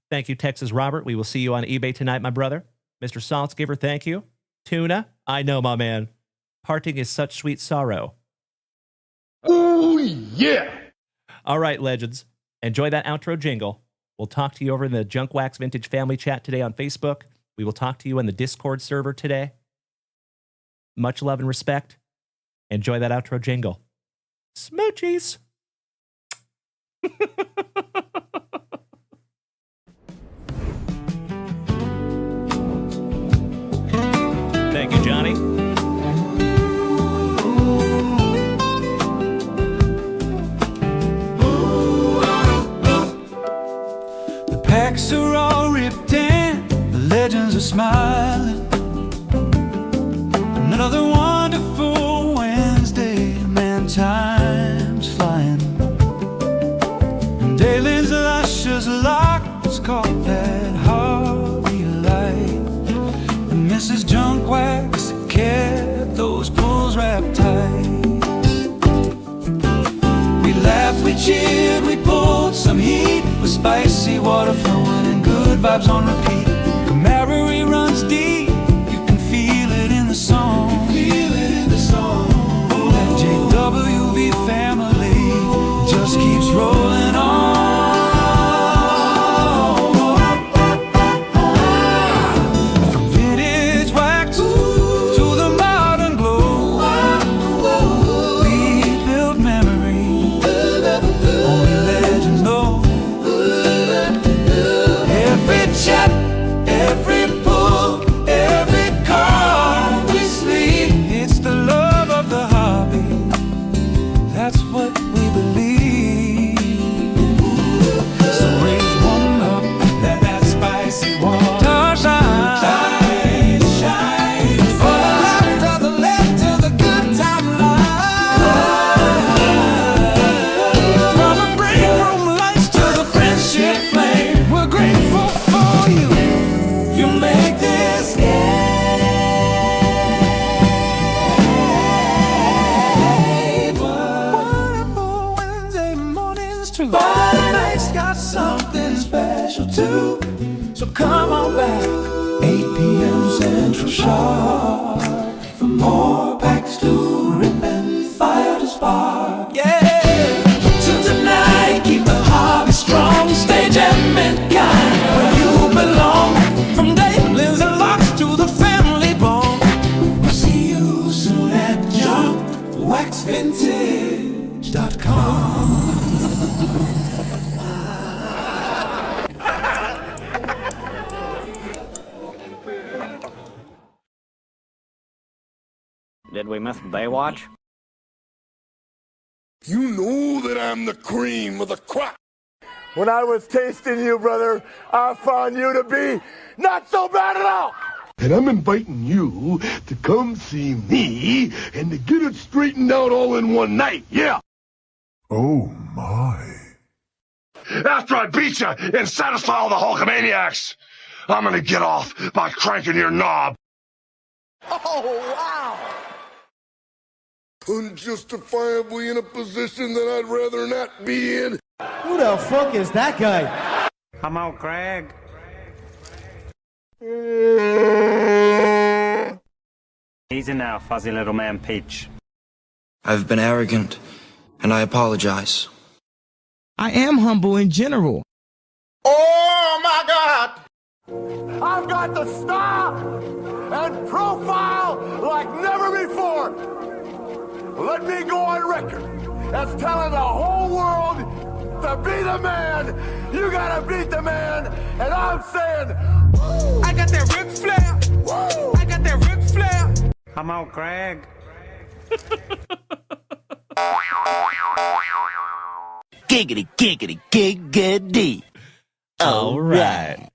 Thank you, Texas Robert. We will see you on eBay tonight, my brother. Mr. Saltzgiver, thank you. Tuna, I know, my man. Parting is such sweet sorrow. Oh, yeah. All right, legends. Enjoy that outro jingle. We'll talk to you over in the Junk Wax Vintage family chat today on Facebook. We will talk to you in the Discord server today. Much love and respect. Enjoy that outro jingle. Smoochies. Thank you, Johnny. The packs are all ripped in, the legends are smiling. Another wonderful Wednesday, man, time's flying. And Dalen's luscious locks caught that Harvey light. And Mrs. Junkwax kept those pulls wrapped tight. We laughed, we cheered, we pulled some heat with spicy water flowing and good vibes on repeat. Camaraderie runs deep, you can feel it in the song. That JWV family just keeps rolling on. From vintage wax to the modern glow, we build memories only legends know. Every chat, every pull, every card we sleep, it's the love of the hobby, that's what we believe. So raise one up, let that spicy water shine, shine. For the laughter, the laughter, the good time life. From the break room lights to the friendship flame, we're grateful for you. You make this wonderful Wednesday mornings too. But tonight's got something special too. So come on back, 8 p.m. Central Sharp, for more packs to rip and fire to spark. Yeah. So tonight, keep the hobby strong, stay jamming kind, where you belong. From Dalen's and locks to the family bone. We'll see you soon at JunkWaxVintage.com. Did we miss Baywatch? You know that I'm the cream of the crop. When I was tasting you, brother, I found you to be not so bad at all. And I'm inviting you to come see me and to get it straightened out all in one night, yeah. Oh, my. After I beat you and satisfy all the Hulkamaniacs, I'm gonna get off by cranking your knob. Oh, wow. Unjustifiably in a position that I'd rather not be in. Who the fuck is that guy? Come on, Craig. Easy now, fuzzy little man Peach. I've been arrogant, and I apologize. I am humble in general. Oh, my God. I've got the style and profile like never before. Let me go on record as telling the whole world to be the man, you gotta beat the man. And I'm saying, I got that Ric Flair. Woo! I got that Ric Flair. Come on, Greg. Giggity, giggity, giggity. All right.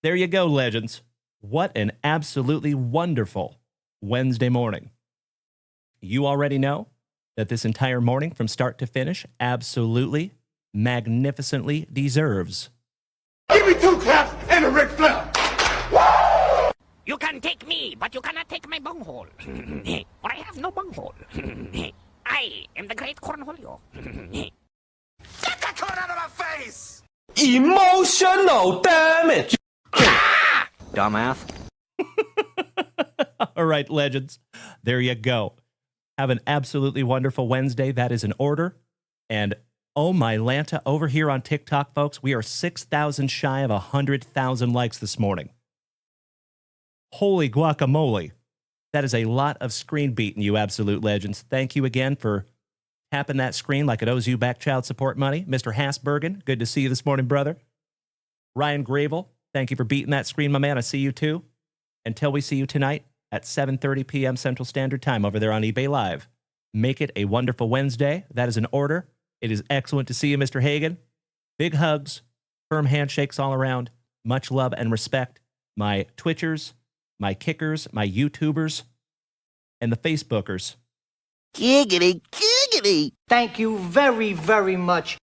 There you go, legends. What an absolutely wonderful Wednesday morning. You already know that this entire morning from start to finish absolutely, magnificently deserves. Give me 2 claps and a Ric Flair. You can take me, but you cannot take my bunghole. For I have no bunghole. I am the great Cornholio. Get that corn out of my face! Emotional damage. Dumbass. All right, legends. There you go. Have an absolutely wonderful Wednesday. That is an order. And oh my Lanta, over here on TikTok, folks, we are 6,000 shy of 100,000 likes this morning. Holy guacamole. That is a lot of screen beating, you absolute legends. Thank you again for tapping that screen like it owes you back child support money. Mr. Hasbergen, good to see you this morning, brother. Ryan Gravel, thank you for beating that screen, my man. I see you too. Until we see you tonight at 7:30 p.m. Central Standard Time over there on eBay Live. Make it a wonderful Wednesday. That is an order. It is excellent to see you, Mr. Hagan. Big hugs, firm handshakes all around. Much love and respect. My Twitchers, my Kickers, my YouTubers, and the Facebookers. Giggity, giggity. Thank you very, very much.